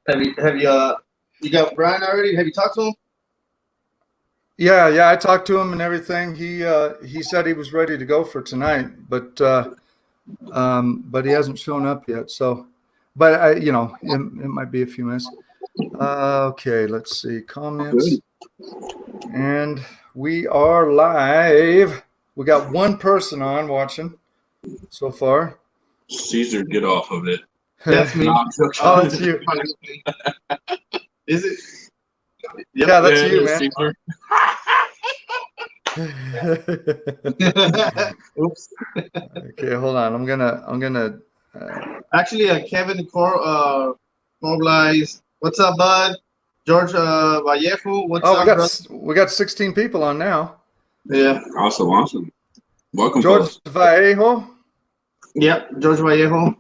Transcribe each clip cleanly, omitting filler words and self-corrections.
You got Brian already? Have you talked to him? Yeah, I talked to him and everything. He said he was ready to go for tonight, but he hasn't shown up yet. So, but it might be a few minutes. Okay, let's see comments, and we are live. We got one person on watching so far. Caesar, get off of it. That's me. Oh, it's you. Is it? Yep. Yeah, that's you, man. Caesar. Oops. Okay, hold on. I'm gonna. Actually, Kevin Corblies. What's up, bud? George Vallejo. What's up, brother? We got 16 people on now. Yeah. Awesome. Welcome, George Vallejo. Yep, George Vallejo.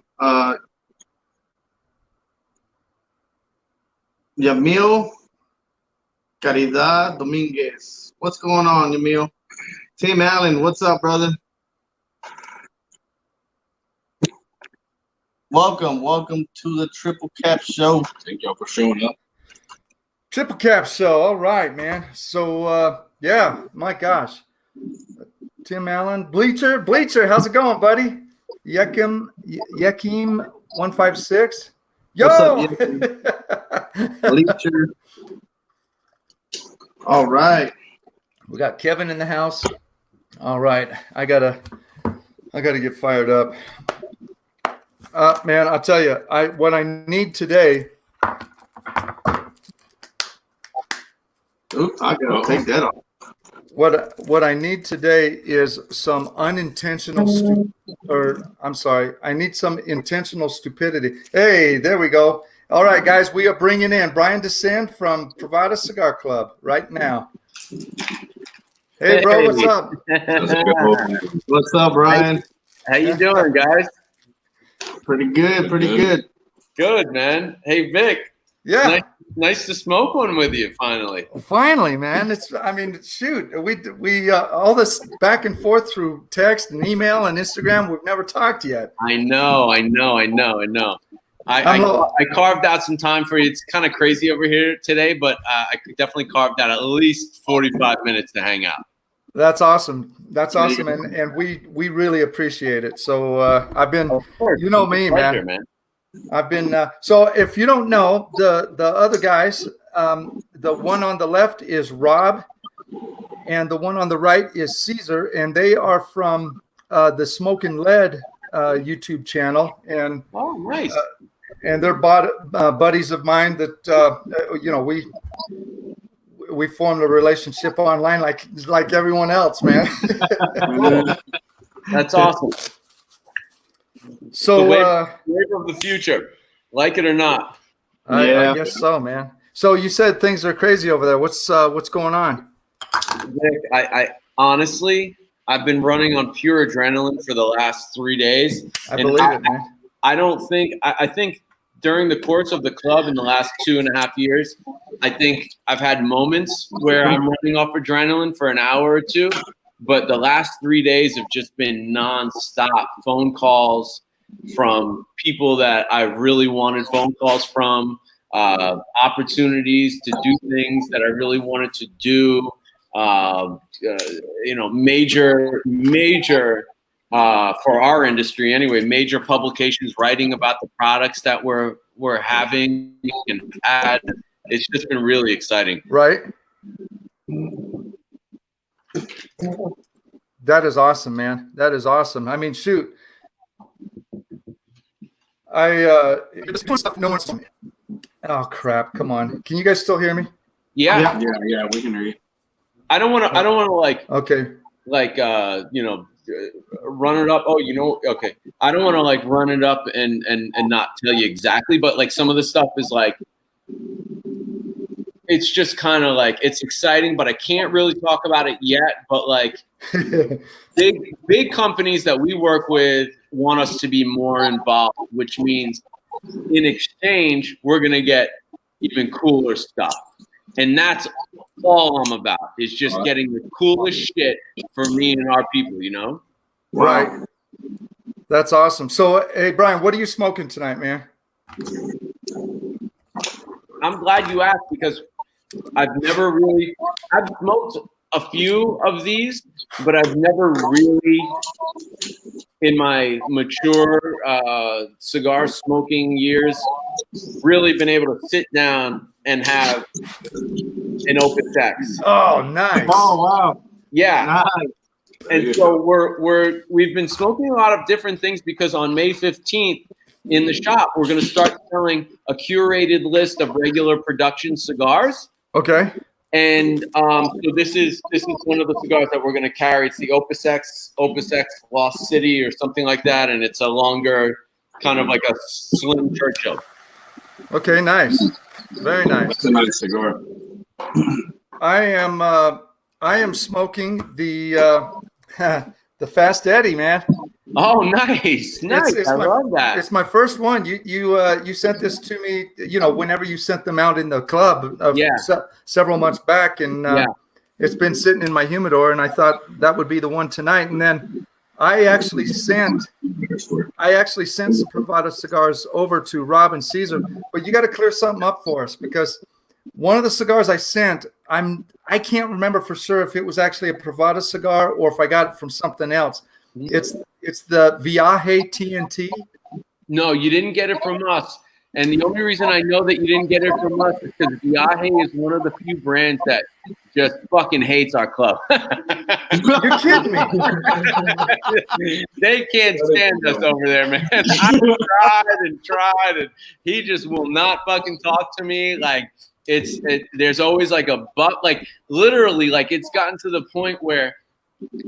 Yamil Caridad Dominguez. What's going on, Yamil? Tim Allen, what's up, brother? Welcome to the Triple Cap Show. Thank y'all for showing up. Triple Cap Show. All right, man. So, yeah, my gosh. Tim Allen. Bleacher, how's it going, buddy? Yekim 156. Yo! What's up, Bleacher. All right. We got Kevin in the house. All right. I gotta get fired up. Man, I'll tell you, what I need today. Oops, I gotta take that off. What I need today is some unintentional I need some intentional stupidity. Hey, there we go. All right, guys, we are bringing in Brian Descend from Privada Cigar Club right now. Hey, bro, what's up? What's up, Brian? How you doing, guys? Pretty good. Good, man. Hey, Vic. Yeah. Nice to smoke one with you finally. Finally, man. Shoot. We all this back and forth through text and email and Instagram. We've never talked yet. I know. I carved out some time for you. It's kind of crazy over here today, but I definitely carved out at least 45 minutes to hang out. That's awesome. And we really appreciate it. So I've been, you know me, man. I've been so if you don't know the other guys, the one on the left is Rob and the one on the right is Caesar, and they are from the Smoking Lead YouTube channel, and nice. And they're buddies of mine that we formed a relationship online like everyone else, man. That's awesome. So, wave of the future, like it or not. I guess so, man. So you said things are crazy over there. What's going on? Vic, I honestly, I've been running on pure adrenaline for the last 3 days. I believe it, man. I think during the course of the club in the last 2.5 years, I think I've had moments where I'm running off adrenaline for an hour or two. But the last 3 days have just been nonstop phone calls from people that I really wanted phone calls from, opportunities to do things that I really wanted to do, major for our industry anyway, major publications writing about the products that we're having and had. It's just been really exciting. Right. That is awesome, man. That is awesome. I mean, shoot. No one's. Oh crap! Come on. Can you guys still hear me? Yeah, we can hear you. I don't want to Okay. Run it up. Oh, okay. I don't want to run it up and not tell you exactly, but some of the stuff is it's just kind of it's exciting, but I can't really talk about it yet. But big companies that we work with want us to be more involved, which means in exchange, we're going to get even cooler stuff. And that's all I'm about, is just getting the coolest shit for me and our people, Right. That's awesome. So, hey, Brian, what are you smoking tonight, man? I'm glad you asked because I've smoked a few of these, but I've never really, in my mature cigar smoking years, really been able to sit down and have an Opus X. Oh, nice. Oh, wow. Yeah. Nice. And so we've been smoking a lot of different things because on May 15th in the shop, we're going to start selling a curated list of regular production cigars. Okay. And so this is one of the cigars that we're going to carry. It's the Opus X Lost City or something like that. And it's a longer, kind of like a slim Churchill. Okay, nice. Very nice. That's a nice cigar. I am smoking the the Fast Eddie, man. Oh, nice. I love that. It's my first one. You sent this to me, whenever you sent them out in the club several months back, and it's been sitting in my humidor, and I thought that would be the one tonight. And then I actually sent some Privada cigars over to Rob and Caesar, but you got to clear something up for us because one of the cigars I sent, I can't remember for sure if it was actually a Privada cigar or if I got it from something else. It's the Viaje TNT. No, you didn't get it from us. And the only reason I know that you didn't get it from us is because Viaje is one of the few brands that just fucking hates our club. You're kidding me. They can't stand us over there, man. I tried, and he just will not fucking talk to me. Like, there's always like like literally, like it's gotten to the point where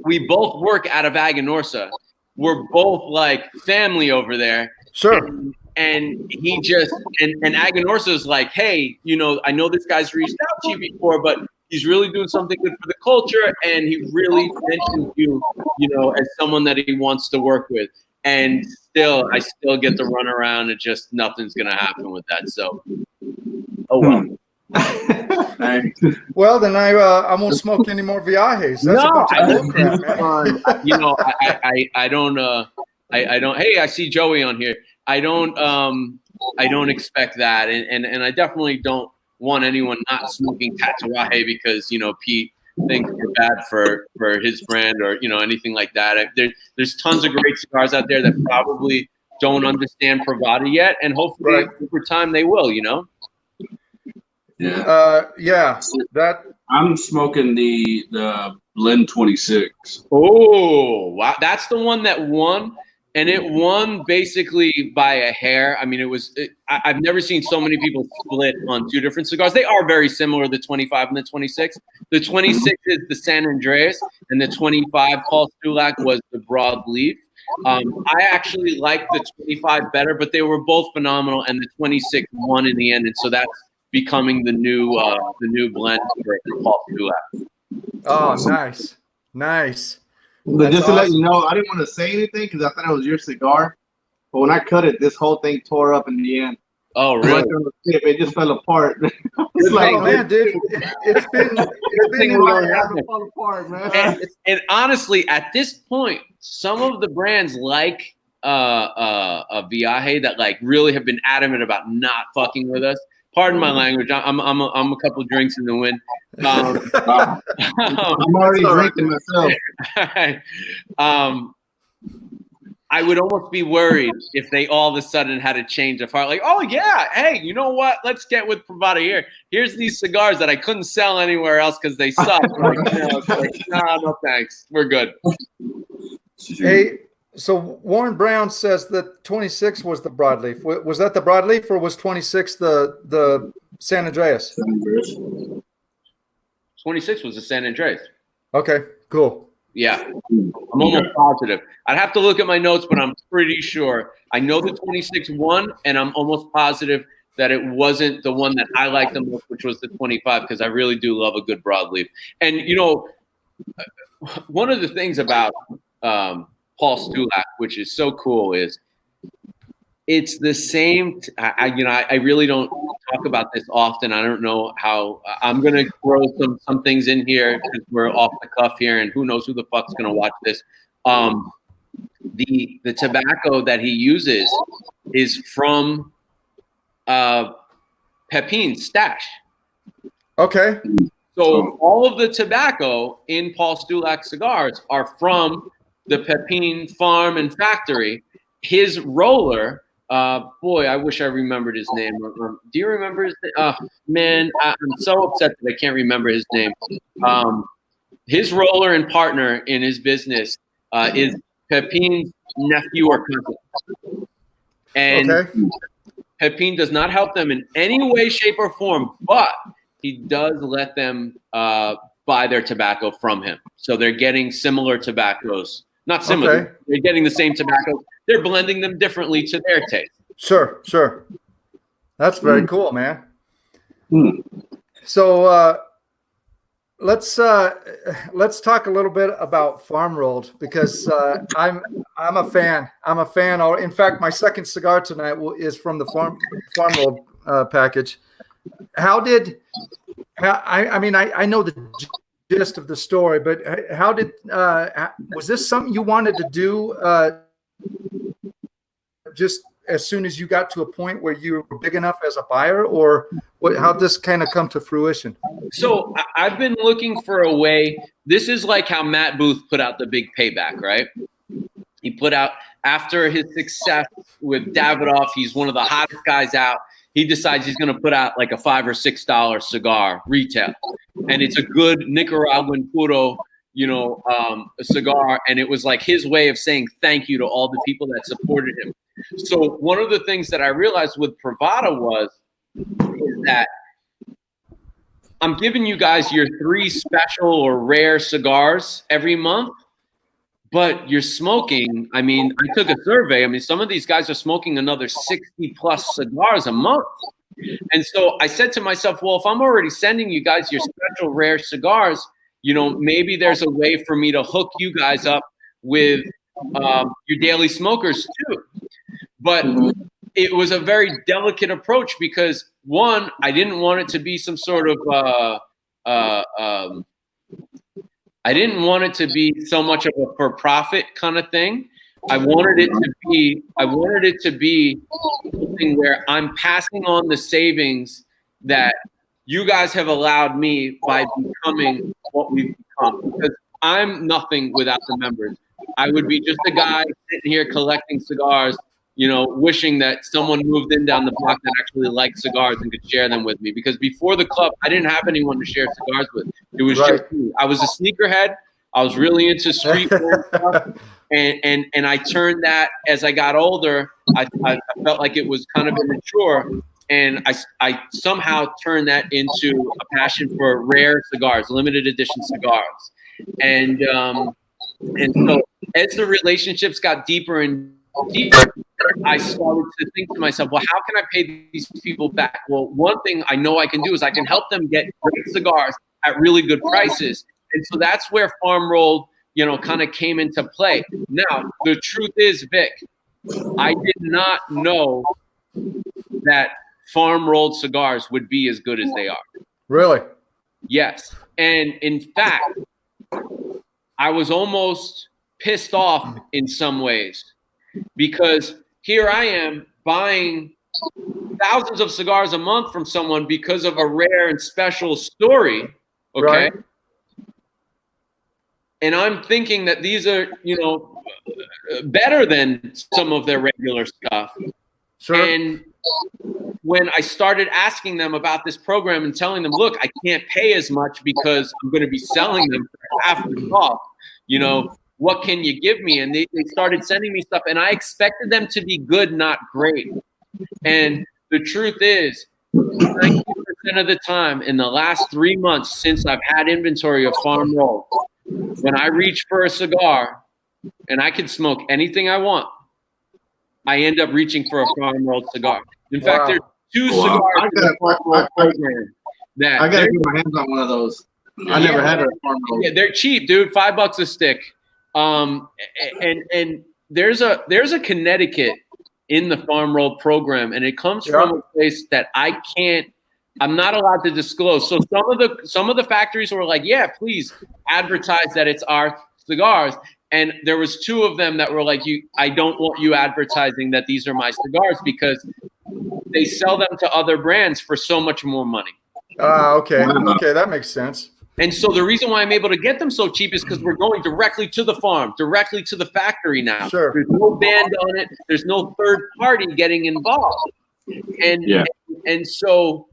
we both work out of Aganorsa. We're both like family over there. Sure. And he just and Aganorsa is like, hey, I know this guy's reached out to you before, but he's really doing something good for the culture, and he really mentions you, as someone that he wants to work with. And I still get to run around, and just nothing's gonna happen with that. So, oh well. Well, then I won't smoke any more Viajes. That's a bunch of bullcrap, man. I don't. Hey, I see Joey on here. I don't expect that, and I definitely don't want anyone not smoking Tatuaje because Pete thinks we're bad for his brand or anything like that. There's tons of great cigars out there that probably don't understand Privada yet, and hopefully over time they will. Yeah. That I'm smoking the Blend 26. Oh, wow. That's the one that won. And it won basically by a hair. I mean, I've never seen so many people split on two different cigars. They are very similar, the 25 and the 26. The 26 is the San Andreas, and the 25, Paul Stulak, was the broadleaf. I actually like the 25 better, but they were both phenomenal, and the 26 won in the end. And so that's becoming the new blend for Paul Stulak. Oh, nice. But That's just to let you awesome. know, I didn't want to say anything because I thought it was your cigar. But when I cut it, this whole thing tore up in the end. Oh, really? It just fell apart. It's like, Oh man, dude, it's been fall apart, man. And honestly, at this point, some of the brands like a Viaje that like really have been adamant about not fucking with us. Pardon my language. I'm a couple drinks in the wind. I'm already drinking myself. I would almost be worried if they all of a sudden had a change of heart. Like, oh yeah, hey, you know what? Let's get with Privada here. Here's these cigars that I couldn't sell anywhere else because they suck. No, thanks. We're good. Hey, so Warren Brown says that 26 was the broadleaf. Was that the broadleaf, or was 26 the San Andreas? 26 was the San Andreas. Okay, cool. Yeah, I'm almost positive. I'd have to look at my notes, but I'm pretty sure. I know the 26 won, and I'm almost positive that it wasn't the one that I liked the most, which was the 25, because I really do love a good broadleaf. And, one of the things about Paul Stulak, which is so cool, is it's the same. I really don't talk about this often. I don't know how. I'm gonna throw some things in here because we're off the cuff here, and who knows who the fuck's gonna watch this. The tobacco that he uses is from Pepin's stash. Okay. So all of the tobacco in Paul Stulak cigars are from the Pepin farm and factory. His roller, boy, I wish I remembered his name. Do you remember his name? Man, I'm so upset that I can't remember his name. His roller and partner in his business is Pepin's nephew or cousin. And Pepin does not help them in any way, shape, or form, but he does let them buy their tobacco from him. So they're getting similar tobaccos. Not similar. Okay. They're getting the same tobacco. They're blending them differently to their taste. Sure. That's very cool, man. So let's talk a little bit about farm rolled, because I'm a fan. I'm a fan. In fact, my second cigar tonight is from the farm rolled package. I know the gist of the story, but how did was this something you wanted to do just as soon as you got to a point where you were big enough as a buyer, or how'd this kind of come to fruition? So I've been looking for a way. This is like how Matt Booth put out the big payback, right? He put out, after his success with Davidoff, he's one of the hottest guys out. He decides he's going to put out like a $5 or $6 cigar retail, and it's a good Nicaraguan puro, a cigar. And it was like his way of saying thank you to all the people that supported him. So one of the things that I realized with Privada is that I'm giving you guys your 3 special or rare cigars every month, but you're smoking. I mean, I took a survey. I mean, some of these guys are smoking another 60 plus cigars a month. And so I said to myself, well, if I'm already sending you guys your special rare cigars, maybe there's a way for me to hook you guys up with your daily smokers too. But it was a very delicate approach because, one, I didn't want it to be some sort of I didn't want it to be so much of a for-profit kind of thing. I wanted it to be something where I'm passing on the savings that you guys have allowed me by becoming what we've become. Because I'm nothing without the members. I would be just a guy sitting here collecting cigars, wishing that someone moved in down the block that actually liked cigars and could share them with me. Because before the club, I didn't have anyone to share cigars with. It was just me. I was a sneakerhead. I was really into streetwear stuff. And I turned that as I got older. I felt like it was kind of immature. And I somehow turned that into a passion for rare cigars, limited edition cigars. And so as the relationships got deeper and deeper, I started to think to myself, well, how can I pay these people back? Well, one thing I know I can do is I can help them get great cigars at really good prices. And so that's where farm rolled, kind of came into play. Now, the truth is, Vic, I did not know that farm rolled cigars would be as good as they are. Really? Yes. And in fact, I was almost pissed off in some ways, because here I am buying thousands of cigars a month from someone because of a rare and special story. Okay. Right. And I'm thinking that these are, better than some of their regular stuff. Sure. And when I started asking them about this program and telling them, look, I can't pay as much because I'm going to be selling them for half the cost, what can you give me? And they started sending me stuff, and I expected them to be good, not great. And the truth is, 90% of the time in the last 3 months since I've had inventory of farm roll, when I reach for a cigar and I can smoke anything I want, I end up reaching for a farm rolled cigar. In fact, there's 2 cigars in the farm rolled program that I gotta get my hands on one of those. I never had a farm roll. Yeah, they're cheap, dude. $5 a stick. And there's a Connecticut in the farm roll program, and it comes from a place that I'm not allowed to disclose. So some of the factories were like, yeah, please advertise that it's our cigars. And there was 2 of them that were like, I don't want you advertising that these are my cigars, because they sell them to other brands for so much more money. Okay. Okay, that makes sense. And so the reason why I'm able to get them so cheap is because we're going directly to the farm, directly to the factory now. Sure. There's no band on it. There's no third party getting involved. And so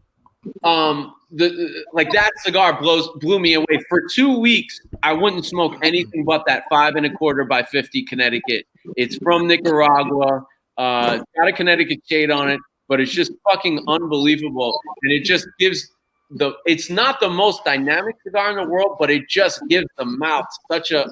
like that cigar blew me away. For 2 weeks, I wouldn't smoke anything but that 5 1/4 by 50 Connecticut. It's from Nicaragua. Got a Connecticut shade on it, but it's just fucking unbelievable. And it just gives it's not the most dynamic cigar in the world, but it just gives the mouth such a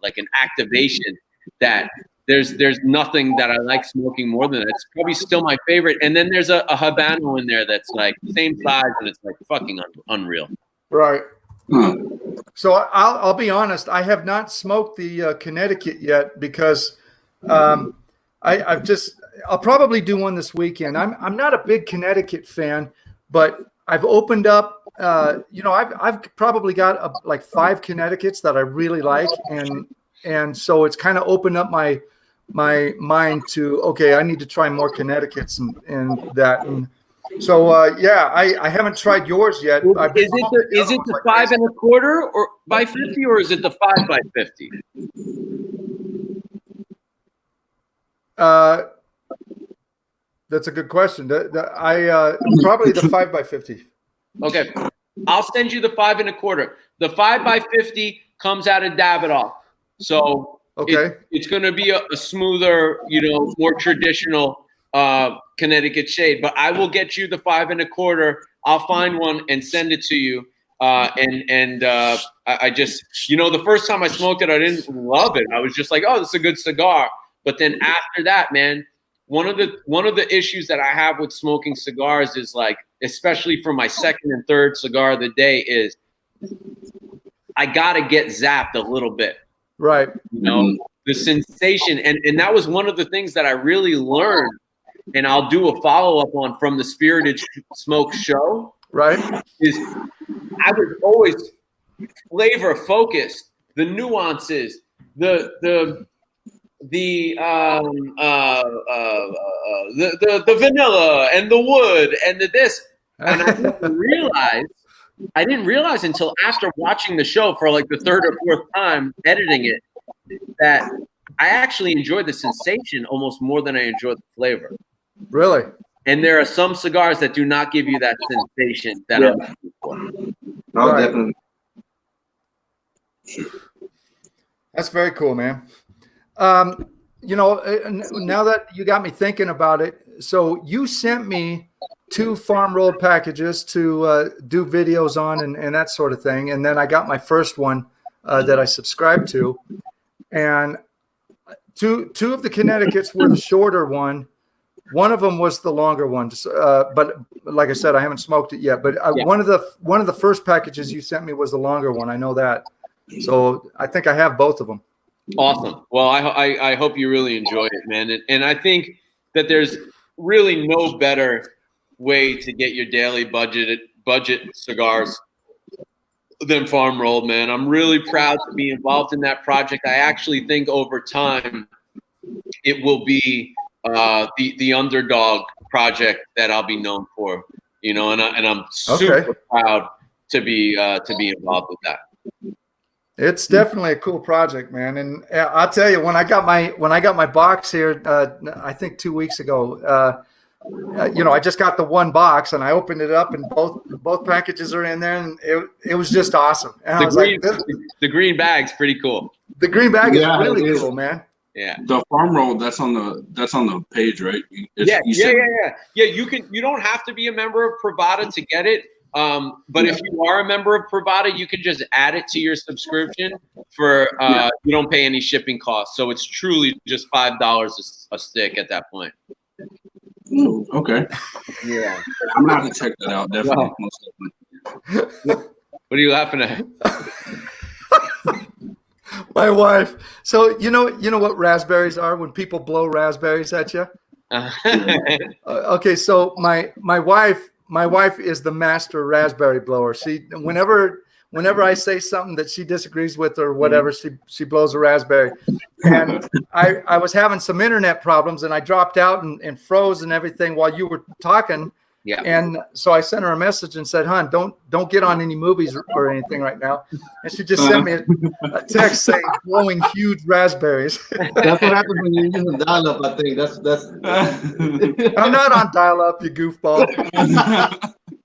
like an activation that there's nothing that I like smoking more than that. It's probably still my favorite. And then there's a Habano in there that's like same size, and it's like fucking unreal. Right. So I'll be honest. I have not smoked the Connecticut yet because I'll probably do one this weekend. I'm not a big Connecticut fan, but I've opened up. I've probably got like 5 Connecticut's that I really like, and so it's kind of opened up my mind to, okay, I need to try more Connecticut's and that. And so I haven't tried yours yet. Is it the 5 1/4 or by 50, or is it the 5 by 50? That's a good question. Probably the 5 by 50. Okay, I'll send you the 5 1/4. The 5 by 50 comes out of Davidoff, so okay, it's going to be a smoother, more traditional Connecticut shade. But I will get you the 5 1/4. I'll find one and send it to you. I just, the first time I smoked it, I didn't love it. I was just like, oh, this is a good cigar. But then after that, man. One of the issues that I have with smoking cigars is, like, especially for my second and third cigar of the day, is I gotta get zapped a little bit. Right. The sensation, and that was one of the things that I really learned, and I'll do a follow-up on from the Spirited Smoke show. Right. Is I was always flavor focused, the nuances, the vanilla and the wood and the this, and I didn't realize until after watching the show for like the 3rd or 4th time editing it that I actually enjoyed the sensation almost more than I enjoyed the flavor. Really? And there are some cigars that do not give you that sensation that I'm looking for. No, definitely. That's very cool, man. Now that you got me thinking about it, so you sent me 2 farm rolled packages to do videos on and that sort of thing. And then I got my first one that I subscribed to. And two of the Connecticut's were the shorter one. One of them was the longer one. But like I said, I haven't smoked it yet. But one of the first packages you sent me was the longer one. I know that. So I think I have both of them. Awesome. Well, I hope you really enjoyed it, man. And I think that there's really no better way to get your daily budget cigars than farm rolled, man. I'm really proud to be involved in that project. I actually think over time it will be the underdog project that I'll be known for, and I'm super proud to be involved with that. It's definitely a cool project, man. And I'll tell you, when I got my box here, I think 2 weeks ago, I just got the one box and I opened it up and both packages are in there, and it was just awesome. And the green bag's pretty cool. The green bag is really cool, man. Yeah. The farm roll that's on the page, right? Yeah. You don't have to be a member of Privada to get it. But if you are a member of Privada, you can just add it to your subscription for you don't pay any shipping costs. So it's truly just $5 a stick at that point. Ooh, okay. Yeah. I'm gonna have to check that out, definitely. What are you laughing at? My wife. So you know what raspberries are when people blow raspberries at you? Okay, so my wife is the master raspberry blower. She whenever whenever I say something that she disagrees with or whatever, she blows a raspberry. And I was having some internet problems, and I dropped out and froze and everything while you were talking. Yeah. And so I sent her a message and said, "Hon, don't get on any movies or anything right now." And she just sent me a text saying, "Blowing huge raspberries." That's what happens when you're using dial-up. I think that's. I'm not on dial-up, you goofball.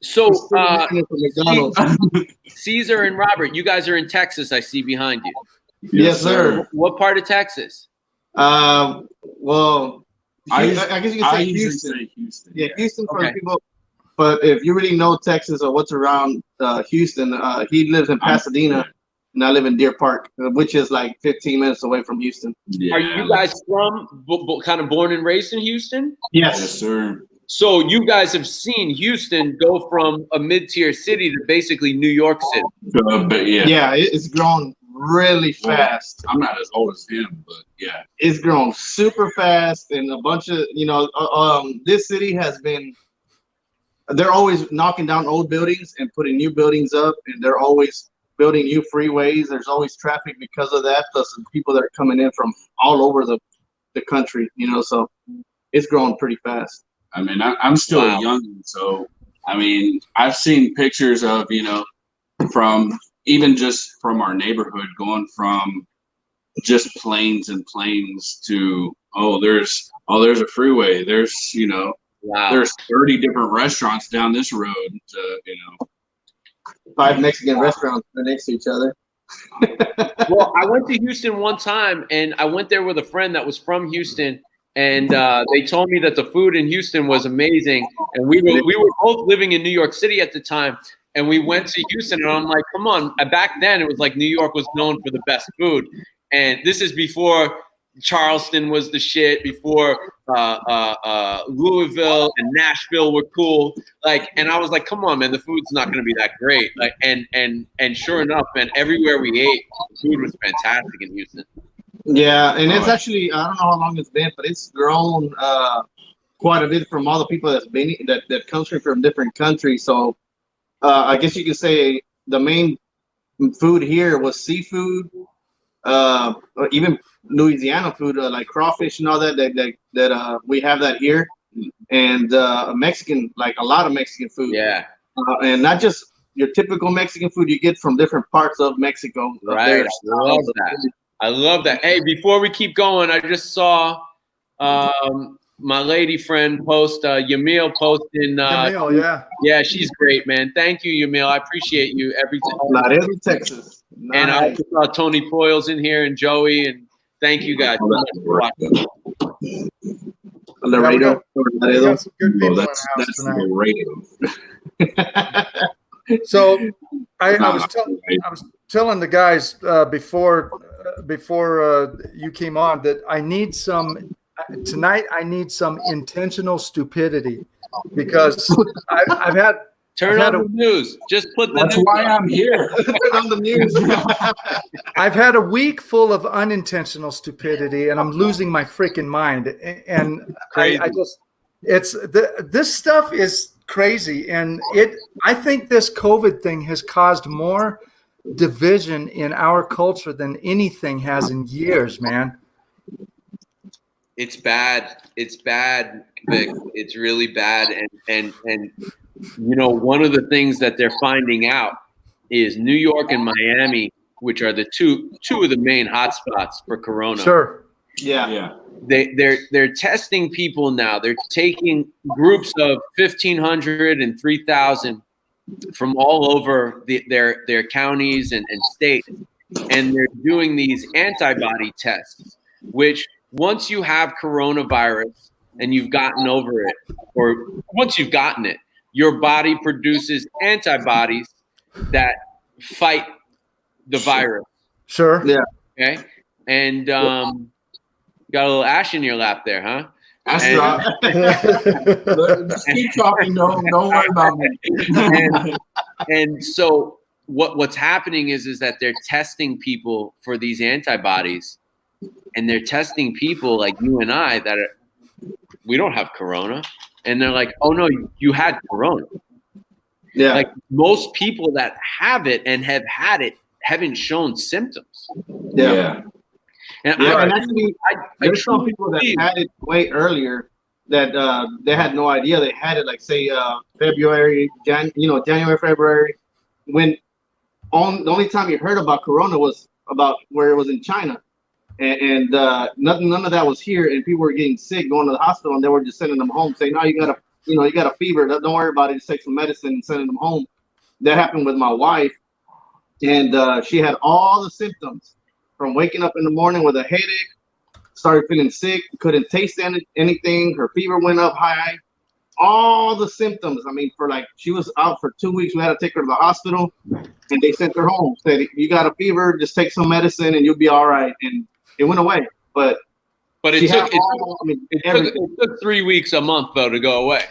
So, McDonald's. Caesar and Robert, you guys are in Texas. I see behind you. Yes, sir. What part of Texas? Well, I guess you can say Houston. Yeah, Houston for people. But if you really know Texas or what's around Houston, he lives in Pasadena, and I live in Deer Park, which is like 15 minutes away from Houston. Yeah. Are you guys from kind of born and raised in Houston? Yes, sir. So you guys have seen Houston go from a mid-tier city to basically New York City. Yeah, it's grown really fast. I'm not as old as him, but yeah, it's grown super fast, and a bunch of this city has been. They're always knocking down old buildings and putting new buildings up, and they're always building new freeways. There's always traffic because of that, plus the people that are coming in from all over the country. So it's growing pretty fast. I mean, I'm still young, so I mean, I've seen pictures of from even just from our neighborhood going from just planes and planes to there's a freeway. There's there's 30 different restaurants down this road. 5 Mexican restaurants next to each other. Well, I went to Houston one time, and I went there with a friend that was from Houston, and they told me that the food in Houston was amazing. And we were both living in New York City at the time, and we went to Houston, and I'm like, come on. Back then, it was like New York was known for the best food, and this is before Charleston was the shit, before Louisville and Nashville were cool. And I was like, come on, man, the food's not going to be that great. And sure enough, man, everywhere we ate, the food was fantastic in Houston. Yeah, and it's actually, I don't know how long it's been, but it's grown quite a bit from all the people that comes from different countries. So I guess you could say the main food here was seafood, even Louisiana food, like crawfish and all that we have that here, and Mexican, like a lot of Mexican food. Yeah, and not just your typical Mexican food you get from different parts of Mexico. Right, I love that. Hey, before we keep going, I just saw my lady friend post, Yamil posting. Yamil, yeah, she's great, man. Thank you, Yamil. I appreciate you every time. Not every Texas. Nice. And I also saw Tony Poyles in here and Joey, and thank you guys so much for watching. Laredo. That's good people in the house tonight. So I was telling the guys before you came on that I need some intentional stupidity, because I've had. Turn on the news. Just put the That's news why on. I'm here. Turn on the news. I've had a week full of unintentional stupidity, and I'm losing my freaking mind. And this stuff is crazy, and I think this COVID thing has caused more division in our culture than anything has in years, man. It's bad. It's bad, Vic. It's really bad. And one of the things that they're finding out is New York and Miami, which are the two of the main hotspots for Corona. Sure. Yeah. They're testing people now. They're taking groups of 1,500 and 3,000 from all over their counties and states, and they're doing these antibody tests, which once you have coronavirus and you've gotten over it, or once you've gotten it, your body produces antibodies that fight the virus. Sure. Yeah. Okay. And got a little ash in your lap there, huh? That's right. Just keep talking. Don't worry about me. And so what's happening is that they're testing people for these antibodies, and they're testing people like you and I we don't have corona. And they're like, oh, no, you had corona. Yeah. Like most people that have it and have had it haven't shown symptoms. Yeah. And and actually, there's some people that had it way earlier that they had no idea they had it. Like say January, February, when the only time you heard about Corona was about where it was in China, and none of that was here, and people were getting sick, going to the hospital, and they were just sending them home, saying, "No, you got a fever. Don't worry about it. Just take some medicine," and sending them home. That happened with my wife, and she had all the symptoms from waking up in the morning with a headache, started feeling sick, couldn't taste anything. Her fever went up high. All the symptoms. I mean, she was out for 2 weeks. We had to take her to the hospital, and they sent her home. Said, "You got a fever, just take some medicine, and you'll be all right." And it went away. But it took 3 weeks, a month though to go away.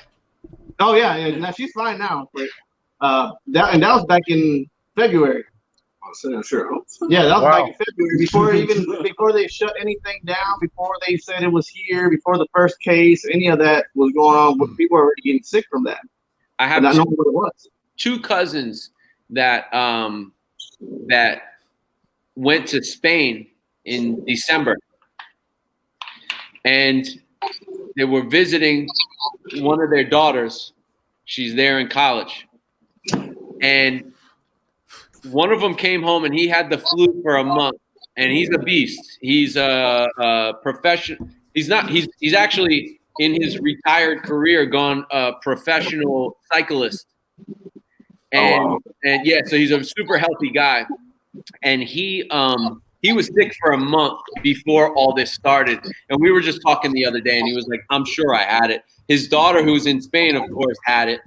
Oh yeah. Now she's fine now. But that was back in February. Sure. Yeah, that was back in February, before they shut anything down, before they said it was here, before the first case, any of that was going on. People were already getting sick from that. I have not knowing what it was. 2 cousins that that went to Spain in December, and they were visiting one of their daughters. She's there in college, and one of them came home and he had the flu for a month, and he's a beast. He's a professional. He's actually in his retired career gone a professional cyclist. And so he's a super healthy guy. And he was sick for a month before all this started. And we were just talking the other day, and he was like, "I'm sure I had it." His daughter, who's in Spain, of course, had it.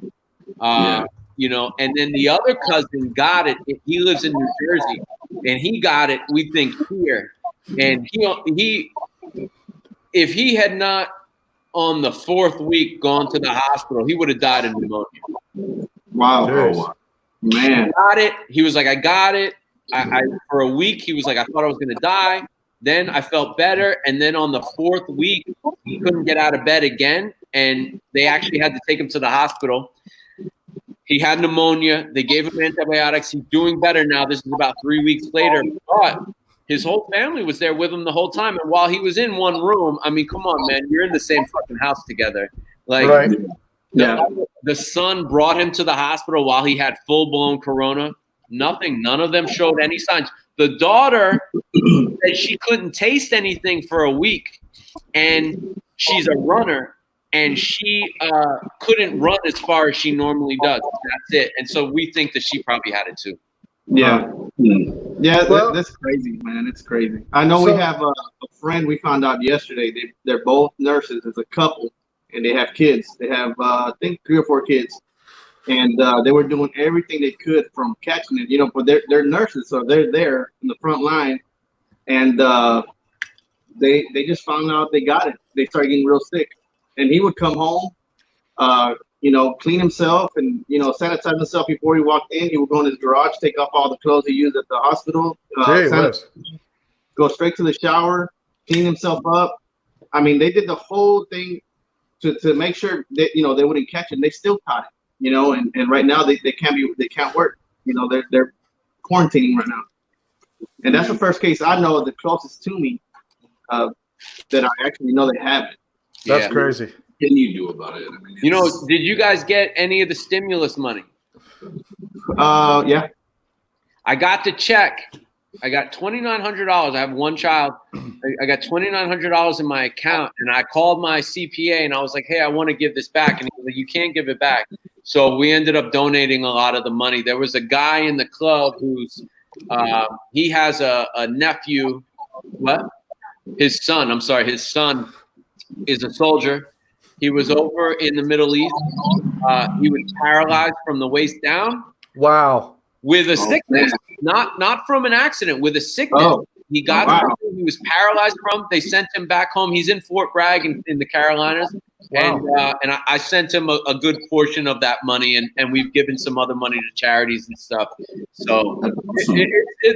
And then the other cousin got it. He lives in New Jersey, and he got it, we think, here. And he if he had not on the 4th week gone to the hospital, he would have died of pneumonia. Wow. Man. Got it. He was like, "I got it." I for a week, he was like, "I thought I was going to die." Then I felt better. And then on the 4th week, he couldn't get out of bed again. And they actually had to take him to the hospital. He had pneumonia. They gave him antibiotics. He's doing better now. This is about 3 weeks later. But his whole family was there with him the whole time. And while he was in one room, I mean, come on, man, you're in the same fucking house together. Like, right. The son brought him to the hospital while he had full-blown corona. Nothing. None of them showed any signs. The daughter said she couldn't taste anything for a week. And she's a runner. And she couldn't run as far as she normally does. That's it. And so we think that she probably had it too. Yeah. Yeah, that's crazy, man. It's crazy. I know we have a friend we found out yesterday. They're both nurses. It's a couple, and they have kids. They have, I think, 3 or 4 kids. And they were doing everything they could from catching it, but they're nurses, so they're there in the front line. And they just found out they got it. They started getting real sick. And he would come home, clean himself and, sanitize himself before he walked in. He would go in his garage, take off all the clothes he used at the hospital, go straight to the shower, clean himself up. I mean, they did the whole thing to make sure that, they wouldn't catch it. And they still caught it, and right now they can't work. They're quarantining right now. And that's the first case I know, the closest to me, that I actually know they have it. That's crazy. What can you do about it? I mean, did you guys get any of the stimulus money? Yeah. I got the check. I got $2,900. I have one child. I got $2,900 in my account, and I called my CPA, and I was like, "Hey, I want to give this back." And he was like, "You can't give it back." So we ended up donating a lot of the money. There was a guy in the club who's he has a nephew. What? His son is a soldier. He was over in the Middle East. He was paralyzed from the waist down. Wow. With a sickness, not from an accident, with a sickness. Oh. He got something he was paralyzed from. They sent him back home. He's in Fort Bragg in the Carolinas. Wow. And I sent him a good portion of that money, and we've given some other money to charities and stuff. So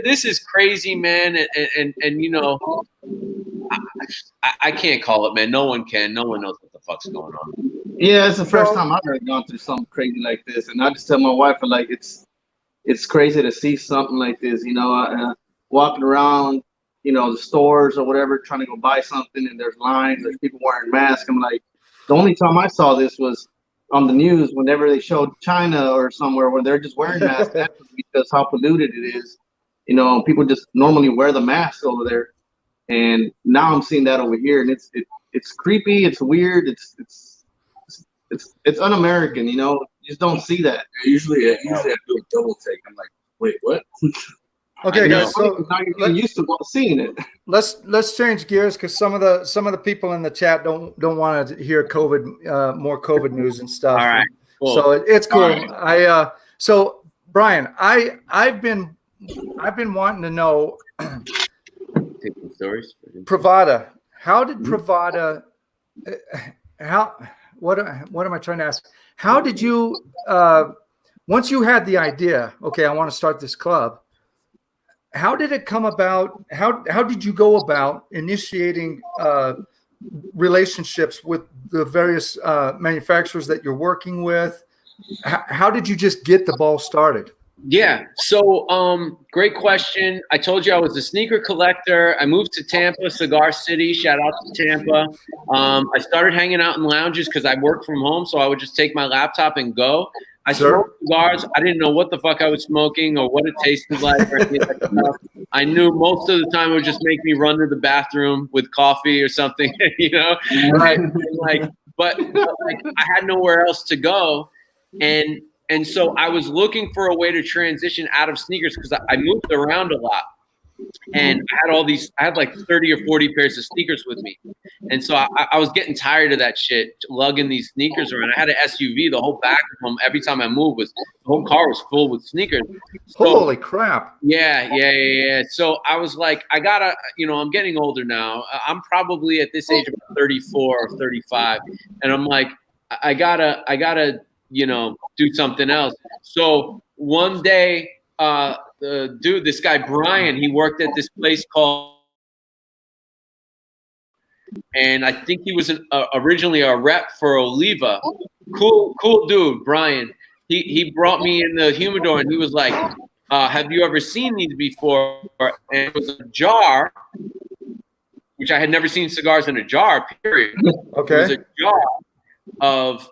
this is crazy, man. And I can't call it, man. No one can. No one knows what the fuck's going on. Yeah, it's the first time I've ever gone through something crazy like this, and I just tell my wife, like, it's crazy to see something like this. Walking around, the stores or whatever, trying to go buy something, and there's lines, there's people wearing masks. I'm like, the only time I saw this was on the news whenever they showed China or somewhere where they're just wearing masks because how polluted it is. People just normally wear the masks over there, and now I'm seeing that over here, and it's creepy, it's weird, it's un-American. You just don't see that. Usually I do a double take. I'm like, wait, what? Okay, guys. So now you're getting used to seeing it. Let's change gears because some of the people in the chat don't want to hear more COVID news and stuff. All right, cool. So it's cool. Right. So Brian, I've been wanting to know. Taking stories. Privada. How did Privada? What am I trying to ask? How did you? Once you had the idea, okay, I want to start this club. How did it come about? How did you go about initiating relationships with the various manufacturers that you're working with? How did you just get the ball started? Yeah. So, great question. I told you I was a sneaker collector. I moved to Tampa, Cigar City. Shout out to Tampa. I started hanging out in lounges because I worked from home, so I would just take my laptop and go. I smoked cigars. I didn't know what the fuck I was smoking or what it tasted like or any of that stuff. I knew most of the time it would just make me run to the bathroom with coffee or something, Right. But I had nowhere else to go. And so I was looking for a way to transition out of sneakers because I moved around a lot. And I had like 30 or 40 pairs of sneakers with me. And so I was getting tired of that shit, lugging these sneakers around. I had an SUV, the whole back of them, every time I moved, the whole car was full with sneakers. So, holy crap. Yeah. So I was like, I gotta, I'm getting older now. I'm probably at this age about 34 or 35. And I'm like, I gotta, do something else. So one day, this guy Brian, he worked at this place called, and I think he was originally a rep for Oliva. Cool dude, Brian. He brought me in the humidor and he was like, "Have you ever seen these before?" And it was a jar, which I had never seen cigars in a jar. Period. Okay. It was a jar of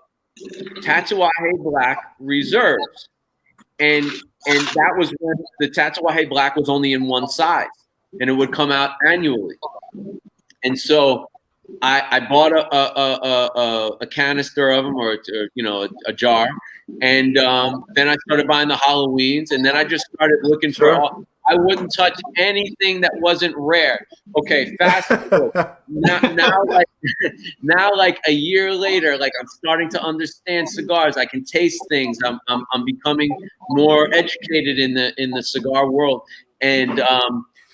Tatuaje Black Reserves. And that was when the Tatuaje Black was only in one size, and it would come out annually. And so I bought a canister of them, or a jar, and then I started buying the Halloweens, and then I just started looking for. I wouldn't touch anything that wasn't rare. Okay, fast forward. now, like a year later, like I'm starting to understand cigars. I can taste things. I'm becoming more educated in the cigar world. And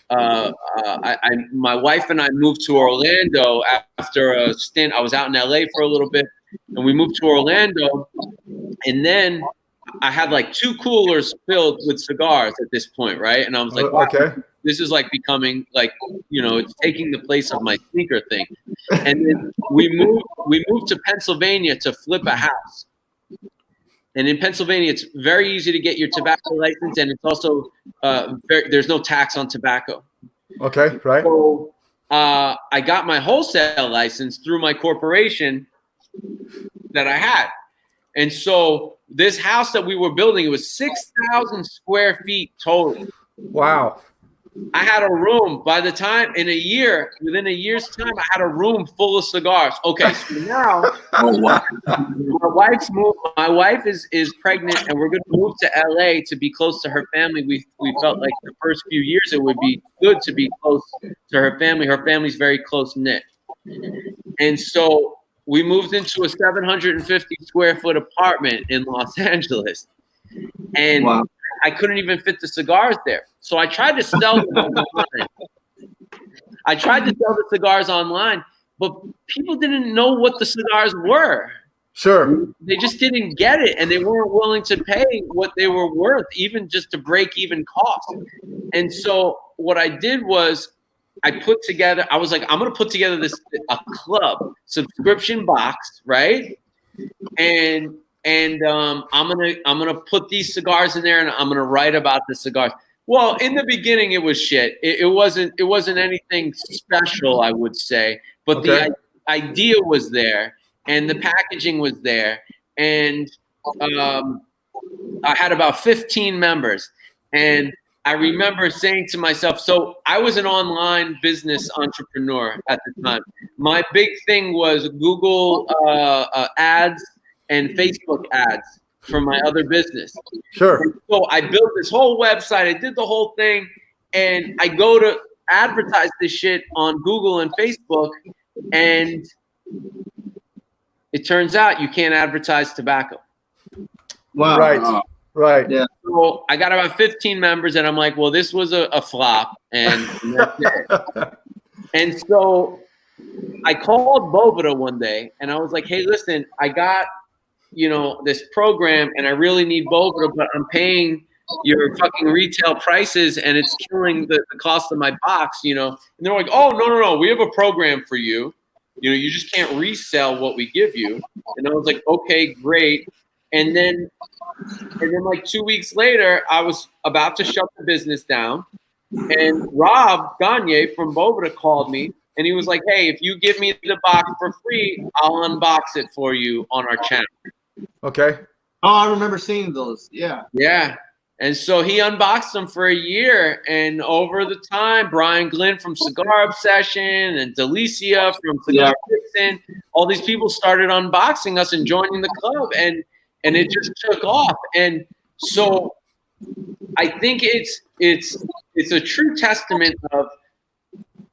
my wife and I moved to Orlando after a stint. I was out in LA for a little bit, and we moved to Orlando, and then I had like 2 coolers filled with cigars at this point, right? And I was like, wow, okay, this is like becoming like, it's taking the place of my sneaker thing. And then we moved to Pennsylvania to flip a house. And in Pennsylvania, it's very easy to get your tobacco license, and it's also there's no tax on tobacco. Okay, right. So I got my wholesale license through my corporation that I had. And so this house that we were building, it was 6,000 square feet total. Wow. I had a room within a year's time, I had a room full of cigars. Okay, so now my wife is pregnant, and we're going to move to LA to be close to her family. We felt like the first few years it would be good to be close to her family. Her family's very close knit. And so we moved into a 750 square foot apartment in Los Angeles. And wow. I couldn't even fit the cigars there. So I tried to sell them online. I tried to sell the cigars online, but people didn't know what the cigars were. Sure. They just didn't get it, and they weren't willing to pay what they were worth, even just to break even cost. And so what I did was I was like, I'm going to put together a club subscription box, right? and I'm gonna put these cigars in there, and I'm gonna write about the cigars. Well, in the beginning, it was shit. It wasn't anything special, I would say, but the idea was there, and the packaging was there, and I had about 15 members, and I remember saying to myself, so I was an online business entrepreneur at the time. My big thing was Google ads and Facebook ads for my other business. Sure. And so I built this whole website. I did the whole thing, and I go to advertise this shit on Google and Facebook, and it turns out you can't advertise tobacco. Wow. Right. Yeah. So I got about 15 members, and I'm like, well, this was a flop, and that's it. And so I called Boveda one day, and I was like, hey, listen, I got, this program, and I really need Boveda, but I'm paying your fucking retail prices, and it's killing the cost of my box, And they're like, oh, no, we have a program for you. You just can't resell what we give you. And I was like, okay, great. And then like 2 weeks later, I was about to shut the business down, and Rob Gagne from Boveda called me, and he was like, hey, if you give me the box for free, I'll unbox it for you on our channel. Okay. Oh, I remember seeing those. Yeah. Yeah. And so he unboxed them for a year, and over the time, Brian Glynn from Cigar Obsession and Delicia from Cigar Fixin', all these people started unboxing us and joining the club, and it just took off. And so I think it's a true testament of,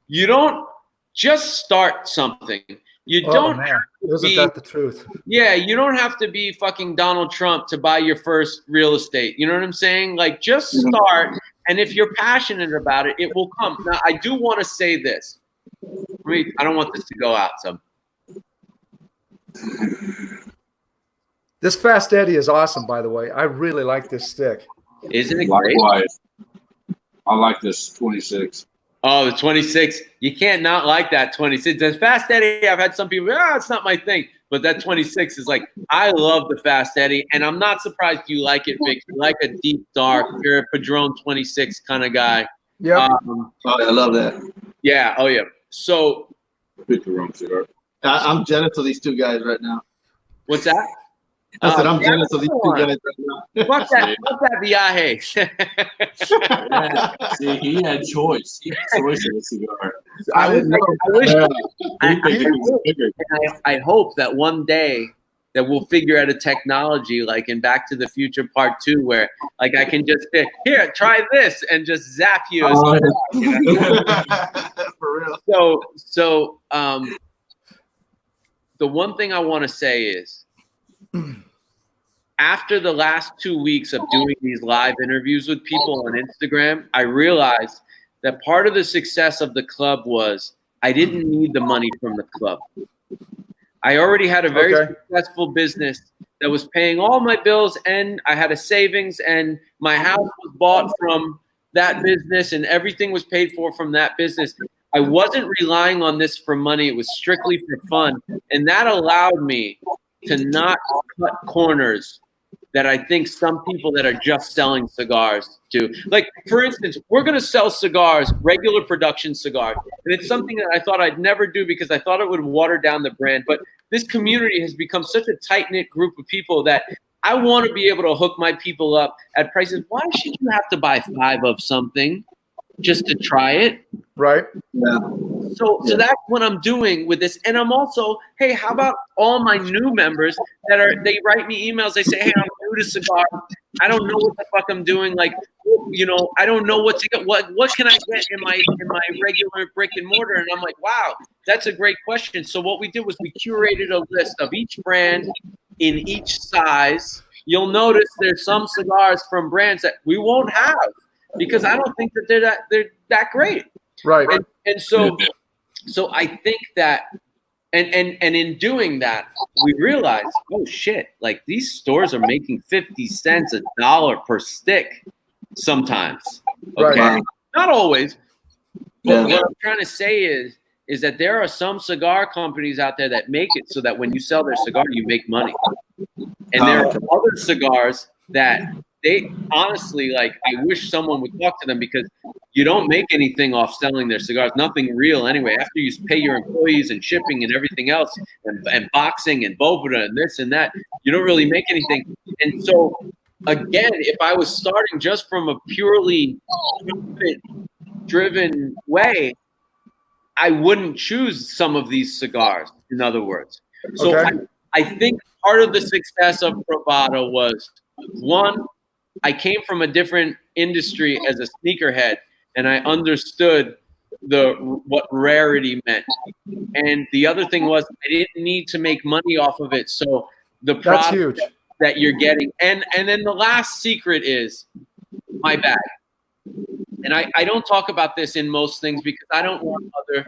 you don't just start something. You don't have to Isn't that the truth? Yeah, you don't have to be fucking Donald Trump to buy your first real estate. You know what I'm saying? Like, just start, and if you're passionate about it, it will come. Now, I do want to say this. I don't want this to go out, so. This Fast Eddie is awesome, by the way. I really like this stick. Isn't it great? Likewise. I like this 26. Oh, the 26. You can't not like that 26. The Fast Eddie, I've had some people, it's not my thing. But that 26 is like, I love the Fast Eddie. And I'm not surprised you like it, Vic. You like a deep, dark, you're a Padron 26 kind of guy. Yeah. I love that. Yeah. Oh, yeah. So. Padron cigar. I'm jealous of these two guys right now. What's that? I said, I'm jealous of these two guys right now. Fuck that Viaje. See, he had choice. He had choice of a cigar. I hope that one day that we'll figure out a technology like in Back to the Future Part 2 where like I can just say, here, try this, and just zap you. For real. So the one thing I want to say is, after the last 2 weeks of doing these live interviews with people on Instagram, I realized that part of the success of the club was I didn't need the money from the club. I already had a very successful business that was paying all my bills, and I had a savings, and my house was bought from that business, and everything was paid for from that business. I wasn't relying on this for money. It was strictly for fun, and that allowed me to not cut corners that I think some people that are just selling cigars do. Like, for instance, we're going to sell cigars, regular production cigars. And it's something that I thought I'd never do because I thought it would water down the brand. But this community has become such a tight-knit group of people that I want to be able to hook my people up at prices. Why should you have to buy 5 of something just to try it? Right. Yeah. So that's what I'm doing with this. And I'm also, hey, how about all my new members they write me emails. They say, hey, I'm new to cigar. I don't know what the fuck I'm doing. Like, I don't know what to get. What can I get in my regular brick and mortar? And I'm like, wow, that's a great question. So what we did was we curated a list of each brand in each size. You'll notice there's some cigars from brands that we won't have because I don't think that they're that great. Right. And so I think that, and in doing that, we realized, oh shit, like these stores are making 50 cents, $1 per stick sometimes. Okay. Right. Not always. But what I'm trying to say is is that there are some cigar companies out there that make it so that when you sell their cigar, you make money. And there are other cigars that they honestly, like, I wish someone would talk to them, because you don't make anything off selling their cigars, nothing real anyway. After you pay your employees and shipping and everything else, and boxing and Boveda and this and that, you don't really make anything. And so, again, if I was starting just from a purely profit-driven way, I wouldn't choose some of these cigars, in other words. So I think part of the success of Privada was, one, I came from a different industry as a sneakerhead, and I understood what rarity meant. And the other thing was, I didn't need to make money off of it. So the product that you're getting, and then the last secret is my bag. And I don't talk about this in most things because I don't want other,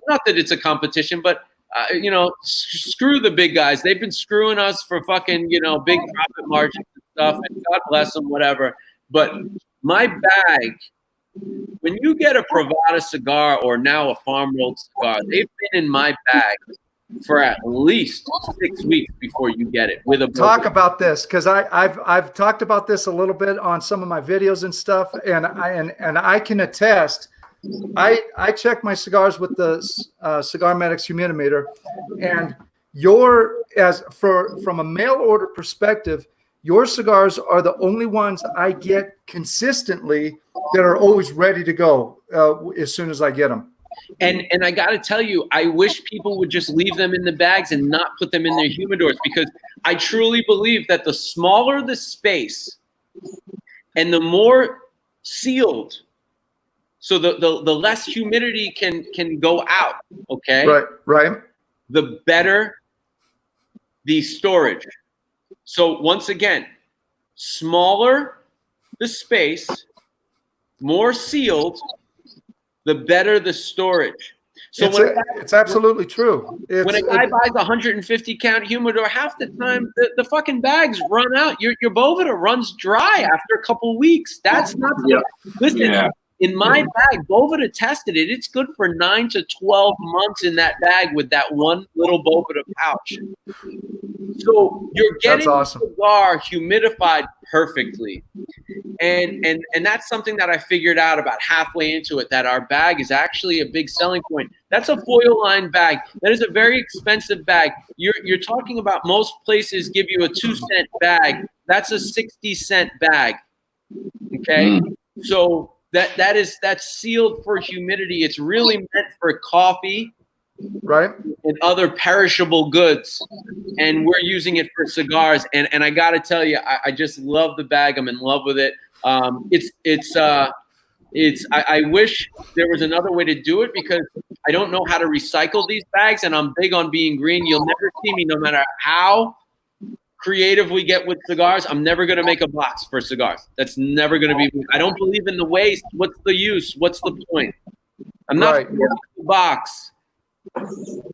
not that it's a competition, but you know, screw the big guys. They've been screwing us for fucking, you know, big profit margins and stuff, and God bless them, whatever. But my bag, when you get a Privada cigar or now a farm rolled cigar, they've been in my bag for at least 6 weeks before you get it. With a talk about this, because I've talked about this a little bit on some of my videos and stuff, and I can attest. I check my cigars with the Cigar Medics humidimeter, and from a mail order perspective, your cigars are the only ones I get consistently that are always ready to go as soon as I get them. And I got to tell you, I wish people would just leave them in the bags and not put them in their humidors, because I truly believe that the smaller the space and the more sealed, so the less humidity can go out, okay? Right. The better the storage. So once again, smaller the space, more sealed, the better the storage. So it's absolutely true. When a guy buys a 150 count humidor, half the time the fucking bags run out. Your Boveda runs dry after a couple weeks. That's not listen. In my bag, Boveda tested it. It's good for 9 to 12 months in that bag with that one little Boveda pouch. So you're getting the cigar humidified perfectly. And that's something that I figured out about halfway into it, that our bag is actually a big selling point. That's a foil lined bag. That is a very expensive bag. You're talking about, most places give you a 2-cent bag. That's a 60-cent bag. Okay? So that's sealed for humidity. It's really meant for coffee, right, and other perishable goods, and we're using it for cigars. And I got to tell you, I just love the bag. I'm in love with it. I wish there was another way to do it, because I don't know how to recycle these bags, and I'm big on being green. You'll never see me, no matter how creative we get with cigars, I'm never going to make a box for cigars. That's never going to be. I don't believe in the waste. What's the use? What's the point? I'm not going to make a box.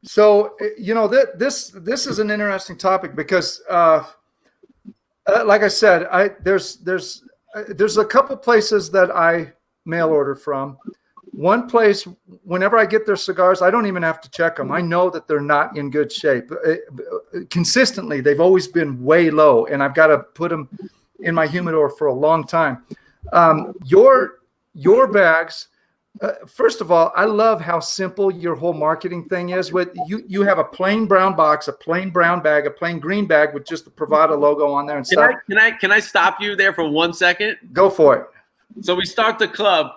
So, you know, this is an interesting topic, because like I said, there's a couple places that I mail order from. One place, whenever I get their cigars, I don't even have to check them. I know that they're not in good shape. Consistently, they've always been way low, and I've got to put them in my humidor for a long time. Your bags, first of all, I love how simple your whole marketing thing is. With you have a plain brown box, a plain brown bag, a plain green bag with just the Privada logo on there and stuff. Can I stop you there for 1 second? Go for it. So we start the club.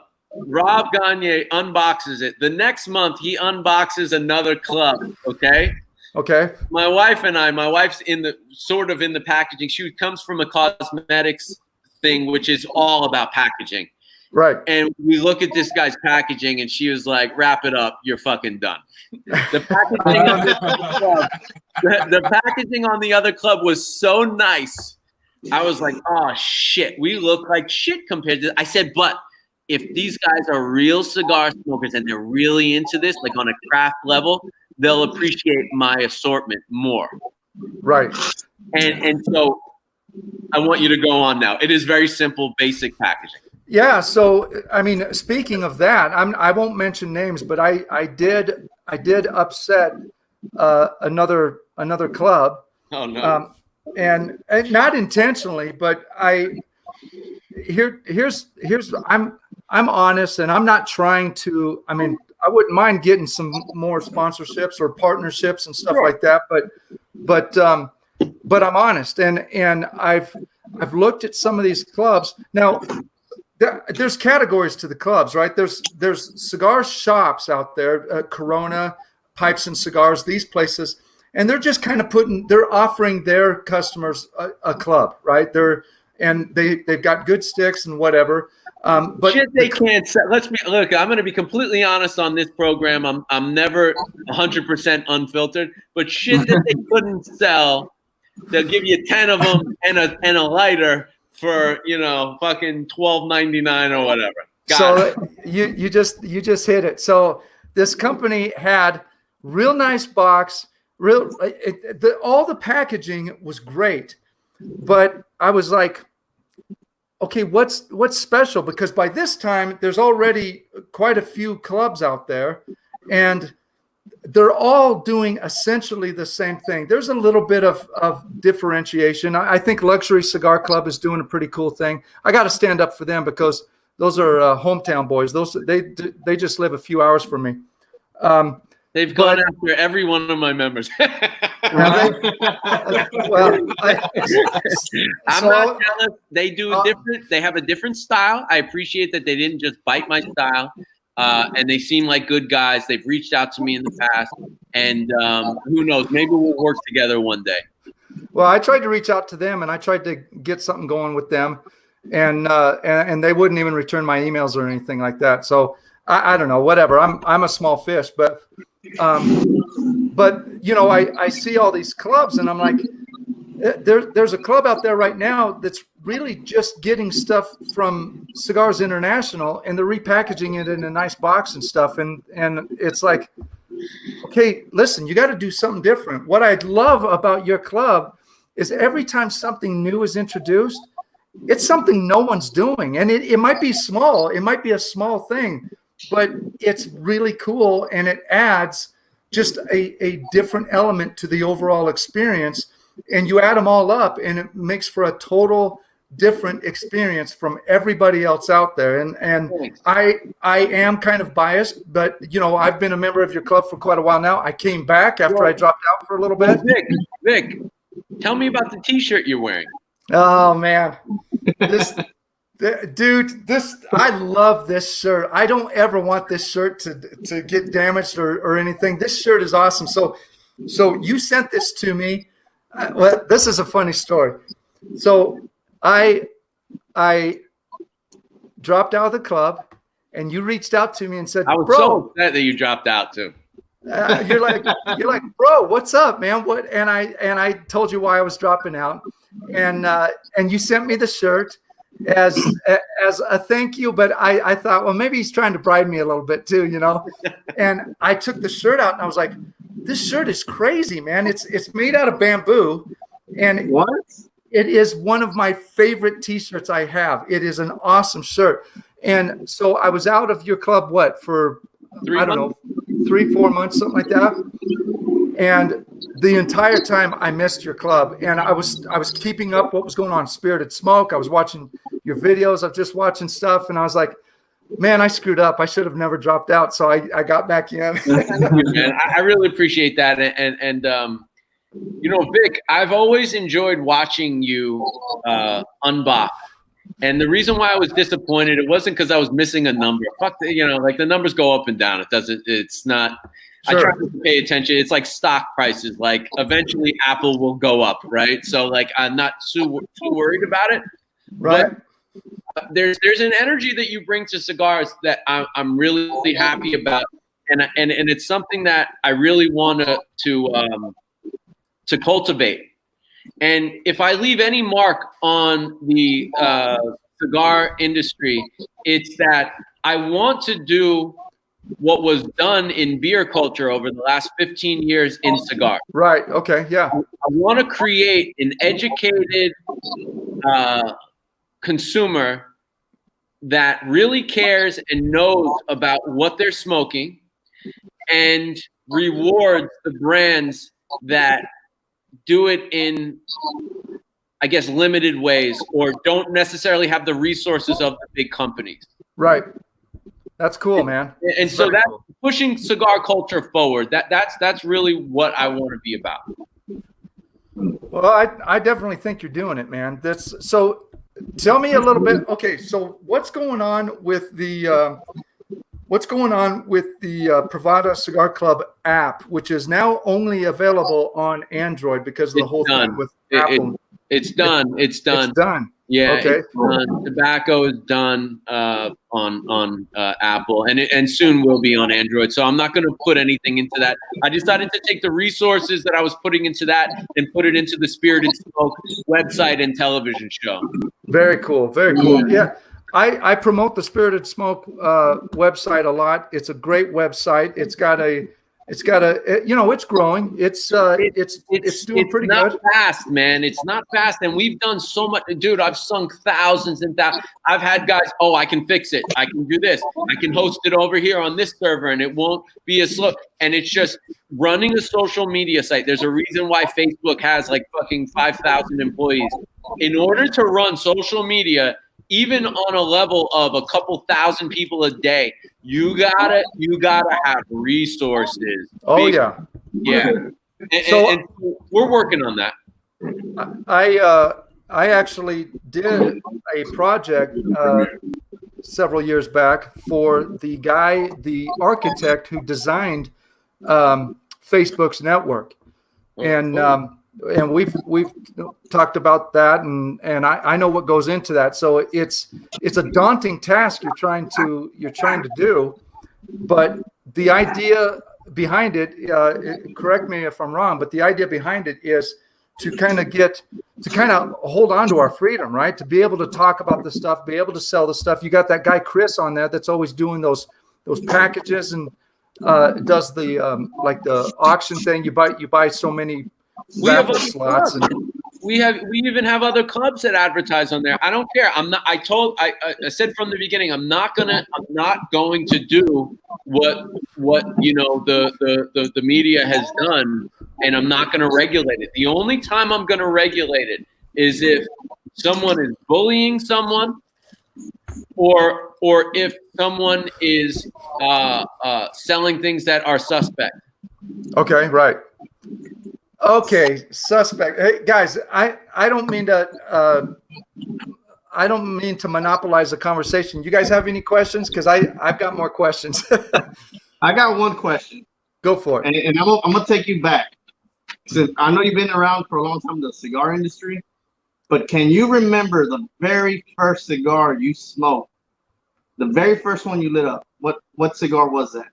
Rob Gagne unboxes it. The next month, he unboxes another club. Okay. My wife's in the packaging. She comes from a cosmetics thing, which is all about packaging. Right. And we look at this guy's packaging, and she was like, "Wrap it up. You're fucking done." The packaging on the other club was so nice. I was like, "Oh shit, we look like shit compared to." I said, "But if these guys are real cigar smokers and they're really into this, like on a craft level, they'll appreciate my assortment more." Right. And so I want you to go on now. It is very simple, basic packaging. Yeah. So, I mean, speaking of that, I won't mention names, but I did upset another club. Oh no. And not intentionally, but here's I'm honest, and I'm not trying to. I mean, I wouldn't mind getting some more sponsorships or partnerships and stuff like that, but I'm honest, and I've looked at some of these clubs now. There's categories to the clubs, right? There's cigar shops out there, Corona, Pipes and Cigars, these places, and they're just kind of they're offering their customers a club, right? They've got good sticks and whatever. But shit they can't sell. Look, I'm going to be completely honest on this program. I'm never 100% unfiltered, but shit that they couldn't sell, they'll give you 10 of them and a lighter for, fucking $12.99 or whatever. You just hit it. So this company had real nice box, all the packaging was great, but I was like, okay, what's special? Because by this time there's already quite a few clubs out there, and they're all doing essentially the same thing. There's a little bit of differentiation. I think Luxury Cigar Club is doing a pretty cool thing. I got to stand up for them because those are hometown boys. They just live a few hours from me. They've gone after every one of my members. Well, I'm not jealous. They do different. They have a different style. I appreciate that they didn't just bite my style. And they seem like good guys. They've reached out to me in the past, and who knows? Maybe we'll work together one day. Well, I tried to reach out to them, and I tried to get something going with them, and they wouldn't even return my emails or anything like that. So I don't know. Whatever. I'm a small fish, but I see all these clubs, and I'm like, there's a club out there right now that's really just getting stuff from Cigars International, and they're repackaging it in a nice box and stuff. And it's like, okay, listen, you got to do something different. What I love about your club is every time something new is introduced, it's something no one's doing. And it might be small. It might be a small thing, but it's really cool. And it adds just a different element to the overall experience. And you add them all up, and it makes for a total different experience from everybody else out there. And I am kind of biased, but I've been a member of your club for quite a while now. I came back after I dropped out for a little bit. Vic, tell me about the T-shirt you're wearing. Oh man, dude, I love this shirt. I don't ever want this shirt to get damaged or anything. This shirt is awesome. So you sent this to me. Well, this is a funny story. So I dropped out of the club, and you reached out to me and said, I was so upset that you dropped out too. You're like, bro, what's up, man? What? And I told you why I was dropping out, and you sent me the shirt as a thank you. But I thought, well, maybe he's trying to bribe me a little bit too, And I took the shirt out, and I was like, this shirt is crazy, man. It's made out of bamboo, and what? It is one of my favorite T-shirts I have. It is an awesome shirt. And so I was out of your club, for 3-4 months, something like that. And the entire time I missed your club, and I was keeping up what was going on in Spirited Smoke. I was watching your videos. I was just watching stuff, and I was like, man, I screwed up. I should have never dropped out. So I got back in. Man, I really appreciate that. And Vic, I've always enjoyed watching you unbox. And the reason why I was disappointed, it wasn't because I was missing a number. Fuck, the numbers go up and down. It's not. Sure. I try to pay attention. It's like stock prices. Like eventually Apple will go up, right? So I'm not too worried about it. Right. But there's an energy that you bring to cigars that I'm really happy about, and it's something that I really want to cultivate. And if I leave any mark on the cigar industry, it's that I want to do what was done in beer culture over the last 15 years in cigar. Right. Okay. Yeah. I want to create an educated consumer that really cares and knows about what they're smoking and rewards the brands that do it in, I guess, limited ways or don't necessarily have the resources of the big companies. Right. That's cool, man. And so that's cool. Pushing cigar culture forward. That's really what I want to be about. Well, I definitely think you're doing it, man. So tell me a little bit. Okay, so what's going on with the Privada Cigar Club app, which is now only available on Android because of the whole thing with Apple? It's done. It's done. It's done. Yeah. Okay. It's done. Tobacco is done on Apple, and soon will be on Android. So I'm not going to put anything into that. I decided to take the resources that I was putting into that and put it into the Spirited Smoke website and television show. Very cool. Very cool. Yeah. I promote the Spirited Smoke website a lot. It's a great website. It's got a it's growing. It's doing pretty good. It's not fast, man. It's not fast. And we've done so much. Dude, I've sunk thousands and thousands. I've had guys, I can fix it. I can do this. I can host it over here on this server and it won't be as slow. And it's just running a social media site. There's a reason why Facebook has like fucking 5,000 employees. In order to run social media, even on a level of a couple thousand people a day, you gotta have resources. Oh yeah. And we're working on that. I actually did a project several years back for the architect who designed Facebook's network, and we've talked about that, and I know what goes into that. So it's a daunting task you're trying to do, but the idea behind it, correct me if I'm wrong, but the idea behind it is to kind of hold on to our freedom, right? To be able to talk about the stuff, be able to sell the stuff. You got that guy Chris on there that's always doing those packages and does the like the auction thing. You buy so many raffle slots, and we even have other clubs that advertise on there. I don't care. I said from the beginning, I'm not going to do what the media has done, and I'm not going to regulate it. The only time I'm going to regulate it is if someone is bullying someone, or if someone is selling things that are suspect. Okay, right. Okay, suspect. Hey guys, I don't mean to monopolize the conversation. You guys have any questions? Because I've got more questions. I got one question. Go for it. And I'm gonna take you back. Since I know you've been around for a long time in the cigar industry, but can you remember the very first cigar you smoked? The very first one you lit up. What cigar was that?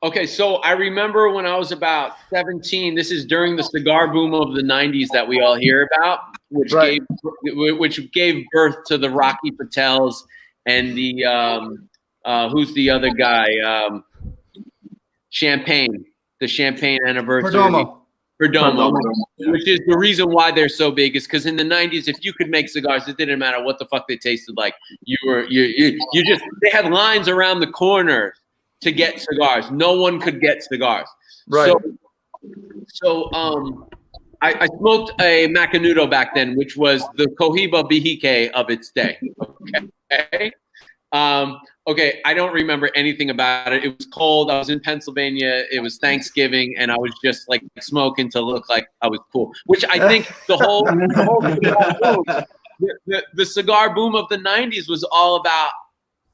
Okay, so I remember when I was about 17. This is during the cigar boom of the 90s that we all hear about, which gave birth to the Rocky Patels and the who's the other guy? Champagne, the Champagne anniversary. Perdomo, which is the reason why they're so big, is because in the 90s, if you could make cigars, it didn't matter what the fuck they tasted like. They had lines around the corner to get cigars. No one could get cigars. Right. So I smoked a Macanudo back then, which was the Cohiba Bihique of its day. Okay. Okay, I don't remember anything about it. It was cold. I was in Pennsylvania. It was Thanksgiving, and I was just like smoking to look like I was cool. Which I think the cigar boom of the 90s was all about,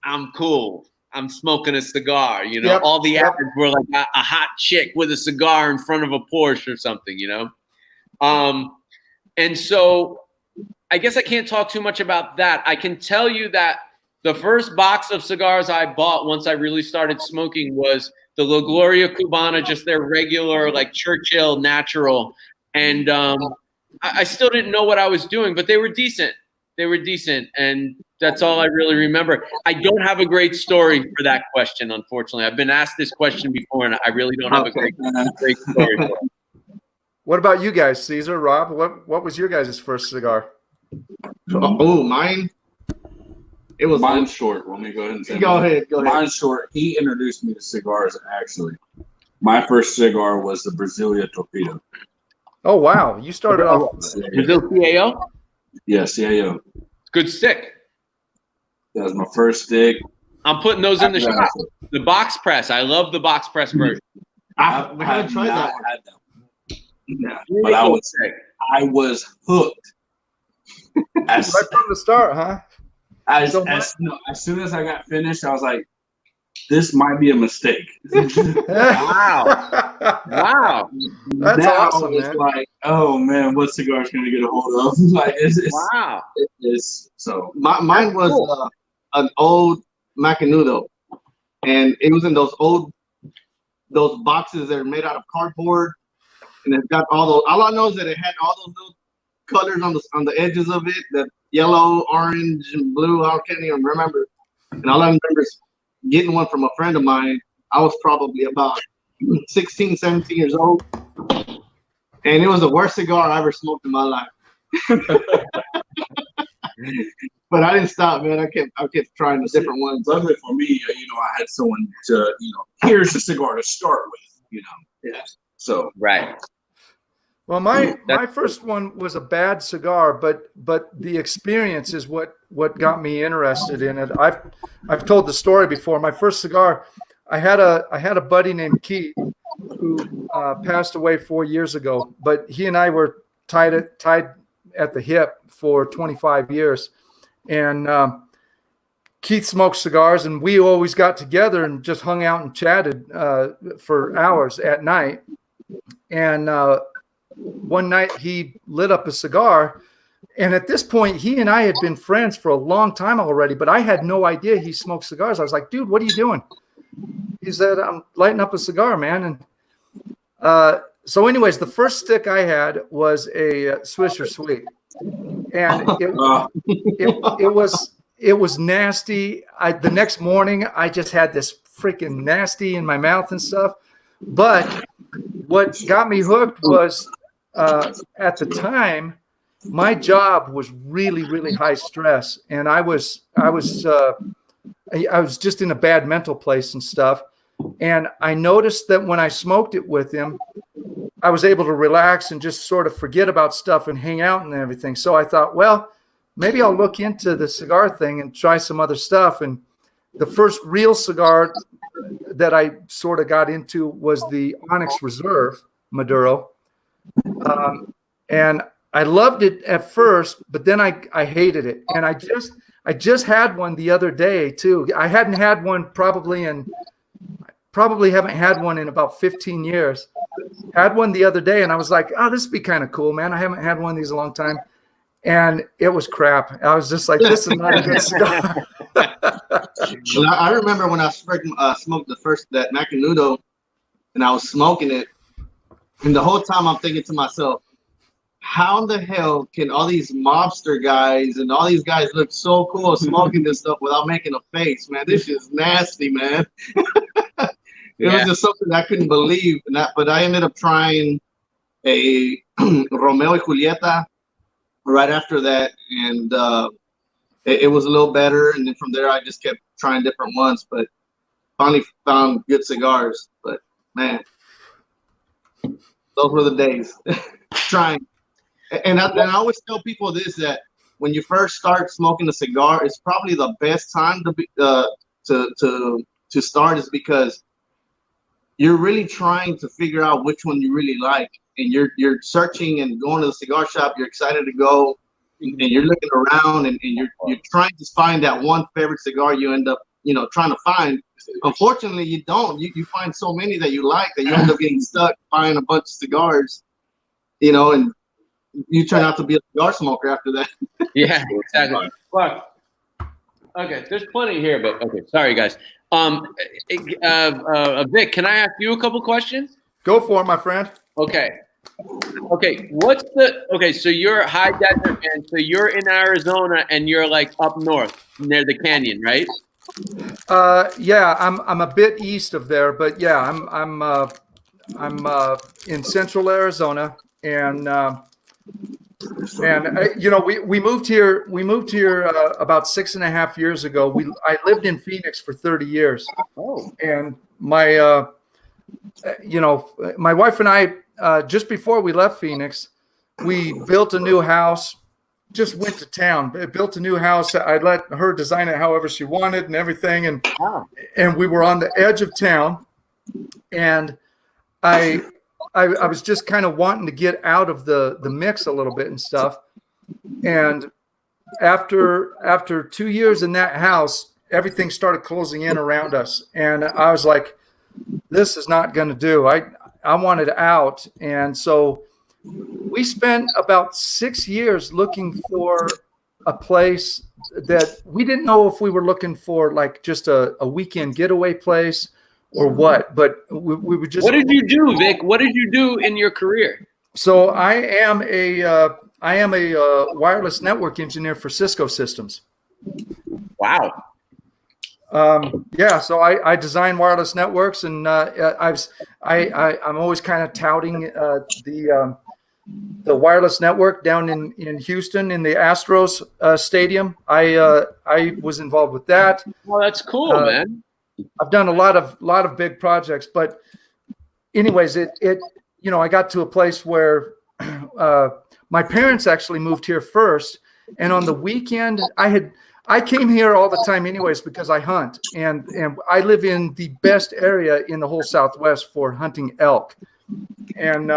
I'm cool. I'm smoking a cigar. Yep. All the ads were like a hot chick with a cigar in front of a Porsche or something. And so I guess I can't talk too much about that. I can tell you that the first box of cigars I bought once I really started smoking was the La Gloria Cubana, just their regular, like Churchill natural. And I still didn't know what I was doing, but they were decent. And that's all I really remember. I don't have a great story for that question, unfortunately. I've been asked this question before, and I really don't have a great story for it. What about you guys, Caesar, Rob? What was your guys' first cigar? Oh, mine. It was mine's short. Let me go ahead and say Go ahead. Mine's short. He introduced me to cigars. Actually, my first cigar was the Brasilia Torpedo. Oh wow! You started off Brazil CAO. Yeah, CAO. Good stick. That was my first stick. I'm putting those in the shop. The box press. I love the box press version. I haven't tried that one. Had that. Yeah, but I was hooked. Right from the start, huh? As soon as I got finished, I was like, "This might be a mistake." Wow, that's awesome, man. Like, oh man, what cigar is going to get a hold of? Like, wow. So mine was an old Macanudo, and it was in those boxes that are made out of cardboard, and it's got all those. All I know is that it had all those little colors on the edges of it, that yellow, orange, and blue. I can't even remember. And all I remember is getting one from a friend of mine. I was probably about 16, 17 years old, and it was the worst cigar I ever smoked in my life. But I didn't stop, man. I kept trying the different ones. Luckily for me, I had someone to, here's the cigar to start with, Yeah. So right. Well, my first one was a bad cigar, but the experience is what got me interested in it. I've told the story before. My first cigar, I had a buddy named Keith who passed away 4 years ago, but he and I were tied at the hip for 25 years. And Keith smoked cigars, and we always got together and just hung out and chatted for hours at night. And one night he lit up a cigar, and at this point he and I had been friends for a long time already, but I had no idea he smoked cigars. I was like, dude, what are you doing? He said, I'm lighting up a cigar, man. And so anyways, the first stick I had was a Swisher Sweet, and it was nasty. The next morning I just had this freaking nasty in my mouth and stuff. But what got me hooked was at the time my job was really, really high stress, and I was just in a bad mental place and stuff. And I noticed that when I smoked it with him, I was able to relax and just sort of forget about stuff and hang out and everything. So I thought, well, maybe I'll look into the cigar thing and try some other stuff. And the first real cigar that I sort of got into was the Onyx Reserve Maduro. And I loved it at first, but then I hated it. And I just had one the other day too. I hadn't had one probably haven't had one in about 15 years. Had one the other day, and I was like, oh, this would be kind of cool, man. I haven't had one of these in a long time. And it was crap. I was just like, this is not a good cigar. I remember when I smoked that Macanudo, and I was smoking it, and the whole time I'm thinking to myself, how in the hell can all these mobster guys and all these guys look so cool smoking this stuff without making a face, man? This is nasty, man. It was just something I couldn't believe. But I ended up trying a Romeo y Julieta right after that, and it was a little better. And then from there, I just kept trying different ones, but finally found good cigars. But man, those were the days. Trying. And I always tell people this, that when you first start smoking a cigar, it's probably the best time to start, is because you're really trying to figure out which one you really like, and you're searching and going to the cigar shop. You're excited to go, and you're looking around, and you're trying to find that one favorite cigar you end up trying to find. Unfortunately, you don't. You find so many that you like that you end up getting stuck buying a bunch of cigars, and you turn out to be a cigar smoker after that. Yeah, exactly. Look, okay, there's plenty here, but okay, sorry guys. Vic, can I ask you a couple questions? Go for it, my friend. Okay. So you're high desert, and so you're in Arizona, and you're like up north near the canyon, right? Yeah, I'm a bit east of there, but yeah, I'm in central Arizona, and And we moved here. We moved here about 6.5 years ago. I lived in Phoenix for 30 years. Oh. And my my wife and I, just before we left Phoenix, we built a new house. Just went to town. Built a new house. I let her design it however she wanted and everything. And and we were on the edge of town, and I was just kind of wanting to get out of the mix a little bit and stuff. And after 2 years in that house, everything started closing in around us. And I was like, this is not going to do. I wanted out. And so we spent about 6 years looking for a place that we didn't know if we were looking for like just a weekend getaway place or what, but we were just. What did you do, Vic? What did you do in your career? So I am a wireless network engineer for Cisco Systems. Wow. Yeah, so I design wireless networks, and I'm always kind of touting the wireless network down in Houston in the Astros stadium. I was involved with that. Well, that's cool, man. I've done a lot of big projects, but anyways, I got to a place where my parents actually moved here first, and on the weekend I came here all the time anyways because I hunt, and I live in the best area in the whole Southwest for hunting elk. And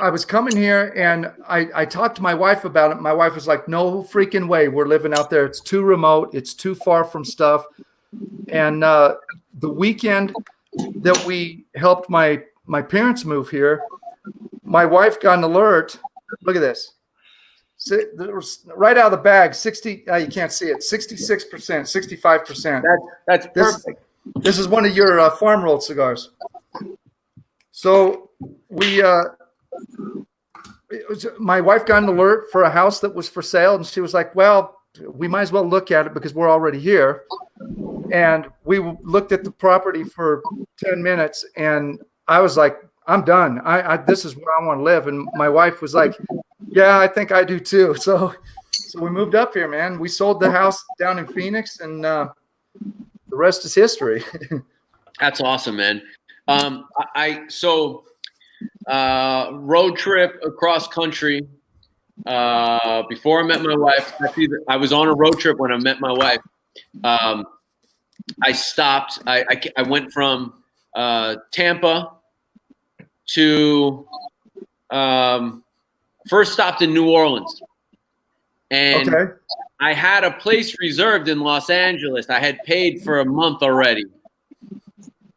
I was coming here, and I talked to my wife about it. My wife was like, no freaking way we're living out there. It's too remote. It's too far from stuff. And the weekend that we helped my parents move here, my wife got an alert. Look at this. Right out of the bag, 60. You can't see it. 66%, 65%. That's perfect. This is one of your farm rolled cigars. So my wife got an alert for a house that was for sale, and she was like, "Well, we might as well look at it because we're already here." And we looked at the property for 10 minutes, and I was like, "I'm done. This is where I want to live." And my wife was like, "Yeah, I think I do too." So we moved up here, man. We sold the house down in Phoenix, and the rest is history. That's awesome, man. Road trip across country. Before I met my wife, I was on a road trip when I met my wife. I stopped. I went from Tampa to first stopped in New Orleans, and Okay. I had a place reserved in Los Angeles. I had paid for a month already,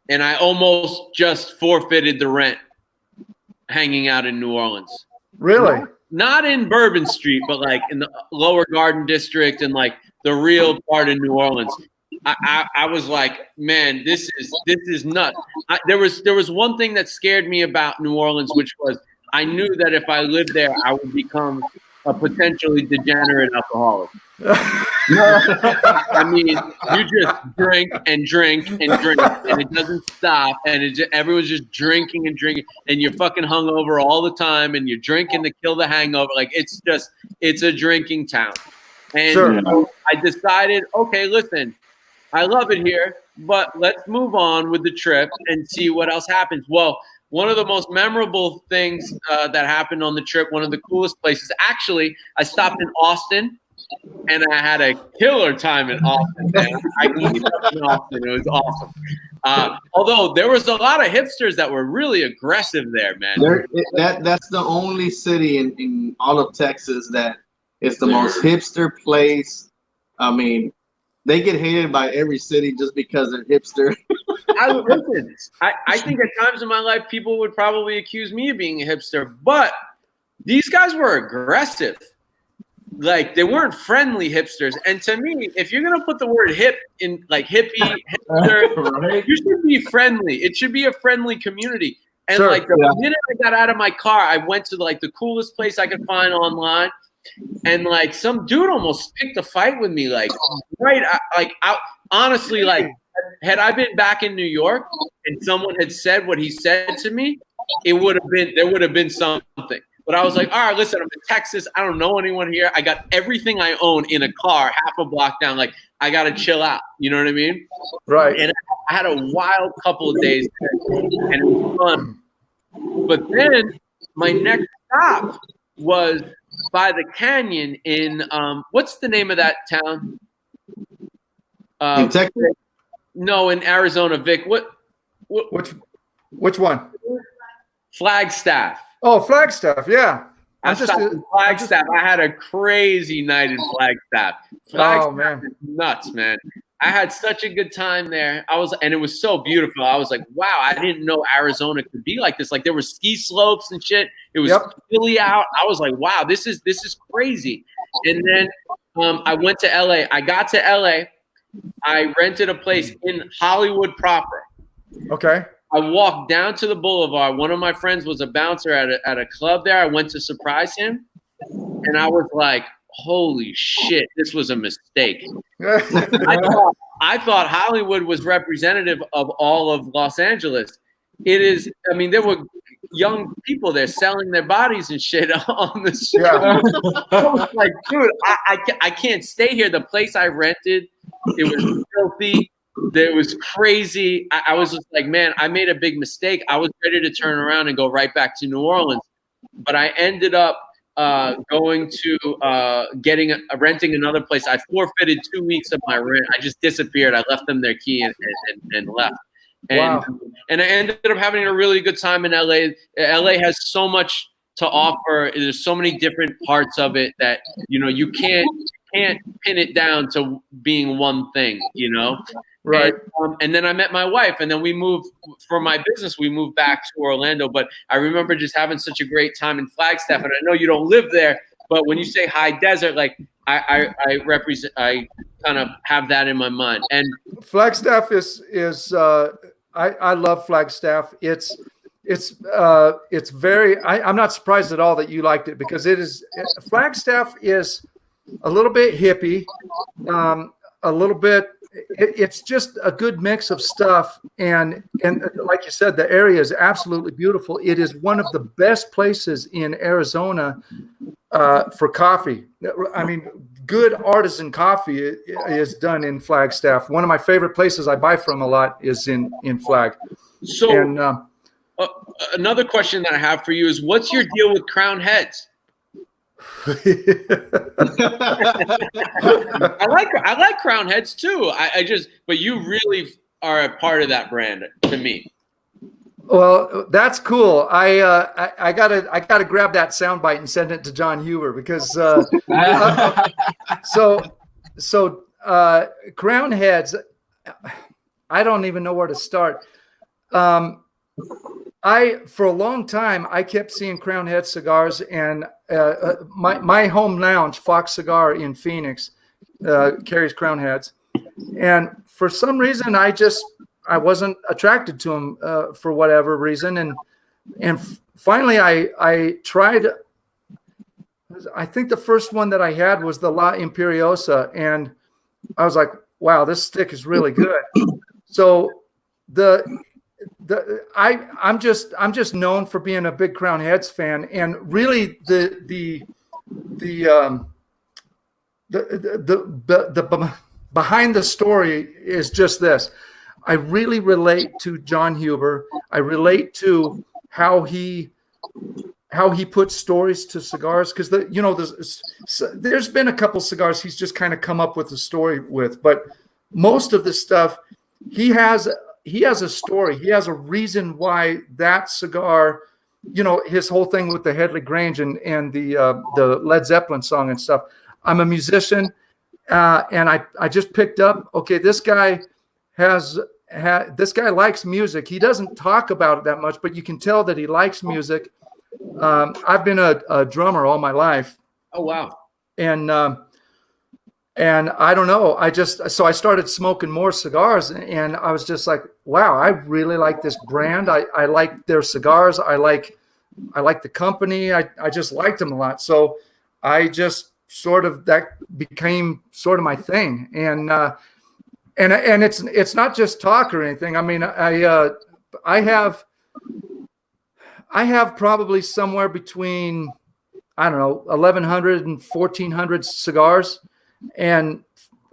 and I almost just forfeited the rent hanging out in New Orleans. Really? Not in Bourbon Street, but like in the Lower Garden District and like the real part of New Orleans. I was like, man, this is nuts. There was one thing that scared me about New Orleans, which was I knew that if I lived there, I would become a potentially degenerate alcoholic. I mean, you just drink and drink and drink, and it doesn't stop, and everyone's just drinking and drinking, and you're fucking hungover all the time, and you're drinking to kill the hangover. Like it's a drinking town. And Sure. I decided, okay, listen, I love it here, but let's move on with the trip and see what else happens. Well, one of the most memorable things that happened on the trip, one of the coolest places, actually, I stopped in Austin, and I had a killer time in Austin, man. I ended up in Austin. It was awesome. Although there was a lot of hipsters that were really aggressive there, man. That's the only city in all of Texas that is the most hipster place. I mean, they get hated by every city just because they're hipster. I think at times in my life, people would probably accuse me of being a hipster, but these guys were aggressive. Like, they weren't friendly hipsters. And to me, if you're going to put the word hip in, like hippie, hipster, right? You should be friendly. It should be a friendly community. And Sure. like the minute I got out of my car, I went to like the coolest place I could find online. And like some dude almost picked a fight with me, like honestly, like had I been back in New York and someone had said what he said to me, there would have been something. But I was like, all right, listen, I'm in Texas. I don't know anyone here. I got everything I own in a car half a block down. Like, I got to chill out. You know what I mean? Right. And I had a wild couple of days there, and it was fun. But then my next stop was by the canyon in, what's the name of that town? In Texas? No, in Arizona, Vic. Which one? Flagstaff. Oh, Flagstaff. Yeah. I had a crazy night in Flagstaff. Oh man, is nuts, man. I had such a good time there. And it was so beautiful. I was like, wow, I didn't know Arizona could be like this. Like, there were ski slopes and shit. It was chilly out. I was like, wow, this is crazy. And then I went to LA. I got to LA. I rented a place in Hollywood proper. Okay. I walked down to the boulevard. One of my friends was a bouncer at a club there. I went to surprise him, and I was like, holy shit, this was a mistake. I thought Hollywood was representative of all of Los Angeles. It is. I mean, there were young people there selling their bodies and shit on the street. Yeah. I was like, dude, I can't stay here. The place I rented, it was filthy. It was crazy. I was just like, man, I made a big mistake. I was ready to turn around and go right back to New Orleans, but I ended up going to renting another place. I forfeited 2 weeks of my rent. I just disappeared. I left them their key and left. And and I ended up having a really good time in LA. LA has so much to offer. There's so many different parts of it that you can't pin it down to being one thing, Right. And then I met my wife, and then we moved for my business. We moved back to Orlando, but I remember just having such a great time in Flagstaff. And I know you don't live there, but when you say high desert, like I kind of have that in my mind. And Flagstaff is I love Flagstaff. It's very. I'm not surprised at all that you liked it, because Flagstaff is a little bit hippie, a little bit. It's just a good mix of stuff, and like you said, the area is absolutely beautiful. It is one of the best places in Arizona for coffee. I mean, good artisan coffee is done in Flagstaff. One of my favorite places I buy from a lot is in Flag. So, another question that I have for you is, what's your deal with Crown Heads? I like Crown Heads too. But you really are a part of that brand to me. Well, that's cool. I gotta grab that soundbite and send it to John Huber, because so Crown Heads, I don't even know where to start. For a long time, I kept seeing Crown Head cigars, and my home lounge, Fox Cigar in Phoenix, carries Crown Heads, and for some reason, I wasn't attracted to them for whatever reason, and finally, I tried. I think the first one that I had was the La Imperiosa, and I was like, "Wow, this stick is really good." So I'm just known for being a big Crown Heads fan, and really the behind the story is just this. I really relate to John Huber. I relate to how he puts stories to cigars, because there's been a couple cigars he's just kind of come up with a story with, but most of the stuff he has a story. He has a reason why that cigar, his whole thing with the Headley Grange and the Led Zeppelin song and stuff. I'm a musician, and I just picked up, okay, this guy likes music. He doesn't talk about it that much, but you can tell that he likes music. I've been a drummer all my life. Oh, wow. And I don't know, I started smoking more cigars, and I was just like, wow, I really like this brand. I like their cigars. I like the company. I just liked them a lot. So I just that became sort of my thing. And it's not just talk or anything. I mean, I have probably somewhere between, I don't know, 1,100 and 1,400 cigars, and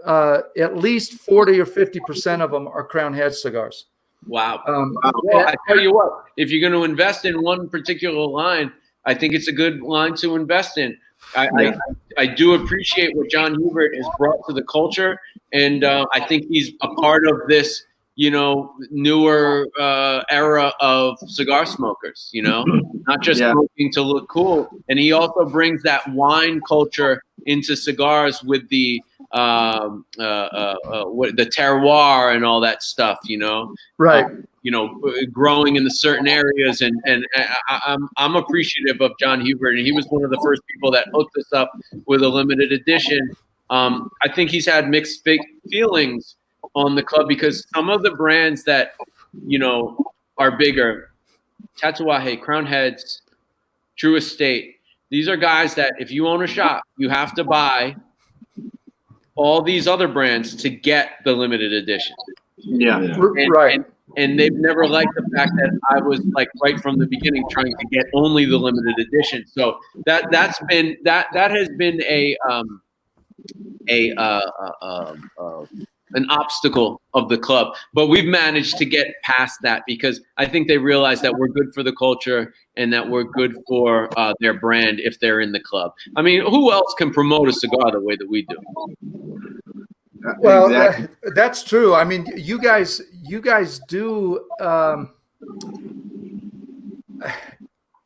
at least 40 or 50% of them are Crown Head cigars. Wow. Well, I tell you what, if you're going to invest in one particular line, I think it's a good line to invest in. I do appreciate what John Hubert has brought to the culture, and I think he's a part of this, newer era of cigar smokers. Not just smoking to look cool, and he also brings that wine culture into cigars with the the terroir and all that stuff. Right. Growing in the certain areas, and I'm appreciative of John Hubert, and he was one of the first people that hooked us up with a limited edition. I think he's had mixed feelings on the club because some of the brands that are bigger, Tatuaje, Crown Heads, True Estate, these are guys that if you own a shop, you have to buy all these other brands to get the limited edition. Right. And they've never liked the fact that I was like right from the beginning trying to get only the limited edition. So that has been an obstacle of the club, but we've managed to get past that because I think they realize that we're good for the culture and that we're good for their brand if they're in the club. I mean, who else can promote a cigar the way that we do? Well, exactly. That's true. I mean, you guys do.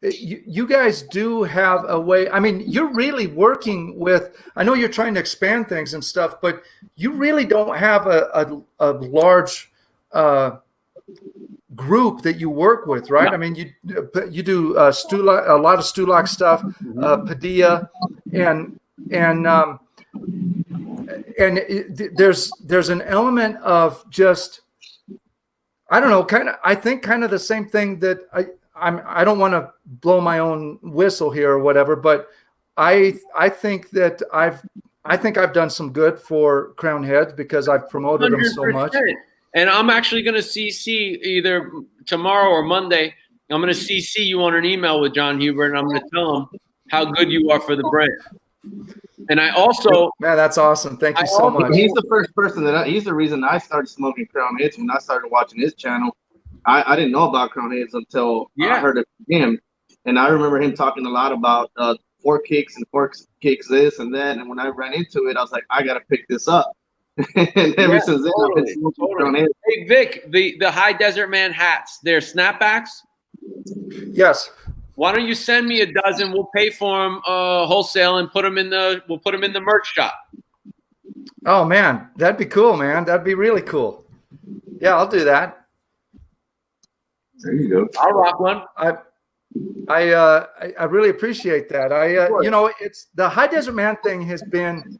You guys do have a way. I mean, you're really working with. I know you're trying to expand things and stuff, but you really don't have a large group that you work with, right? No. I mean, you do a lot of Stulak stuff, Padilla, and there's an element of just, I don't know, I think kind of the same thing that I don't want to blow my own whistle here or whatever, but I think that I've done some good for Crown Heads because I've promoted 100%. Them so much. And I'm actually going to CC either tomorrow or Monday. I'm going to CC you on an email with John Hubert, and I'm going to tell him how good you are for the brand. And I also, man, that's awesome. Thank you so much. He's the first person he's the reason I started smoking Crown Heads when I started watching his channel. I didn't know about Crown Heads until I heard it from him. And I remember him talking a lot about 4 kicks and 4 kicks this and that. And when I ran into it, I was like, I got to pick this up. And ever since then, I've been smoking Crown Heads. Hey, Vic, the High Desert Man hats, they're snapbacks? Yes. Why don't you send me a dozen? We'll pay for them wholesale and put them in the merch shop. Oh man, that'd be cool, man. That'd be really cool. Yeah, I'll do that. There you go. I'll rock one. I really appreciate that. It's the High Desert Man thing has been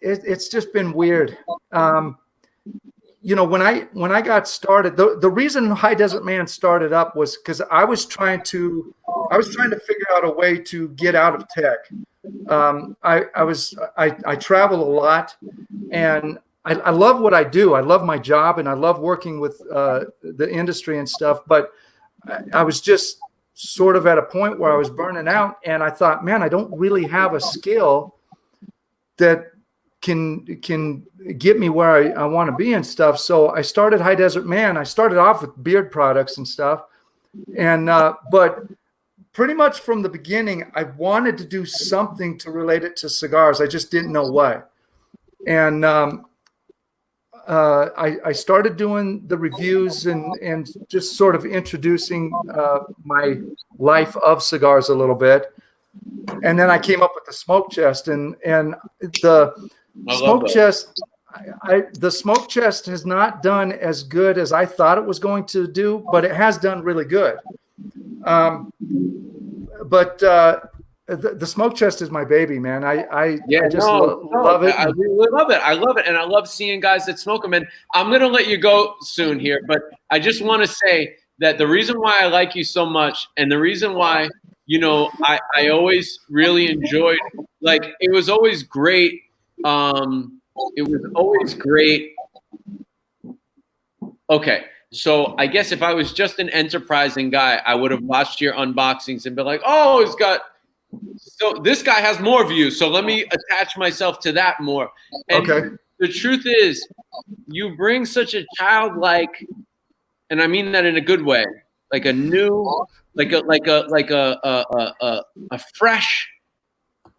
it's just been weird. When I got started, the reason High Desert Man started up was because I was trying to figure out a way to get out of tech. I travel a lot, and I love what I do. I love my job, and I love working with the industry and stuff. But I was just sort of at a point where I was burning out, and I thought, man, I don't really have a skill that can get me where I want to be and stuff. So I started High Desert Man. I started off with beard products and stuff. And, but pretty much from the beginning, I wanted to do something to relate it to cigars. I just didn't know what. And, I started doing the reviews and just sort of introducing, my life of cigars a little bit. And then I came up with the smoke chest and the smoke chest. The smoke chest has not done as good as I thought it was going to do, but it has done really good. But the smoke chest is my baby, man. I just love it. I really love it. I love it, and I love seeing guys that smoke them. And I'm gonna let you go soon here, but I just want to say that the reason why I like you so much, and the reason why I always really enjoyed, like, it was always great. It was always great. Okay, so I guess if I was just an enterprising guy, I would have watched your unboxings and been like, oh, so this guy has more views, so let me attach myself to that more. And the truth is, you bring such a childlike, and I mean that in a good way, like a new, like a fresh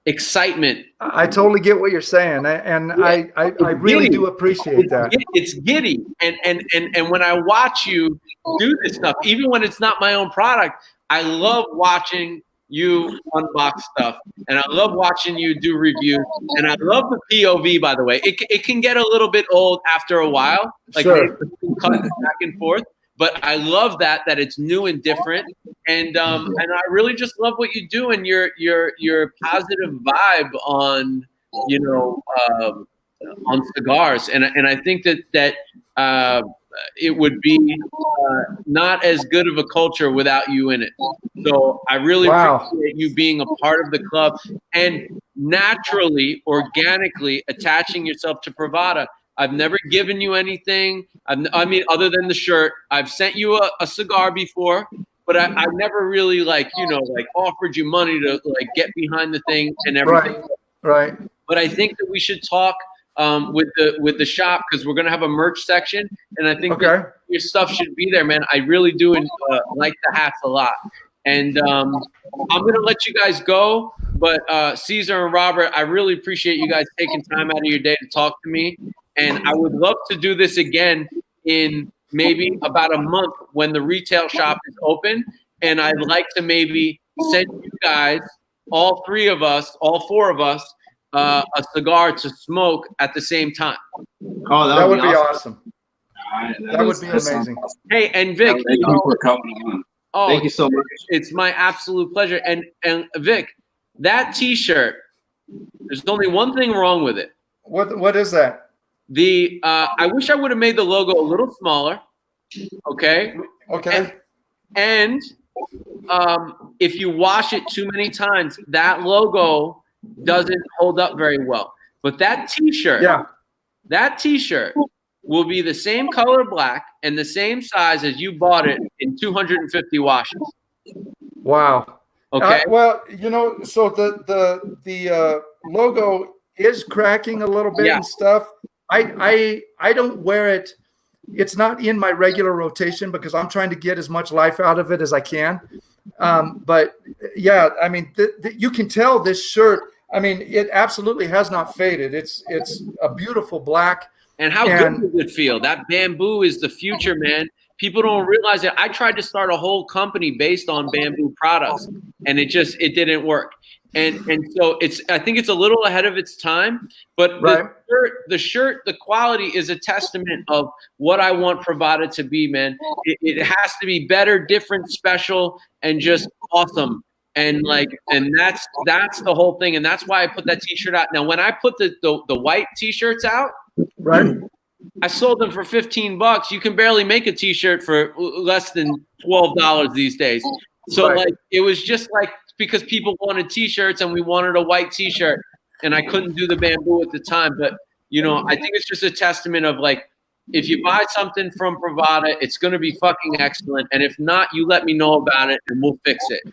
excitement. I totally get what you're saying, and I really do appreciate that. It's giddy, and when I watch you do this stuff, even when it's not my own product, I love watching you unbox stuff, and I love watching you do reviews, and I love the POV. By the way, it can get a little bit old after a while, like cut back and forth. But I love that it's new and different, and I really just love what you do and your positive vibe on on cigars, and I think that it would be not as good of a culture without you in it. So I really appreciate you being a part of the club and naturally, organically attaching yourself to Privada. I've never given you anything. I mean, other than the shirt. I've sent you a cigar before, but I never really offered you money to get behind the thing and everything. Right. But I think that we should talk with the shop, because we're gonna have a merch section, and I think that your stuff should be there, man. I really do like the hats a lot, and I'm gonna let you guys go. But Caesar and Robert, I really appreciate you guys taking time out of your day to talk to me. And I would love to do this again in maybe about a month when the retail shop is open. And I'd like to maybe send you guys, all four of us, a cigar to smoke at the same time. Oh, that would be awesome. That would be amazing. Hey, and Vic, thank you for coming on. Oh, thank you so much. It's my absolute pleasure. And Vic, that T-shirt, there's only one thing wrong with it. What is that? I wish I would have made the logo a little smaller. Okay. And if you wash it too many times, that logo doesn't hold up very well. But that T-shirt, will be the same color black and the same size as you bought it in 250 washes. Wow. Okay. Well, so the logo is cracking a little bit and stuff. I don't wear it. It's not in my regular rotation because I'm trying to get as much life out of it as I can. But yeah, I mean, you can tell this shirt. I mean, it absolutely has not faded. It's a beautiful black. And how good does it feel? That bamboo is the future, man. People don't realize it. I tried to start a whole company based on bamboo products, and it didn't work. And so I think it's a little ahead of its time, but the shirt, the quality is a testament of what I want Privada to be, man. It has to be better, different, special, and just awesome. And that's the whole thing. And that's why I put that T-shirt out. Now, when I put the white T-shirts out, I sold them for $15. You can barely make a T-shirt for less than $12 these days. So it was just because people wanted T-shirts and we wanted a white T-shirt, and I couldn't do the bamboo at the time. But I think it's just a testament of if you buy something from Privada, it's going to be fucking excellent. And if not, you let me know about it and we'll fix it.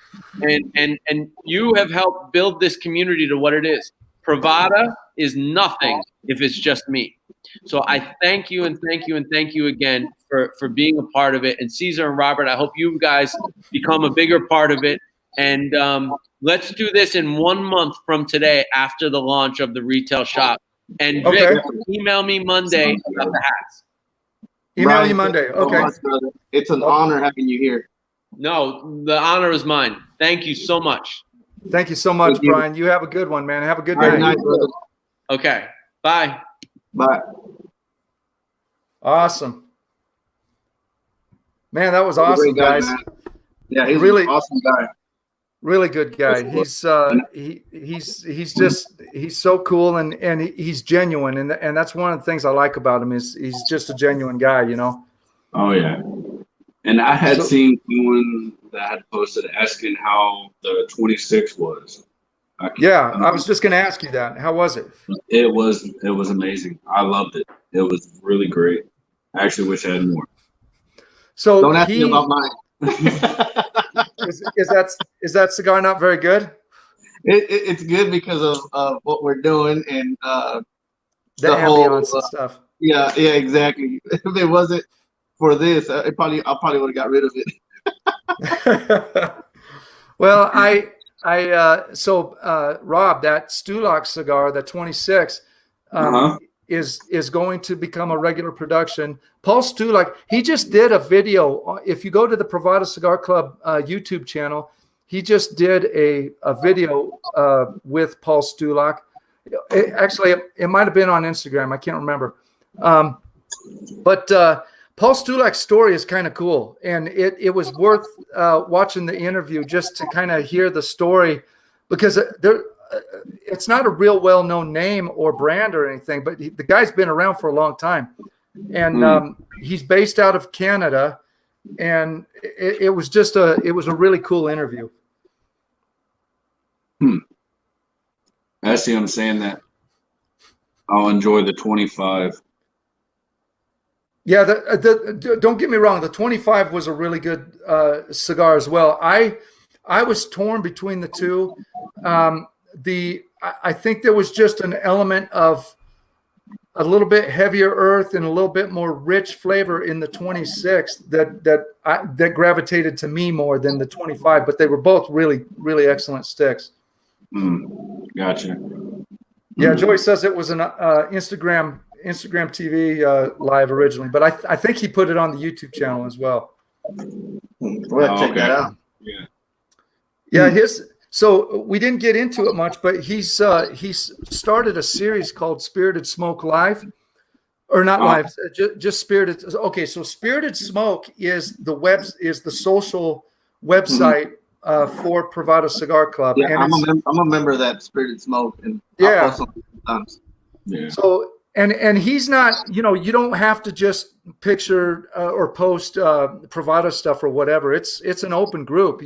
And you have helped build this community to what it is. Privada is nothing if it's just me. So I thank you and thank you and thank you again for being a part of it. And Caesar and Robert, I hope you guys become a bigger part of it. And let's do this in 1 month from today after the launch of the retail shop. And Vic, email me Monday about the hats. Email you Monday. Okay. It's an honor having you here. No, the honor is mine. Thank you so much. Thank you so much, Brian. You have a good one, man. Have a good night. Okay. Bye. Bye. Awesome. Man, that was awesome, guys. Yeah, he's really an awesome guy. Really good guy. He's so cool and he's genuine, and that's one of the things I like about him is he's just a genuine guy, Oh yeah. And I had seen someone that had posted asking how the 26 was. I was just going to ask you that. How was it? It was amazing. I loved it. It was really great. I actually wish I had more. So don't ask me about mine. is that cigar not very good? It's good because of what we're doing and The ambiance whole and stuff. Yeah, exactly. If it wasn't for this, I probably would have got rid of it. Well, Rob, that Stulak cigar, the 26, is going to become a regular production. Paul Stulak, he just did a video. If you go to the Privada Cigar Club YouTube channel, he just did a video with Paul Stulak. Actually, it might have been on Instagram. I can't remember. But Paul Stulak's story is kind of cool, and it was worth watching the interview just to kind of hear the story, because it's not a real well-known name or brand or anything, but the guy's been around for a long time, and he's based out of Canada, and it was a really cool interview. I see him saying that I'll enjoy the 25. Yeah, don't get me wrong. The 25 was a really good cigar as well. I was torn between the two. I think there was just an element of a little bit heavier earth and a little bit more rich flavor in the 26 that gravitated to me more than the 25. But they were both really, really excellent sticks. Gotcha. Yeah, Joey says it was an Instagram TV live originally, but I think he put it on the YouTube channel as well. We'll check that out. Yeah. So we didn't get into it much, but he's started a series called Spirited Smoke Live, or not live, just Spirited. Okay, so Spirited Smoke is the social website for Privada Cigar Club. Yeah, and I'm a member of that Spirited Smoke, and yeah. Sometimes. Yeah. So and he's not, you don't have to just picture or post Privada stuff or whatever. It's an open group.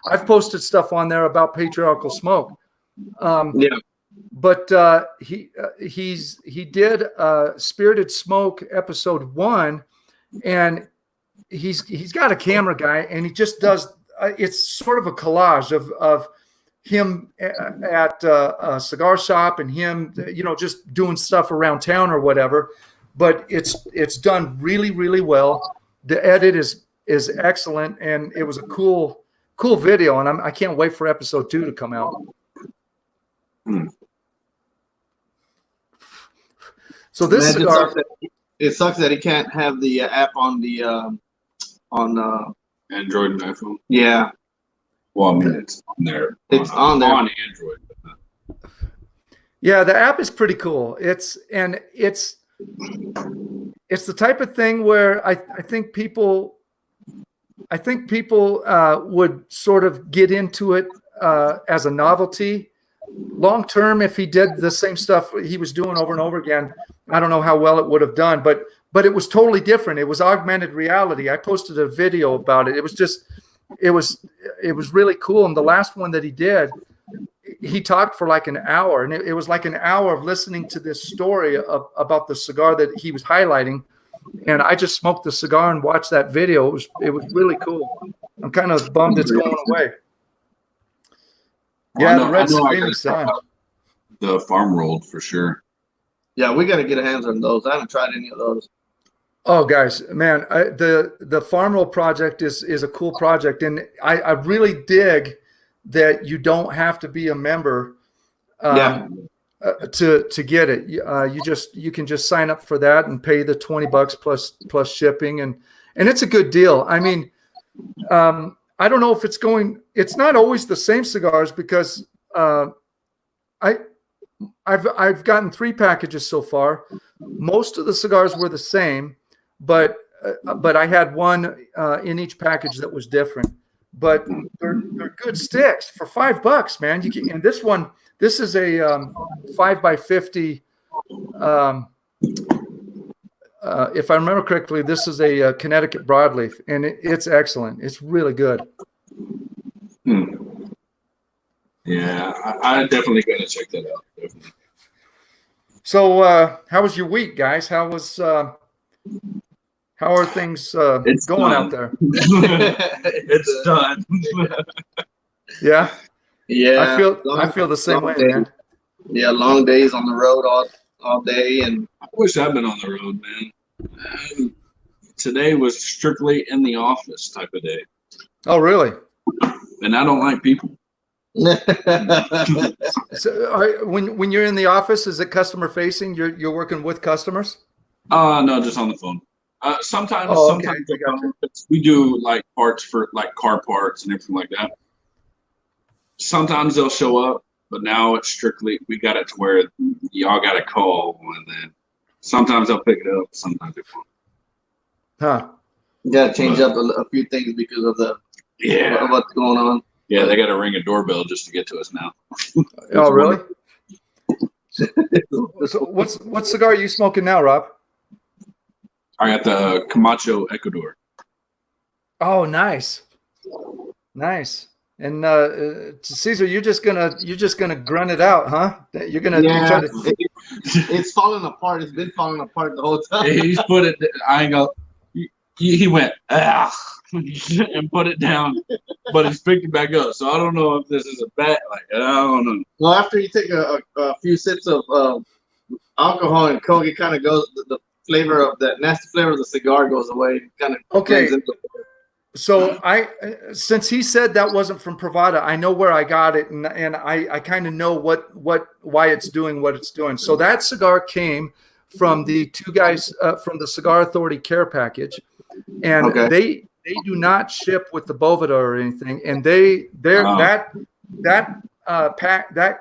I've posted stuff on there about patriarchal smoke. But he did Spirited Smoke episode 1, and he's got a camera guy, and he just does. It's sort of a collage of him at a cigar shop and him, just doing stuff around town or whatever. But it's done really, really well. The edit is excellent, and it was a cool video. And I can't wait for episode 2 to come out. So this cigar, it sucks that he can't have the app on the Android and iPhone. Yeah. Well, I mean, it's on there. It's on there on Android. Yeah, the app is pretty cool. It's the type of thing where I think people would sort of get into it as a novelty. Long term, if he did the same stuff he was doing over and over again, I don't know how well it would have done. But it was totally different. It was augmented reality. I posted a video about it. It was really cool. And the last one that he did, he talked for like an hour, and it was like an hour of listening to this story about the cigar that he was highlighting. And I just smoked the cigar and watched that video. It was really cool. I'm kind of bummed it's going away. Yeah, the Red Screaming Sun. The farm rolled for sure. Yeah, we got to get our hands on those. I haven't tried any of those. Oh, guys, man, the Farm Roll project is a cool project, and I really dig that you don't have to be a member to get it. You can just sign up for that and pay the $20 plus shipping, and it's a good deal. I mean, I don't know if it's not always the same cigars, because I've gotten 3 packages so far. Most of the cigars were the same, but I had one in each package that was different. But they're good sticks for $5, man. And this is a 5x50. If I remember correctly, this is a Connecticut broadleaf, and it's excellent. It's really good. Yeah, I'm definitely going to check that out. Definitely. So, how was your week, guys? How was How are things It's going done. out there? It's done. Yeah. Yeah. I feel the same way, day. man. Yeah, long days on the road all day, and I wish I'd been on the road, man. Today was strictly in the office type of day, Oh, really? and I don't like people. So when you're in the office, is it customer facing? You're working with customers? No, just on the phone. Sometimes Oh, okay. sometimes they come. We do like parts for like car parts and everything like that. Sometimes they'll show up, but now it's strictly we got it to where y'all got to call, and then sometimes they'll pick it up, sometimes they won't. Huh. you gotta change up a few things because of the what's going on. Yeah, they got to ring a doorbell just to get to us now. Oh, really? So what cigar are you smoking now, Rob? I got the Camacho Ecuador. Oh, nice. And Cesar, you're just gonna grunt it out, huh? You're gonna try to. It's falling apart. It's been falling apart the whole time. He's put it. I ain't go. He went and put it down, but he's picked it back up. So I don't know if this is a bad. Like I don't know. Well, after you take a few sips of alcohol and Coke, it kind of goes. The flavor of that nasty flavor of the cigar goes away. It kind of Okay. So since he said that wasn't from Privada, I know where I got it, and I kind of know why it's doing what it's doing. So that cigar came from the two guys from the Cigar Authority care package, and they do not ship with the Boveda or anything, and that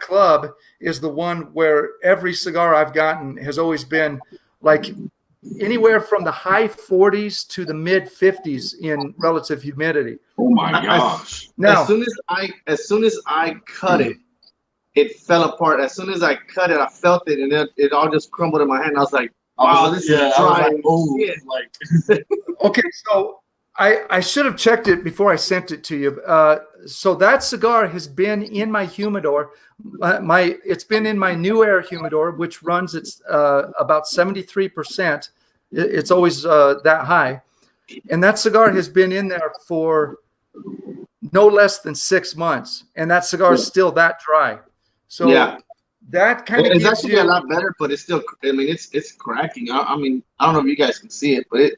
club is the one where every cigar I've gotten has always been like anywhere from the high 40s to the mid 50s in relative humidity. Oh my gosh! Now, as soon as I cut it, it fell apart. As soon as I cut it, I felt it, and it all just crumbled in my hand. I was like, "Wow, this is dry." Okay, so I should have checked it before I sent it to you. So that cigar has been in my humidor. It's been in my New Air humidor, which runs about 73%. It's always that high, and that cigar has been in there for no less than 6 months, and that cigar is still that dry. So that kind of it's actually a lot better, but it's still. I mean, it's cracking. I mean, I don't know if you guys can see it, but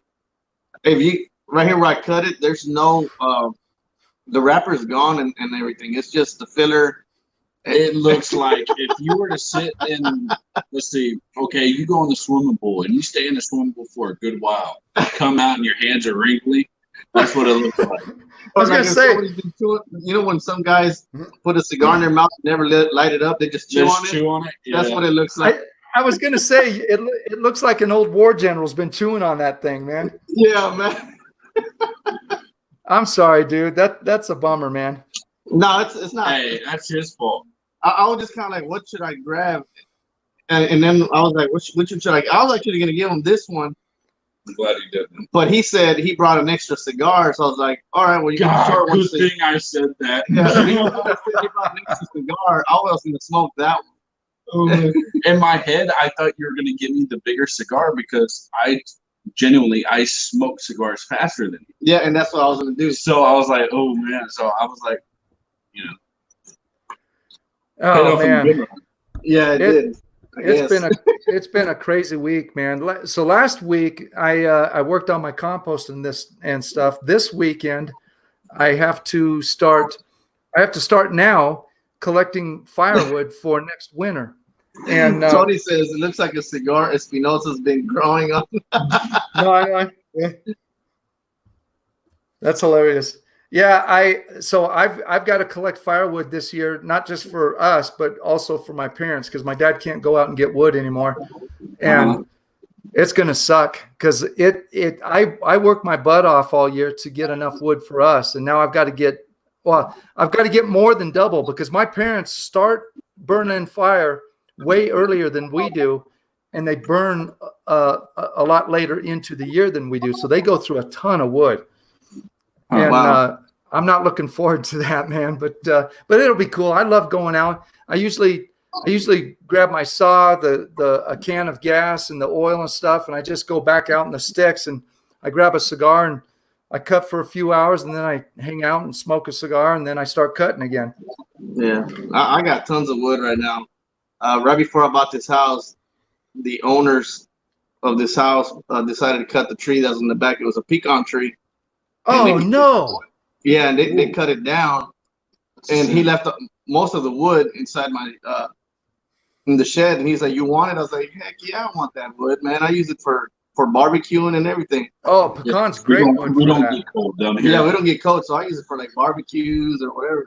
if you right here where I cut it, there's no the wrapper's gone and everything. It's just the filler. It looks like if you were to sit in, let's see, okay, you go in the swimming pool and you stay in the swimming pool for a good while, come out and your hands are wrinkly. That's what it looks like. I was gonna say, you know, when some guys put a cigar in their mouth and never light it up, they just chew on it. Yeah. That's what it looks like. I was gonna say it looks like an old war general's been chewing on that thing, man. Yeah, man. I'm sorry, dude. That's a bummer, man. No, it's not. Hey, that's his fault. I was just kind of like, what should I grab? And then I was like, which one should I? I was actually gonna give him this one. I'm glad he didn't. But he said he brought an extra cigar, so I was like, all right, well, you can short one. Good thing I said that. Yeah, he brought an extra cigar. I was gonna smoke that one. In my head, I thought you were gonna give me the bigger cigar because I smoke cigars faster than you. Yeah, and that's what I was gonna do. So I was like, oh man. So I was like, you know. Oh man. Yeah, it did. It's been a crazy week, man. So last week I worked on my compost and stuff. This weekend I have to start now collecting firewood for next winter. And Tony says it looks like a cigar Espinosa's been growing on. No, that's hilarious. Yeah, I've got to collect firewood this year, not just for us, but also for my parents, because my dad can't go out and get wood anymore, and it's gonna suck because I work my butt off all year to get enough wood for us, and now I've got to get more than double because my parents start burning fire way earlier than we do, and they burn a lot later into the year than we do, so they go through a ton of wood. And I'm not looking forward to that, man. But it'll be cool. I love going out. I usually grab my saw, a can of gas, and the oil and stuff, and I just go back out in the sticks, and I grab a cigar and I cut for a few hours, and then I hang out and smoke a cigar, and then I start cutting again. Yeah, I got tons of wood right now. Right before I bought this house, the owners of this house decided to cut the tree that was in the back. It was a pecan tree. Oh, no. Yeah, and they cut it down, and he left most of the wood inside my in the shed. And he's like, "You want it?" I was like, "Heck yeah, I want that wood, man. I use it for barbecuing and everything." Oh, pecan's great wood. We don't get cold down here. Yeah, we don't get cold, so I use it for like barbecues or whatever.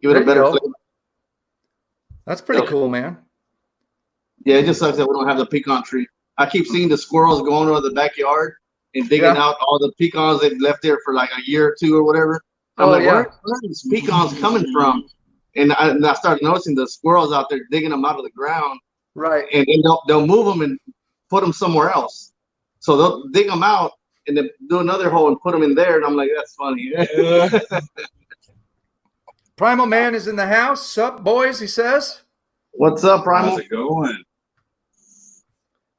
Give it There a better you go. flavor. That's pretty cool, man. Yeah, it just sucks that we don't have the pecan tree. I keep seeing the squirrels going over the backyard and digging out all the pecans they've left there for like a year or two or whatever. I'm like, where are these pecans coming from? And I started noticing the squirrels out there digging them out of the ground. Right. And then they'll move them and put them somewhere else. So they'll dig them out and then do another hole and put them in there. And I'm like, that's funny. Primal Man is in the house. Sup, boys, he says. What's up, Primal? How's it going?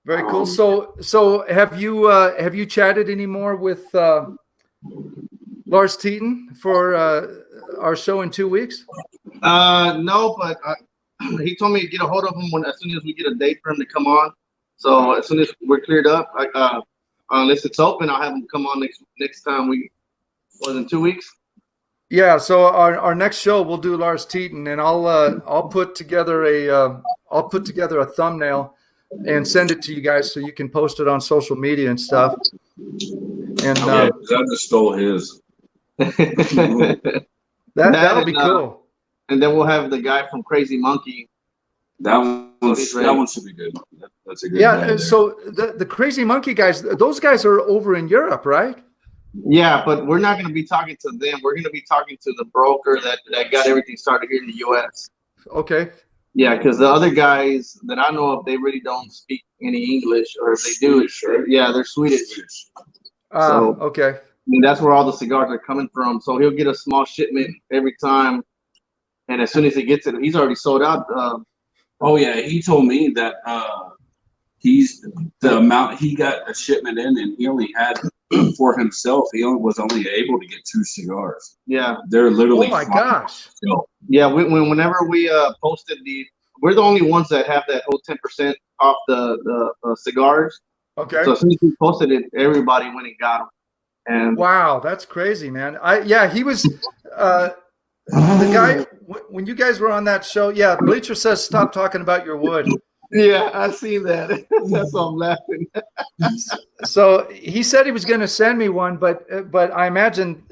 Very cool. So have you chatted anymore with Lars Teton for our show in 2 weeks? No, but he told me to get a hold of him as soon as we get a date for him to come on. So as soon as we're cleared up, unless it's open, I'll have him come on next time was in 2 weeks. Yeah. So our next show we'll do Lars Teton, and I'll put together a thumbnail and send it to you guys so you can post it on social media and stuff. And I just stole his. that'll be cool. And then we'll have the guy from Crazy Monkey. That one should be good. That's a good one. So the Crazy Monkey guys, those guys are over in Europe, right? Yeah, but we're not going to be talking to them. We're going to be talking to the broker that got everything started here in the U.S. Okay. Yeah, because the other guys that I know of, they really don't speak any English, or if they do, they're Swedish. Okay. I mean, that's where all the cigars are coming from. So he'll get a small shipment every time, and as soon as he gets it, he's already sold out. Oh yeah, he told me that the amount he got a shipment in, and he only had for himself. He was only able to get 2 cigars. Yeah, they're literally. Oh my gosh. Yeah, whenever we posted we're the only ones that have that whole 10% off the cigars. Okay. So as soon as we posted it, everybody went and got them. And wow, that's crazy, man. He was the guy when you guys were on that show. Yeah, Bleacher says stop talking about your wood. Yeah, I see that. That's why I'm laughing. So he said he was going to send me one, but I imagine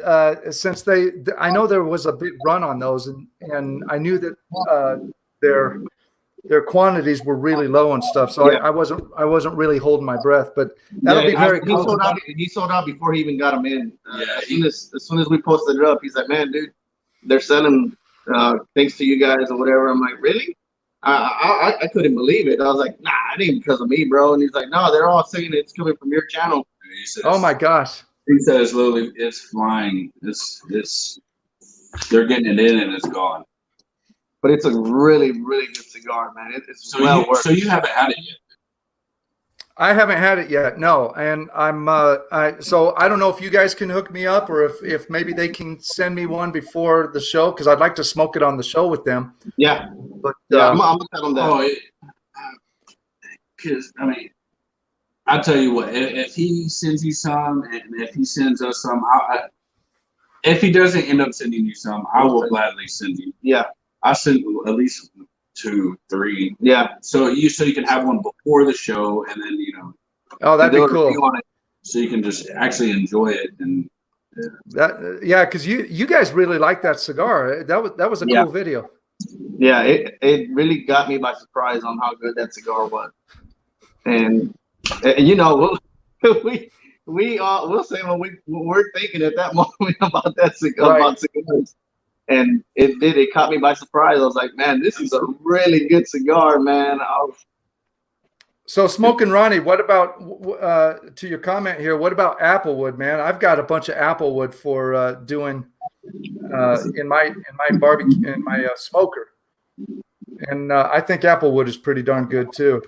since I know there was a big run on those, and I knew that their quantities were really low and stuff. So I wasn't really holding my breath, but that'll be very cool. He sold out before he even got them in. As soon as we posted it up, he's like, "Man, dude, they're selling thanks to you guys or whatever." I'm like, "Really?" I couldn't believe it. I was like, "Nah, it ain't because of me, bro." And he's like, "No, they're all saying it's coming from your channel." Oh my gosh! He says, "Literally, it's flying. They're getting it in and it's gone." But it's a really, really good cigar, man. It's well worth it. So you haven't had it yet? I haven't had it yet, no. And so I don't know if you guys can hook me up, or if maybe they can send me one before the show, because I'd like to smoke it on the show with them. Yeah, but I'm gonna tell them that. Because I mean, I'll tell you what. If he sends you some, and if he sends us some, if he doesn't end up sending you some, I will gladly send you. Yeah, I send at least 2, 3. Yeah. So you can have one before the show, and then Oh, that'd be cool. So you can just actually enjoy it and. Because you guys really like that cigar. That was a cool video. Yeah, it really got me by surprise on how good that cigar was, and we'll say what we're thinking at that moment about that cigar, about cigars. And it caught me by surprise. I was like, man, this is a really good cigar, man. So Smoking Ronnie, what about to your comment here? What about Applewood, man? I've got a bunch of Applewood for doing in my barbecue, in my smoker, And I think applewood is pretty darn good too.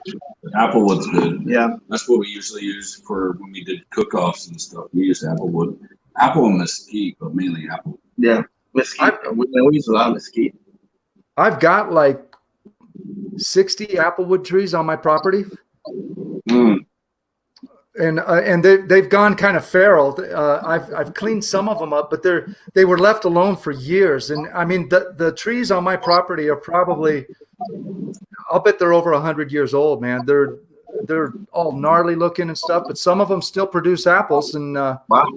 Applewood's good. Yeah, that's what we usually use for when we did cook-offs and stuff. We used applewood, apple and mesquite, but mainly apple. Yeah, mesquite. We use a lot of mesquite. I've got like 60 applewood trees on my property. And they've gone kind of feral. I've cleaned some of them up, but they were left alone for years. And I mean, the trees on my property are probably, I'll bet they're over 100 years old, man. They're all gnarly looking and stuff, but some of them still produce apples. And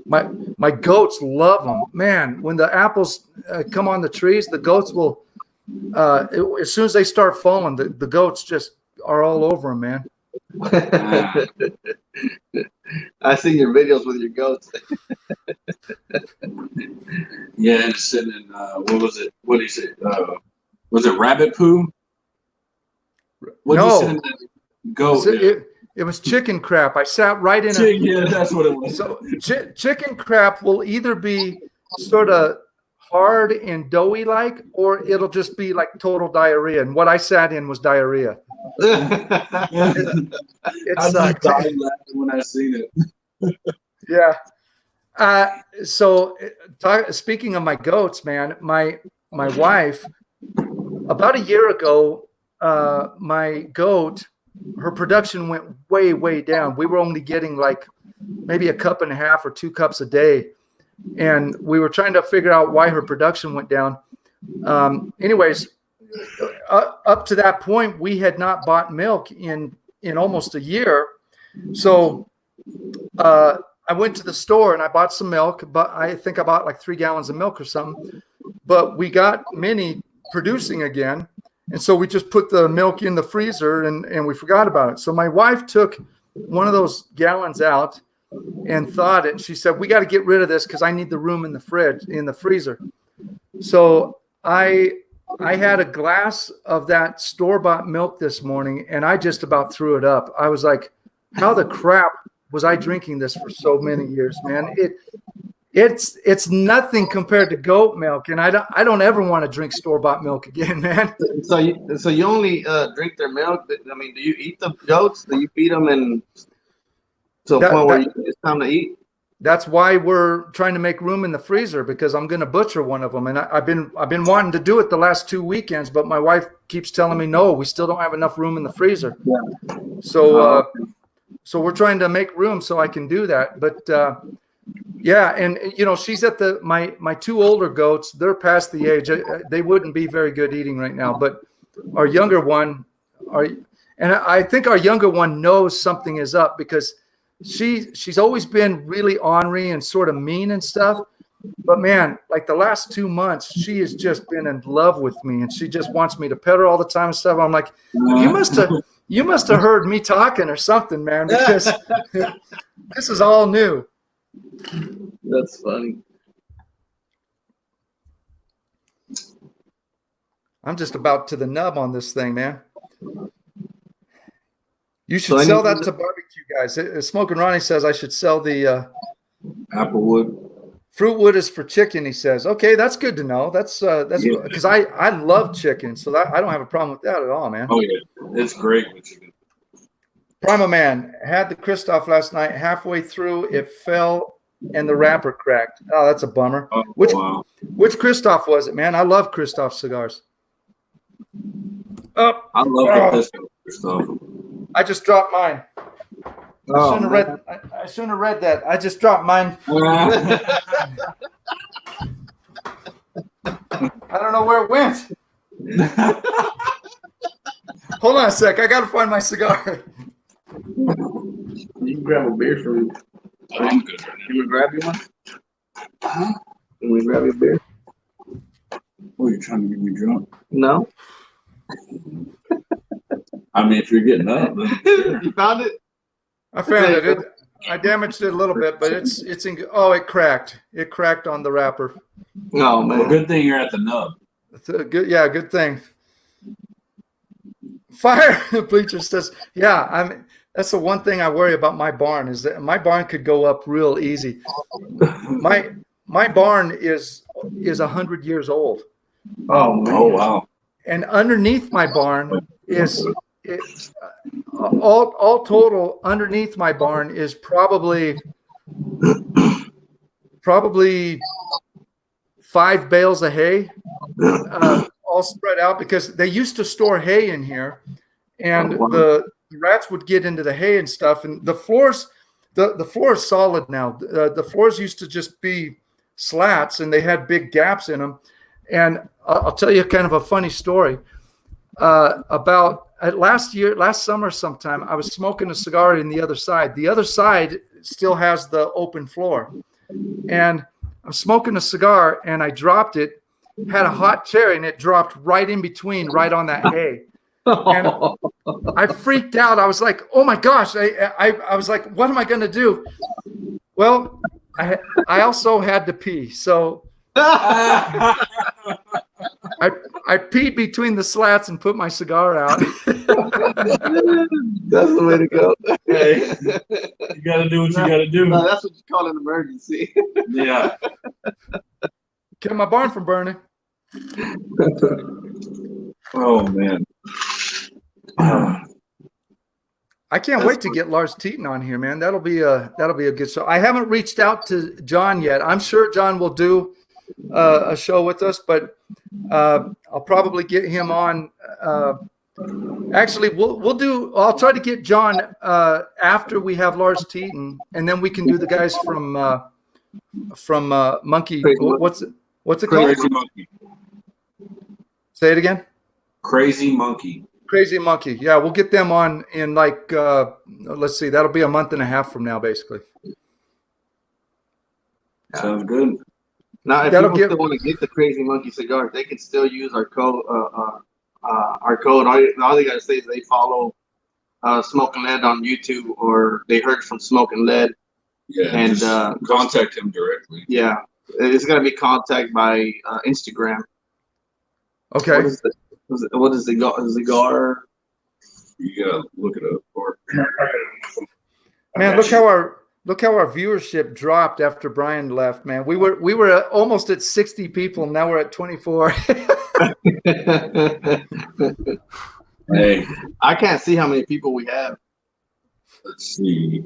my goats love them, man. When the apples come on the trees, the goats will. As soon as they start falling, the goats just are all over them, man. I seen your videos with your goats. Yeah, and sitting in what was it? What did he say? Was it rabbit poo? What did you say in that goat? It was chicken crap. I sat right in yeah, that's what it was. So chicken crap will either be sort of hard and doughy like, or it'll just be like total diarrhea. And what I sat in was diarrhea. It sucked. I died laughing when I seen it. Yeah. So speaking of my goats, man, my wife, about a year ago, my goat, her production went way, way down. We were only getting like maybe a cup and a half or 2 cups a day. And we were trying to figure out why her production went down. Anyways, up to that point, we had not bought milk in almost a year. So I went to the store and I bought some milk, but I think I bought like 3 gallons of milk or something. But we got Minnie producing again. And so we just put the milk in the freezer and we forgot about it. So my wife took one of those gallons out and thawed it. And she said, we got to get rid of this because I need the room in the freezer. So I had a glass of that store-bought milk this morning and I just about threw it up. I was like, how the crap was I drinking this for so many years, man? It's nothing compared to goat milk, and I don't ever want to drink store-bought milk again, man. So you only drink their milk? I mean, do you eat the goats? Do you feed them and to a point where it's time to eat? That's why we're trying to make room in the freezer, because I'm going to butcher one of them, and I've been wanting to do it the last 2 weekends, but my wife keeps telling me no, we still don't have enough room in the freezer. Yeah. So we're trying to make room so I can do that, but. Yeah, and she's at my 2 older goats. They're past the age; they wouldn't be very good eating right now. But our younger one, and I think our younger one knows something is up because she's always been really ornery and sort of mean and stuff. But man, like the last 2 months, she has just been in love with me, and she just wants me to pet her all the time and stuff. I'm like, you must have heard me talking or something, man, because this is all new. That's funny. I'm just about to the nub on this thing, man. You should sell that to barbecue guys. Smoking Ronnie says I should sell the applewood. Fruitwood is for chicken, he says. Okay, that's good to know. That's because I love chicken, so I don't have a problem with that at all, man. Oh yeah, it's great with chicken. Prima Man had the Christoph last night. Halfway through, it fell and the wrapper cracked. Oh, that's a bummer. Oh, which Christoph was it, man? I love Christoph cigars. Oh, I love this Christoph. I just dropped mine. I shouldn't have read that. I just dropped mine. I don't know where it went. Hold on a sec. I got to find my cigar. You can grab a beer for me. I'm good right now. Can we grab you one? Huh? Can we grab you a beer? Oh, you're trying to get me drunk? No. I mean, if you're getting up, then sure. You found it? I found it. I damaged it a little bit, but it's in. Oh, it cracked. It cracked on the wrapper. Oh man! Well, good thing you're at the nub. It's a good, yeah, good thing. Fire Bleacher says, yeah. That's the one thing I worry about my barn is that my barn could go up real easy. My barn is 100 years old. Oh man. Oh wow. and underneath my barn is all total. Underneath my barn is probably 5 bales of hay, all spread out, because they used to store hay in here, and the rats would get into the hay and stuff. And the floors, the floor is solid now. The floors used to just be slats, and they had big gaps in them. And I'll tell you kind of a funny story. About last summer sometime, I was smoking a cigar in the other side. The other side still has the open floor. And I'm smoking a cigar, and I dropped it, had a hot cherry, and it dropped right in between, right on that hay. And I freaked out. I was like, oh my gosh. I was like, what am I going to do? Well, I also had to pee. So I peed between the slats and put my cigar out. That's the way to go. Hey, you got to do what you got to do. No, that's what you call an emergency. Yeah. Kept my barn from burning. Oh man. I can't wait to get Lars Teton on here, man. That'll be a good show. I haven't reached out to John yet. I'm sure John will do a show with us, but I'll probably get him on. Actually, I'll try to get John after we have Lars Teton, and then we can do the guys from Monkey. What's it called? Crazy Monkey. Say it again. Crazy Monkey. Crazy Monkey. Yeah, we'll get them on in like let's see, that'll be a month and a half from now, basically. Sounds good. Now, if people still want to get the Crazy Monkey cigar, they can still use our code. Our code. All they gotta say is they follow Smoking Lead on YouTube, or they heard from Smoking Lead. Yeah, and contact him directly. Yeah, it's gonna be contact by Instagram. Okay. What is the cigar? You gotta look it up. Man, look how our viewership dropped after Brian left. Man, we were almost at 60 people. Now we're at 24. Hey, I can't see how many people we have. Let's see.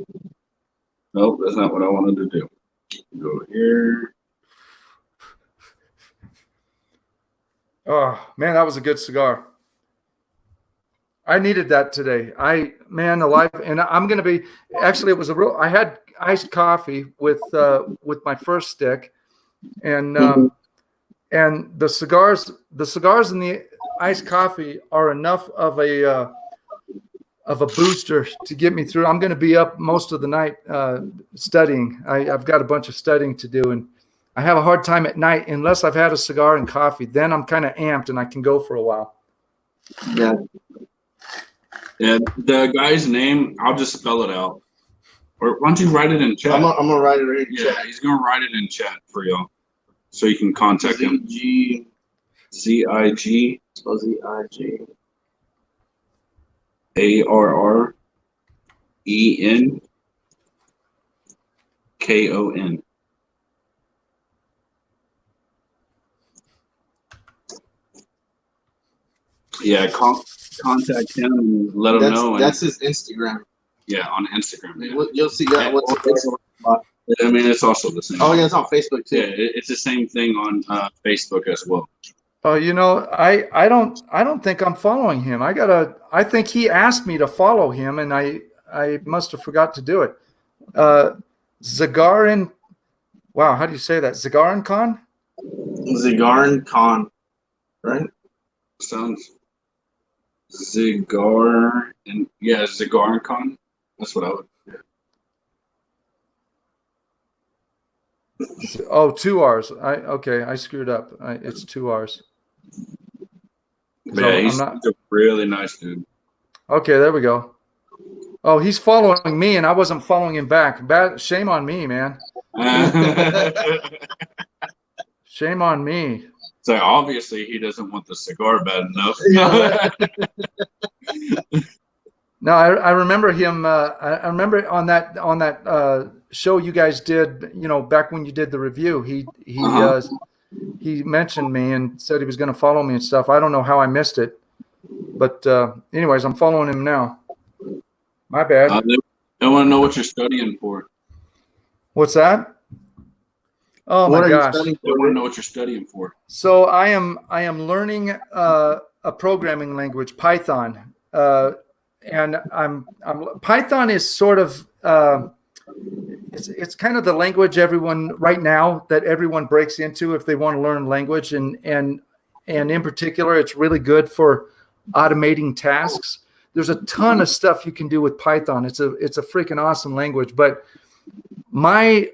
Nope, that's not what I wanted to do. Go here. Oh man, that was a good cigar. I needed that today. Alive, and I'm gonna be. Actually, it was I had iced coffee with my first stick, and the cigars and the iced coffee are enough of a booster to get me through. I'm going to be up most of the night studying. I've got a bunch of studying to do, and I have a hard time at night unless I've had a cigar and coffee. Then I'm kind of amped and I can go for a while. Yeah. Yeah. The guy's name, I'll just spell it out. Or why don't you write it in chat? I'm gonna write it in chat. Yeah, he's gonna write it in chat for y'all, so you can contact him. ZIG. ARRENKON. Yeah, contact him and let him know. That's his Instagram. Yeah, on Instagram. Yeah. You'll see that. I mean, it's also the same. Oh yeah, it's on Facebook too. Yeah, it's the same thing on Facebook as well. Oh, I don't think I'm following him. I think he asked me to follow him, and I must have forgot to do it. Zagarin, wow, how do you say that? Zagarin Khan? Zagarin Khan, right? Sounds Zagarin Khan. That's what I would. Yeah. Oh, 2 R's. I screwed up. It's 2 R's. Yeah, he's a really nice dude. Okay, there we go. Oh, he's following me, and I wasn't following him back. Shame on me, man. Shame on me. So obviously he doesn't want the cigar bad enough. No, I remember him. I remember on that show you guys did. Back when you did the review, he he mentioned me and said he was going to follow me and stuff. I don't know how I missed it, but anyways, I'm following him now. My bad. They want to know what you're studying for. What's that? Oh what my gosh! They want to know what you're studying for. So I am learning a programming language, Python, and Python is sort of it's kind of the language everyone right now that everyone breaks into if they want to learn language, and in particular, it's really good for automating tasks. There's a ton of stuff you can do with Python. It's a freaking awesome language, but my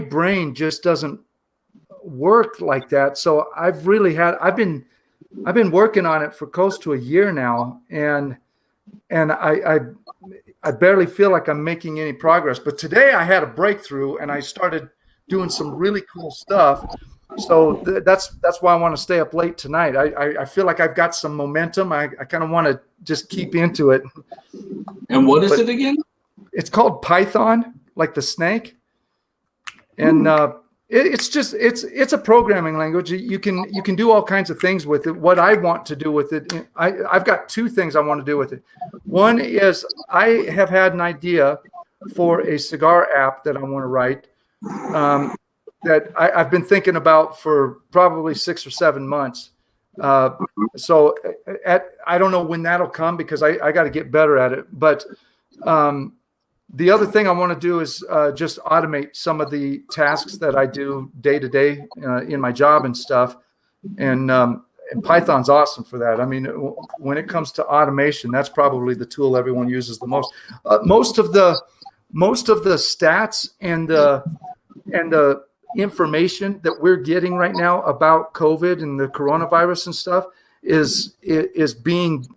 brain just doesn't work like that. So I've been working on it for close to a year now, and I barely feel like I'm making any progress. But today I had a breakthrough and I started doing some really cool stuff. So that's why I want to stay up late tonight. I feel like I've got some momentum. I kind of want to just keep into it. And what is it again? It's called Python, like the snake. And it's a programming language. You can do all kinds of things with it. What I want to do with it, I've got two things I want to do with it. One is I have had an idea for a cigar app that I want to write that I've been thinking about for probably 6 or 7 months. So I don't know when that'll come because I got to get better at it. But the other thing I want to do is just automate some of the tasks that I do day to day in my job and stuff. And Python's awesome for that. I mean, when it comes to automation, that's probably the tool everyone uses the most. Most of the stats and the information that we're getting right now about COVID and the coronavirus and stuff is being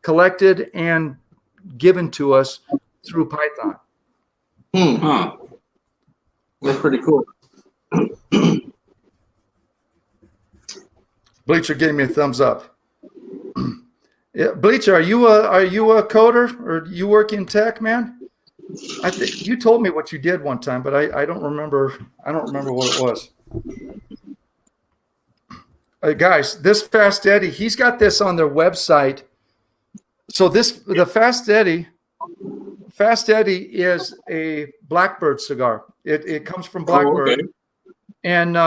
collected and given to us through Python. Huh. That's pretty cool. Bleacher gave me a thumbs up. Yeah, Bleacher, are you a coder or you work in tech, man? I think you told me what you did one time, but I don't remember. I don't remember what it was. Guys, this Fast Eddie, he's got this on their website. So the Fast Eddie is a Blackbird cigar. It comes from Blackbird, and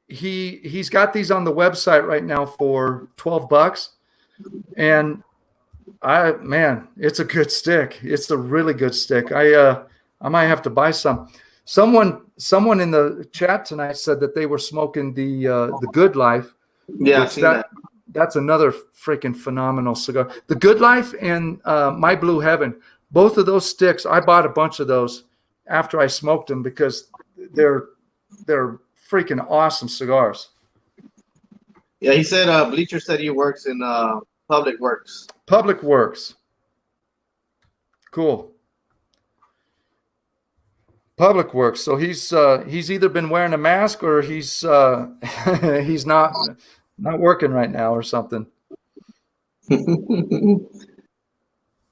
he's got these on the website right now for $12, and it's a good stick. It's a really good stick. I might have to buy some. Someone in the chat tonight said that they were smoking the Good Life. Yeah, I've seen that. That's another freaking phenomenal cigar. The Good Life and My Blue Heaven, both of those sticks, I bought a bunch of those after I smoked them because they're freaking awesome cigars. Yeah, he said Bleacher said he works in Public Works. Public Works. Cool. Public Works. So he's either been wearing a mask or he's not working right now or something.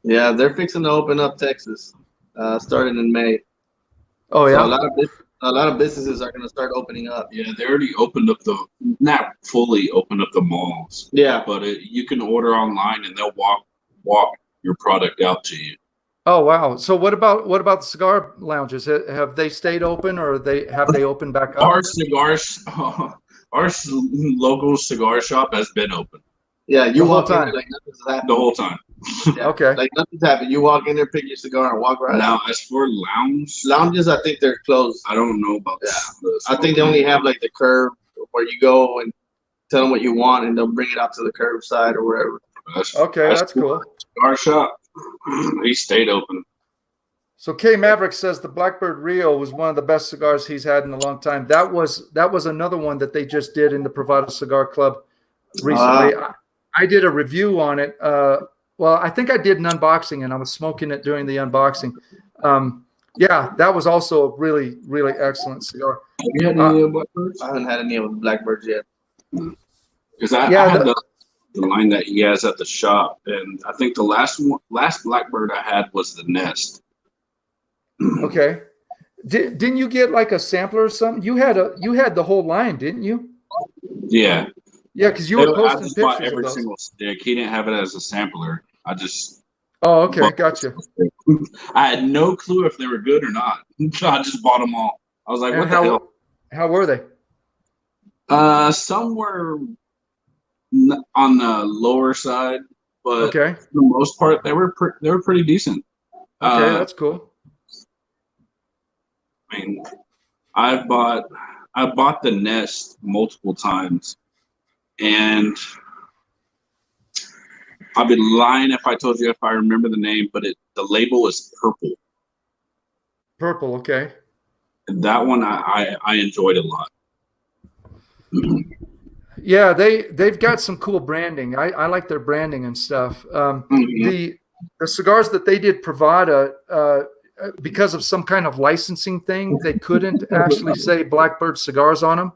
Yeah, they're fixing to open up Texas, starting in May. Oh yeah. So a lot of businesses are going to start opening up. Yeah, they already opened up not fully opened up the malls. Yeah, but you can order online and they'll walk your product out to you. Oh wow! So what about the cigar lounges? Have they stayed open or have they opened back up? Our local cigar shop has been open. Yeah, you walk in there like nothing's happened. The whole time. Yeah, okay. Like nothing's happened. You walk in there, pick your cigar, and walk right now, out. As for lounges, I think they're closed. I don't know about that. I think they only have like the curb where you go and tell them what you want, and they'll bring it out to the curbside or wherever. That's cool. Cigar shop, he stayed open. So K Maverick says the Blackbird Rio was one of the best cigars he's had in a long time. That was another one that they just did in the Privada Cigar Club recently. I did a review on it. Well, I think I did an unboxing, and I was smoking it during the unboxing. Yeah, that was also a really, really excellent cigar. Have you had any Blackbirds? I haven't had any of the Blackbirds yet. Because I had the line that he has at the shop, and I think the last Blackbird I had was the Nest. Okay. Didn't you get like a sampler or something? You had the whole line, didn't you? Yeah. Yeah, because you were posting just bought pictures every of those. single stick. He didn't have it as a sampler. I just. Oh, okay, gotcha. I had no clue if they were good or not. I just bought them all. I was like, "What the hell?" How were they? Some were on the lower side, but okay, for the most part, they were pretty decent. Okay, that's cool. I mean, I bought the Nest multiple times, and I'd be lying if I told you if I remember the name, but the label is purple. Purple, okay. And that one I enjoyed a lot. Yeah, they've got some cool branding. I like their branding and stuff. The cigars that they did Privada, because of some kind of licensing thing, they couldn't actually say Blackbird cigars on them.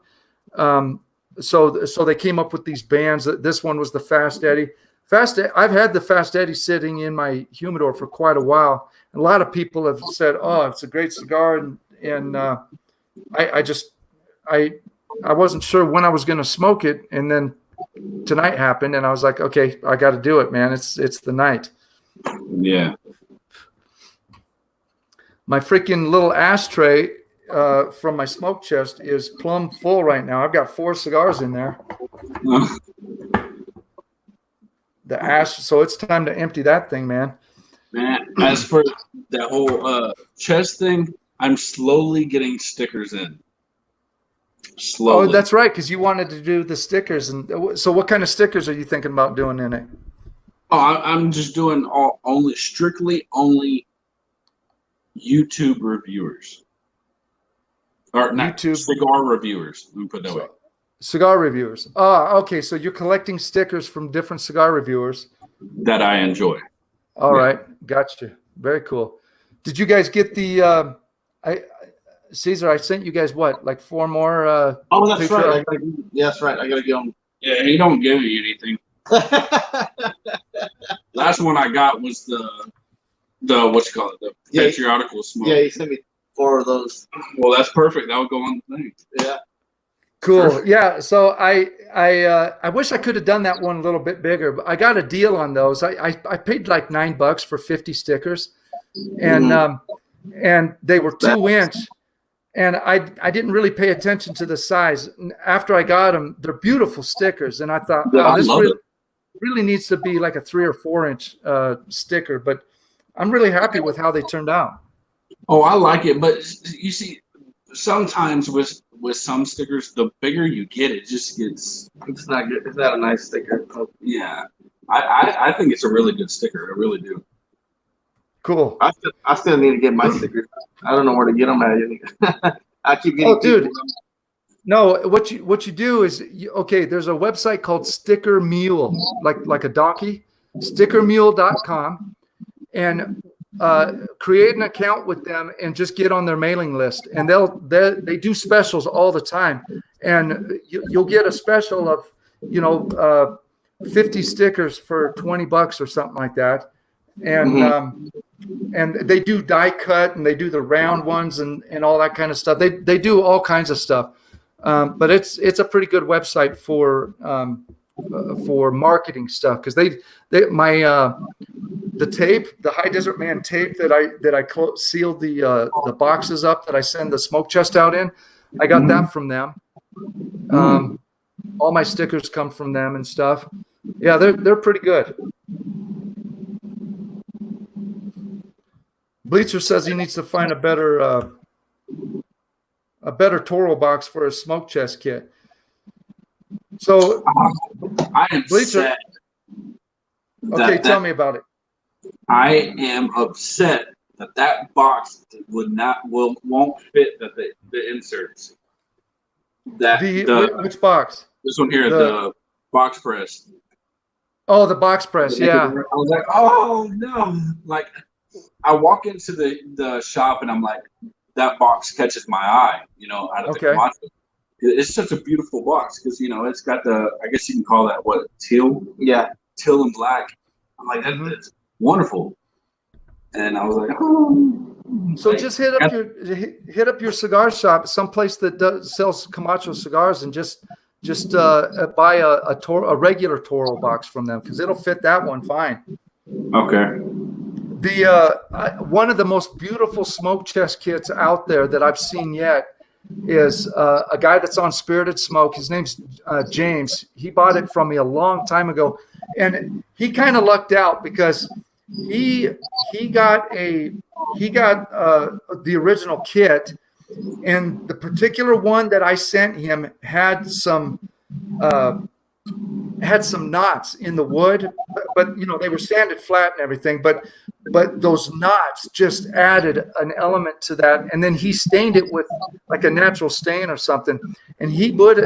So they came up with these bands. This one was the Fast Eddie. I've had the Fast Eddie sitting in my humidor for quite a while. A lot of people have said, "Oh, it's a great cigar," and I wasn't sure when I was going to smoke it, and then tonight happened, and I was like, "Okay, I got to do it, man. It's the night." Yeah. My freaking little ashtray from my smoke chest is plumb full right now. I've got 4 cigars in there. The ash, so it's time to empty that thing, man. Man, as for that whole chest thing, I'm slowly getting stickers in. Slowly. Oh, that's right, because you wanted to do the stickers. And so what kind of stickers are you thinking about doing in it? Oh, I'm just doing strictly only YouTube reviewers. Or not YouTube cigar reviewers. Let me put it that way. Cigar reviewers. Oh, okay. So you're collecting stickers from different cigar reviewers that I enjoy. All right, gotcha. Very cool. Did you guys get the? Caesar, I sent you guys what, like 4 more? Oh, that's right. That's right. I gotta get them. Yeah, he don't give me anything. Last one I got was the what you call it, the patriarchal smoke. Yeah, he sent me 4 of those. Well, that's perfect. That would go on the thing. Yeah. Cool. Perfect. Yeah. So I wish I could have done that one a little bit bigger, but I got a deal on those. I paid like $9 for 50 stickers, and and they were 2-inch, and I didn't really pay attention to the size. After I got them, they're beautiful stickers, and I thought, oh, this really needs to be like a 3 or 4-inch sticker. But I'm really happy with how they turned out. Oh, I like it, but you see, sometimes with some stickers, the bigger you get, it just gets. It's not good. It's not a nice sticker. Yeah, I think it's a really good sticker. I really do. Cool. I still need to get my stickers. I don't know where to get them at. I keep getting. Oh, dude. No, what you do is okay. There's a website called Sticker Mule, like a donkey, stickermule.com, and create an account with them and just get on their mailing list. And they do specials all the time, and you'll get a special of 50 stickers for $20 or something like that. And and they do die cut, and they do the round ones and all that kind of stuff. They do all kinds of stuff. But it's a pretty good website for marketing stuff, because the tape, the High Desert Man tape that I sealed the boxes up that I send the smoke chest out in, I got that from them. All my stickers come from them and stuff. Yeah, they're pretty good. Bleacher says he needs to find a better Toro box for his smoke chest kit. So I am Bleacher. sad. Okay, tell me about it. I am upset that box won't fit the inserts. Which box? This one here, the box press. Oh, the box press, yeah. I was like, oh no! Like, I walk into the shop and I'm like, that box catches my eye, out of the commodity. It's such a beautiful box because it's got I guess you can call that what, teal? Yeah, teal and black. I'm like, that's wonderful. And I was like, oh. So just hit up your cigar shop, someplace that sells Camacho cigars, and just buy a regular Toro box from them, because it'll fit that one fine. Okay. One of the most beautiful smoke chest kits out there that I've seen yet is a guy that's on Spirited Smoke. His name's James. He bought it from me a long time ago, and he kind of lucked out because he got the original kit, and the particular one that I sent him had some knots in the wood, but they were sanded flat and everything, but those knots just added an element to that. And then he stained it with like a natural stain or something, and he put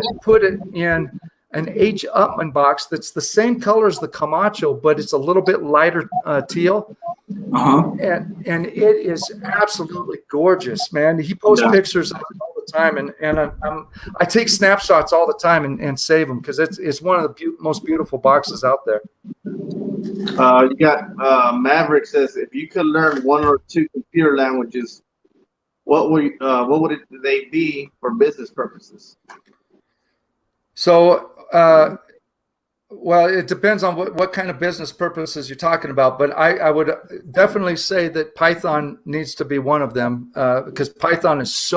it in an H. Upman box that's the same color as the Camacho, but it's a little bit lighter teal. And it is absolutely gorgeous, man. He posts pictures of it all the time, and I take snapshots all the time and save them, because it's one of the most beautiful boxes out there. You got Maverick says, if you could learn one or two computer languages, what would they be for business purposes? So, well, it depends on what kind of business purposes you're talking about, but I would definitely say that Python needs to be one of them, because Python is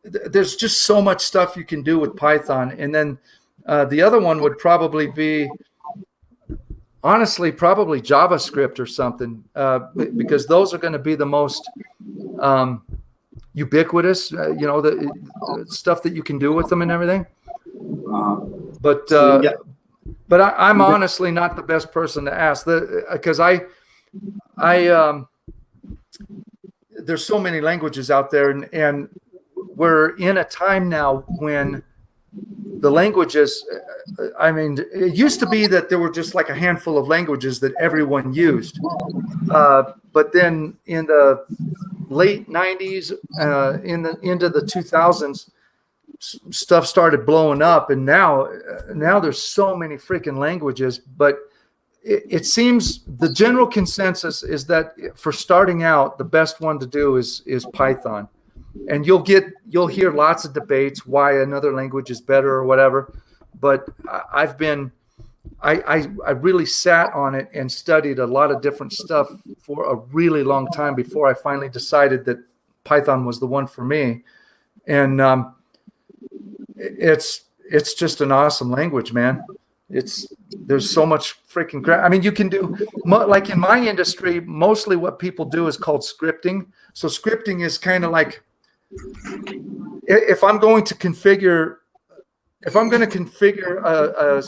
there's just so much stuff you can do with Python. And then the other one would probably be, honestly, probably JavaScript or something, because those are going to be the most ubiquitous, the stuff that you can do with them and everything. But I'm honestly not the best person to ask, because there's so many languages out there, and we're in a time now when the languages, it used to be that there were just like a handful of languages that everyone used. But then in the late 90s, into the 2000s, stuff started blowing up, and now there's so many freaking languages. But it seems the general consensus is that for starting out, the best one to do is Python. And you'll hear lots of debates why another language is better or whatever, but I really sat on it and studied a lot of different stuff for a really long time before I finally decided that Python was the one for me. And it's just an awesome language, man. There's so much freaking crap. You can do, like in my industry, mostly what people do is called scripting. So scripting is kind of like, if I'm going to configure a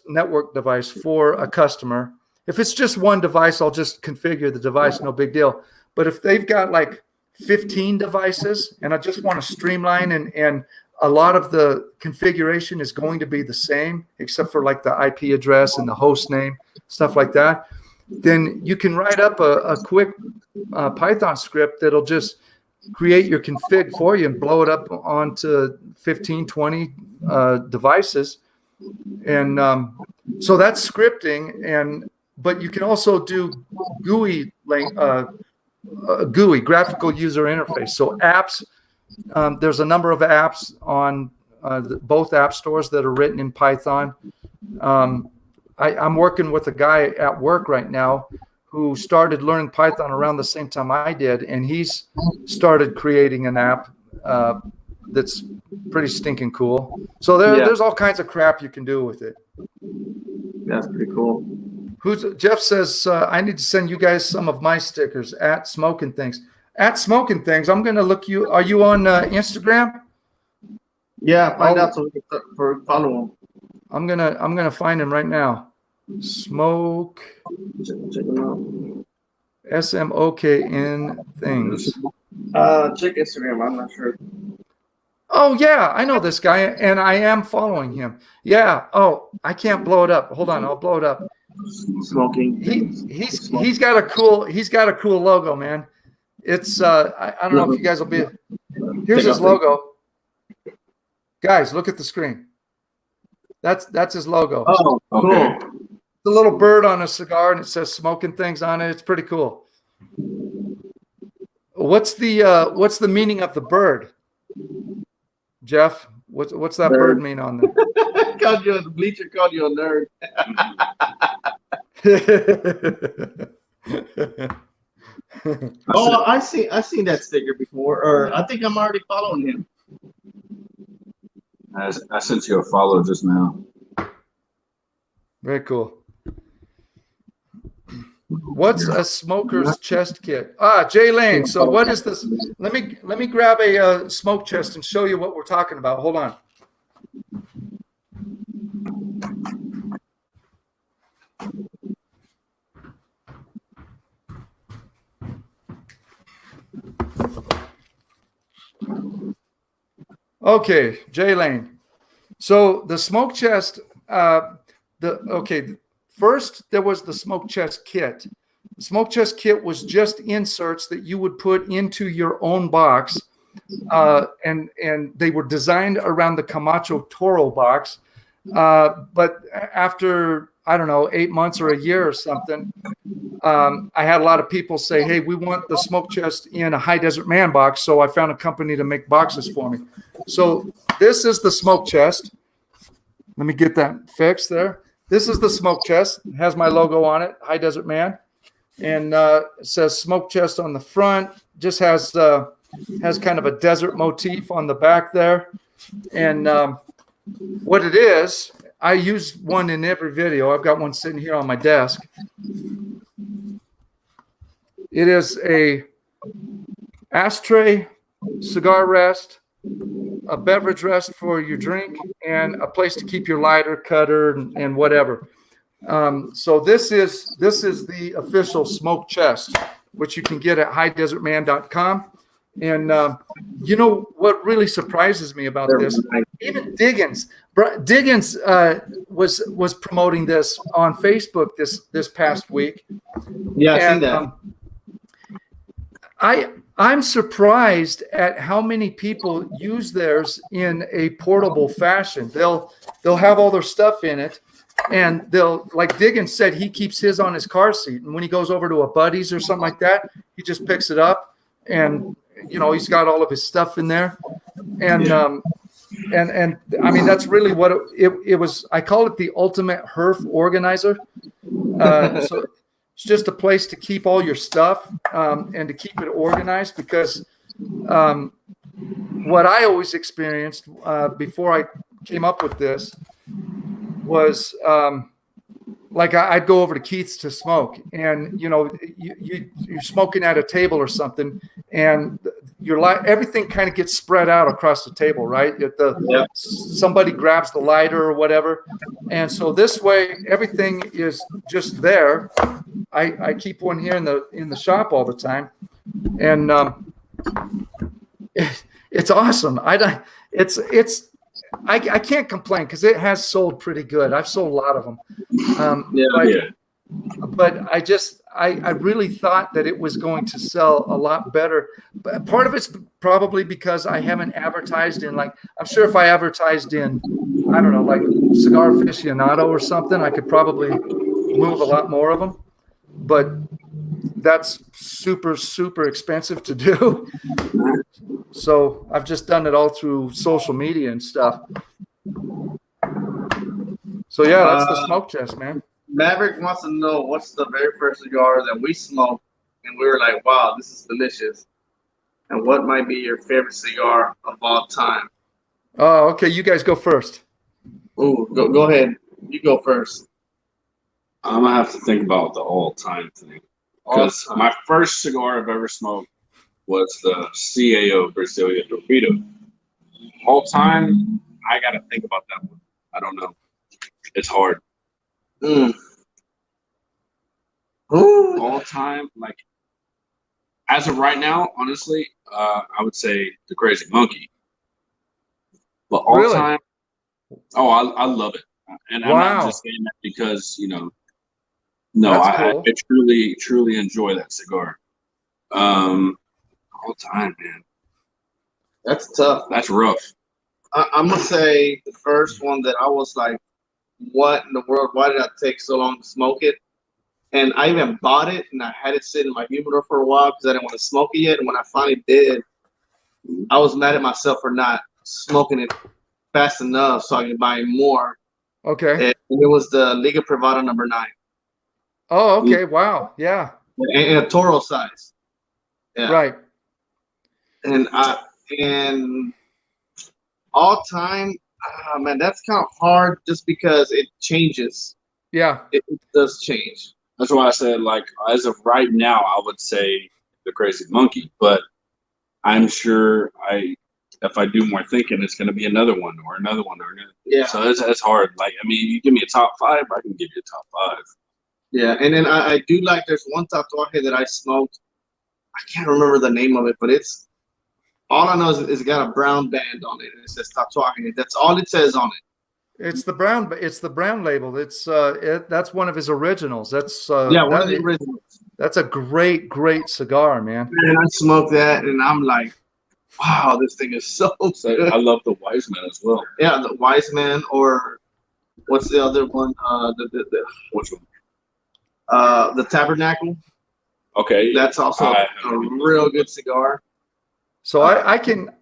network device for a customer, if it's just one device, I'll just configure the device, no big deal. But if they've got like 15 devices and I just want to streamline, and a lot of the configuration is going to be the same, except for like the IP address and the host name, stuff like that, then you can write up a quick Python script that'll just create your config for you and blow it up onto 15, 20 devices. And so that's scripting. But you can also do GUI, graphical user interface. So apps, there's a number of apps on both app stores that are written in Python. I'm working with a guy at work right now who started learning Python around the same time I did, and he's started creating an app that's pretty stinking cool. So there's all kinds of crap you can do with it. That's pretty cool. Jeff says, I need to send you guys some of my stickers at Smoking Things. At Smoking Things, I'm going to look you. Are you on Instagram? Yeah, find out so we can follow him. I'm gonna find him right now. Smoke. Check him out. SMOKN Things. Check Instagram. I'm not sure. Oh yeah, I know this guy, and I am following him. Yeah. Oh, I can't blow it up. Hold on, I'll blow it up. Smoking. He's got a cool logo, man. It's I don't know if you guys will be. Here's his logo. Guys, look at the screen. That's his logo. Oh, cool. Okay. The little bird on a cigar, and it says Smoking Things on it. It's pretty cool. What's the meaning of the bird, Jeff? What's that bird mean on there? Called you the bleacher. Called you a nerd. Oh, I seen that sticker before, or I think I'm already following him. I sent you a follow just now. Very cool. What's a smoker's chest kit? Jay Lane. So what is this? Let me grab a smoke chest and show you what we're talking about. Hold on. Okay, Jay Lane. So the smoke chest, first there was the smoke chest kit. The smoke chest kit was just inserts that you would put into your own box, and they were designed around the Camacho Toro box. But after, I don't know, 8 months or a year or something, I had a lot of people say, hey, we want the smoke chest in a High Desert Man box. So I found a company to make boxes for me. So this is the smoke chest. Let me get that fixed there. This is the smoke chest. It has my logo on it, High Desert Man. And it says smoke chest on the front. Just has kind of a desert motif on the back there. And what it is, I use one in every video. I've got one sitting here on my desk. It is a ashtray, cigar rest, a beverage rest for your drink, and a place to keep your lighter, cutter, and whatever. So this is the official smoke chest, which you can get at highdesertman.com. And you know what really surprises me about this? Even Diggins was promoting this on Facebook this past week. Yeah, I've seen that. I'm surprised at how many people use theirs in a portable fashion. They'll have all their stuff in it, and they'll, like Diggins said, he keeps his on his car seat, and when he goes over to a buddy's or something like that, he just picks it up, and he's got all of his stuff in there, and I mean that's really what it was. I call it the ultimate herf organizer. So it's just a place to keep all your stuff and to keep it organized, because what I always experienced before I came up with this was like I'd go over to Keith's to smoke, and you're smoking at a table or something, and everything kind of gets spread out across the table, right? Somebody grabs the lighter or whatever, and so this way everything is just there. I keep one here in the shop all the time, and it's awesome. I can't complain because it has sold pretty good. I've sold a lot of them. But I really thought that it was going to sell a lot better. But part of it's probably because I haven't advertised in, like, I'm sure if I advertised in, I don't know, like Cigar Aficionado or something, I could probably move a lot more of them. But that's super, super expensive to do. So I've just done it all through social media and stuff. So yeah, that's the smoke chest, man. Maverick wants to know what's the very first cigar that we smoked, and we were like, wow, this is delicious. And what might be your favorite cigar of all time? Oh, okay. You guys go first. Oh, go ahead. You go first. I'm going to have to think about the all-time thing. Because my first cigar I've ever smoked was the CAO Brasilia Torpedo. All time, I got to think about that one. I don't know. It's hard. All time, like, as of right now, honestly, I would say the Crazy Monkey. But all time, I love it. And I'm not just saying that because, no, I truly enjoy that cigar. All time, man. That's tough. That's rough. I'm gonna say the first one that I was like, "What in the world? Why did I take so long to smoke it?" And I even bought it, and I had it sit in my humidor for a while because I didn't want to smoke it yet. And when I finally did, I was mad at myself for not smoking it fast enough so I could buy more. Okay. And it was the Liga Privada number 9. Oh, okay. Wow. Yeah. In a Toro size. Yeah. Right. And all time, man, that's kind of hard just because it changes. Yeah. It does change. That's why I said, like, as of right now, I would say the Crazy Monkey, but I'm sure if I do more thinking, it's going to be another one or another one or another. Yeah. So it's hard. Like, I mean, you give me a top 5, I can give you a top 5. Yeah, and then I do like, there's one tatuaje that I smoked. I can't remember the name of it, but it's, all I know is it's got a brown band on it, and it says tatuaje. That's all it says on it. It's the brown label. It's that's one of his originals. That's one of the originals. That's a great cigar, man. And I smoked that, and I'm like, wow, this thing is so good. I love the Wiseman as well. Yeah, the Wiseman, or what's the other one? Which one? The Tabernacle. Okay, that's also a real good cigar. So I can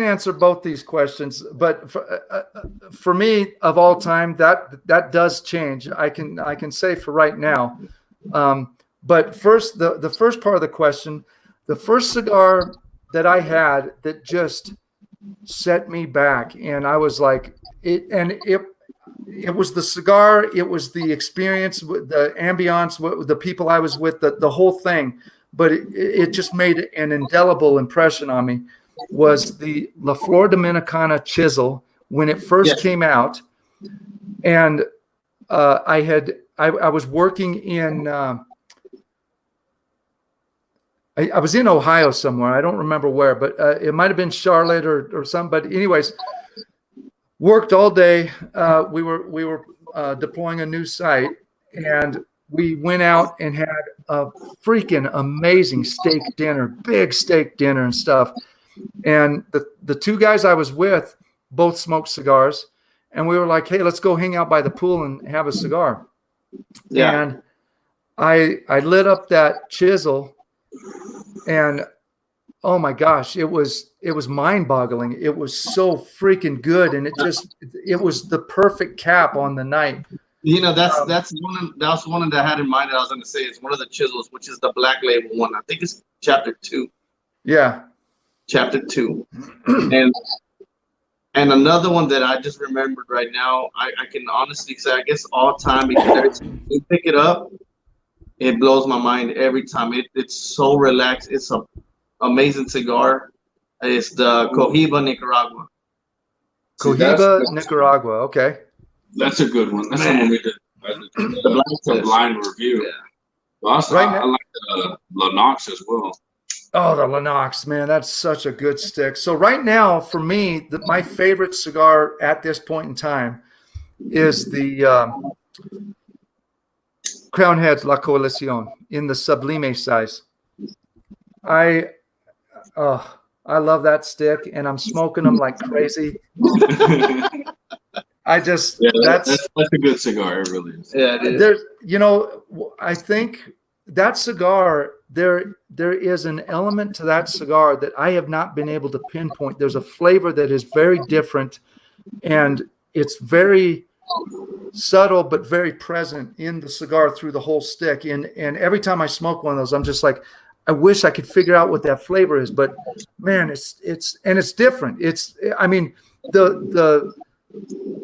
answer both these questions, but for me, of all time, that does change. I can say for right now, but first, the first part of the question, the first cigar that I had that just set me back, and I was like, it was the cigar, it was the experience, the ambiance, the people I was with, the whole thing. But it just made an indelible impression on me, was the La Flor Dominicana chisel when it first came out. And I was working in, I was in Ohio somewhere. I don't remember where, but it might've been Charlotte or something. But anyways, worked all day. We were deploying a new site, and we went out and had a freaking amazing steak dinner, big steak dinner and stuff. And the two guys I was with both smoked cigars, and we were like, hey, let's go hang out by the pool and have a cigar. Yeah. And I lit up that chisel, and oh my gosh, it was mind-boggling. It was so freaking good, and it was the perfect cap on the night. You know, that's one that I had in mind that I was going to say. It's one of the chisels, which is the black label one. I think it's chapter 2. Yeah, chapter 2. And another one that I just remembered right now, I can honestly say, I guess all time, because you pick it up, it blows my mind every time. It's so relaxed. It's an amazing cigar. It's the Cohiba Nicaragua. Cohiba Nicaragua. Okay. That's a good one. That's the one we did. The blind review. Yeah. Well, also, I like the Lennox as well. Oh, the Lennox, man, that's such a good stick. So right now, for me, my favorite cigar at this point in time is the Crown Heads La Coalición in the Sublime size. I love that stick, and I'm smoking them like crazy. That's a good cigar. It really is. Yeah, it is. There's, I think that cigar, there is an element to that cigar that I have not been able to pinpoint. There's a flavor that is very different, and it's very subtle but very present in the cigar through the whole stick. And every time I smoke one of those, I'm just like, I wish I could figure out what that flavor is. But man, it's different.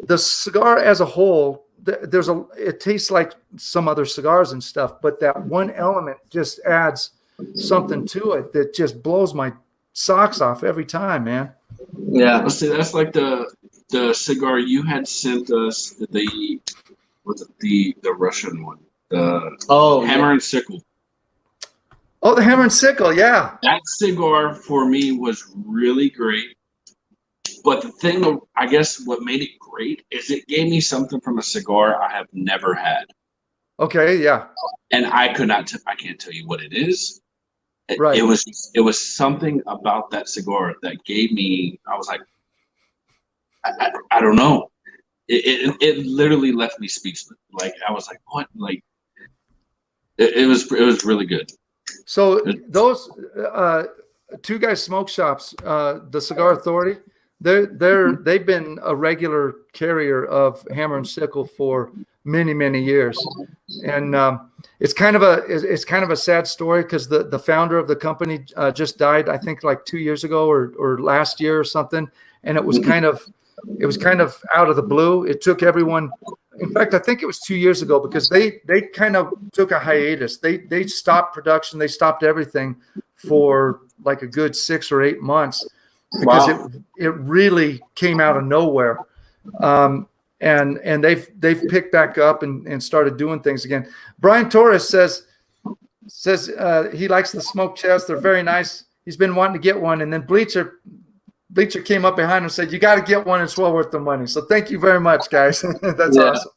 The cigar as a whole, it tastes like some other cigars and stuff, but that one element just adds something to it that just blows my socks off every time, man. Yeah. Let's see, that's like the cigar you had sent us, the Russian one, the Hammer and Sickle. Oh, the Hammer and Sickle, yeah. That cigar for me was really great. But the thing, I guess, what made it great is it gave me something from a cigar I have never had. Okay, yeah. And I can't tell you what it is. Right. It was something about that cigar that gave me, I was like, I don't know. It literally left me speechless. Like, I was like, what? Like, It was really good. So those Two Guys Smoke Shops, the Cigar Authority, they've been a regular carrier of Hammer and Sickle for many years, and it's kind of a sad story because the founder of the company just died, I think like 2 years ago or last year or something, and it was kind of out of the blue. It took everyone. In fact, I think it was 2 years ago because they kind of took a hiatus. They stopped production. They stopped everything for like a good 6 or 8 months because it really came out of nowhere. And they've picked back up and started doing things again. Brian Torres says he likes the smoke chest. They're very nice. He's been wanting to get one, and then Bleacher came up behind him and said, "You got to get one. It's well worth the money." So thank you very much, guys. That's awesome.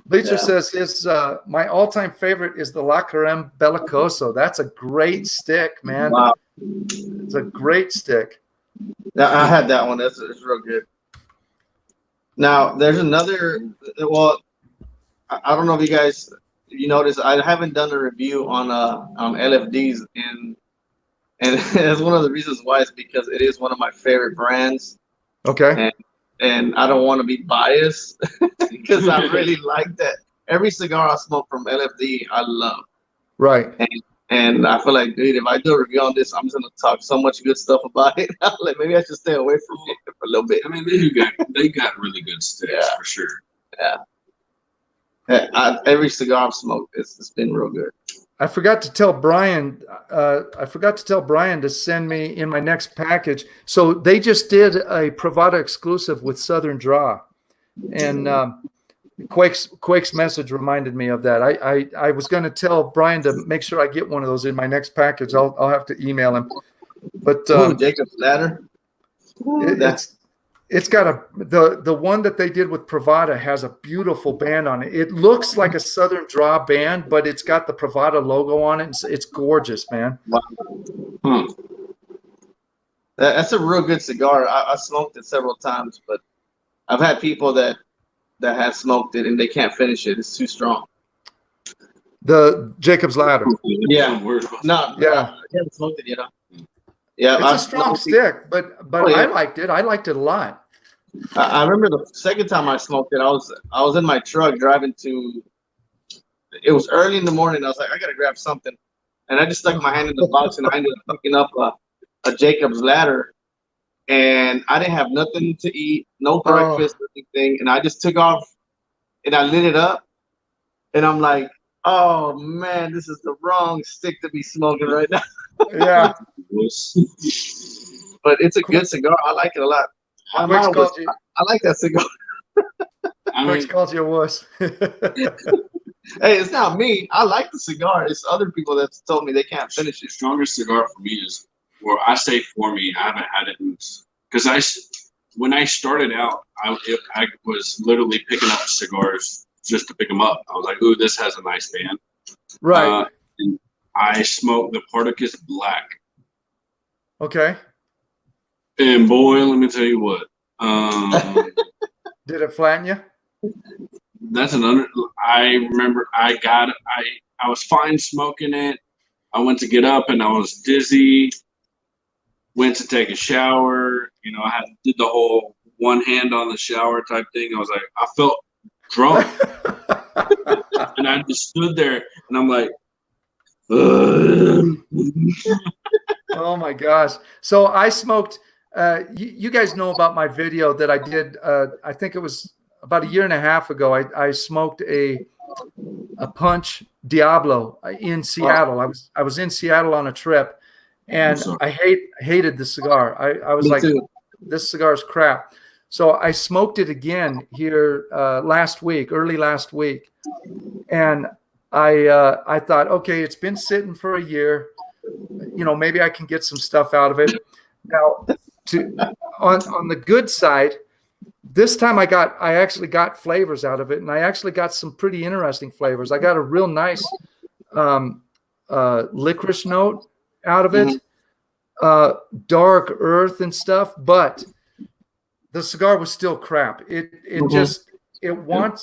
Bleacher says my all-time favorite is the La Creme Bellicoso. That's a great stick, man. Wow. It's a great stick. I had that one. It's real good. Now there's another. Well, I don't know if you noticed. I haven't done a review on LFDs, and that's one of the reasons why. Is because it is one of my favorite brands. Okay. And I don't want to be biased because I really like that. Every cigar I smoke from LFD, I love. Right. And I feel like, dude, if I do a review on this, I'm just gonna talk so much good stuff about it. Like maybe I should stay away from it for a little bit. I mean, they got really good sticks for sure. Yeah. Every cigar I've smoked, it's been real good. I forgot to tell Brian. To send me in my next package. So they just did a Privada exclusive with Southern Draw, and Quake's message reminded me of that. I was going to tell Brian to make sure I get one of those in my next package. I'll have to email him. But Jacob's Ladder. It's got the one that they did with Privada has a beautiful band on it. It looks like a Southern Draw band, but it's got the Privada logo on it. It's gorgeous, man. Wow. That's a real good cigar. I smoked it several times, but I've had people that have smoked it and they can't finish it. It's too strong. The Jacob's Ladder. Yeah. No. Yeah. I haven't smoked it yet. Yeah, it's a strong stick, but I liked it. I liked it a lot. I remember the second time I smoked it. I was in my truck driving to. It was early in the morning. I was like, I gotta grab something, and I just stuck my hand in the box and I ended up picking up a Jacob's Ladder, and I didn't have nothing to eat, no breakfast or anything, and I just took off, and I lit it up, and I'm like, oh man, this is the wrong stick to be smoking right now. Yeah. But it's a good cigar. I like it a lot. I like that cigar. Quicks called you a wuss. Hey, it's not me. I like the cigar. It's other people that told me they can't finish it. The strongest cigar for me is, or I say for me, I haven't had it because when I started out, I was literally picking up cigars just to pick them up. I was like, ooh, this has a nice band. Right. And I smoked the Partagas Black. Okay. And boy, let me tell you what. Did it flatten you? I remember I was fine smoking it. I went to get up and I was dizzy. Went to take a shower. I did the whole one hand on the shower type thing. I was like, I felt drunk. And I just stood there and I'm like, oh my gosh. So I smoked, you guys know about my video that I did, I think it was about 1.5 years ago. I smoked a Punch Diablo in Seattle. I was in Seattle on a trip, and I hated the cigar. I was like, this cigar is crap. So I smoked it again here early last week, and I thought, okay, it's been sitting for 1 year. Maybe I can get some stuff out of it. Now, on the good side, this time I actually got flavors out of it, and I actually got some pretty interesting flavors. I got a real nice licorice note out of it, dark earth and stuff, but the cigar was still crap. It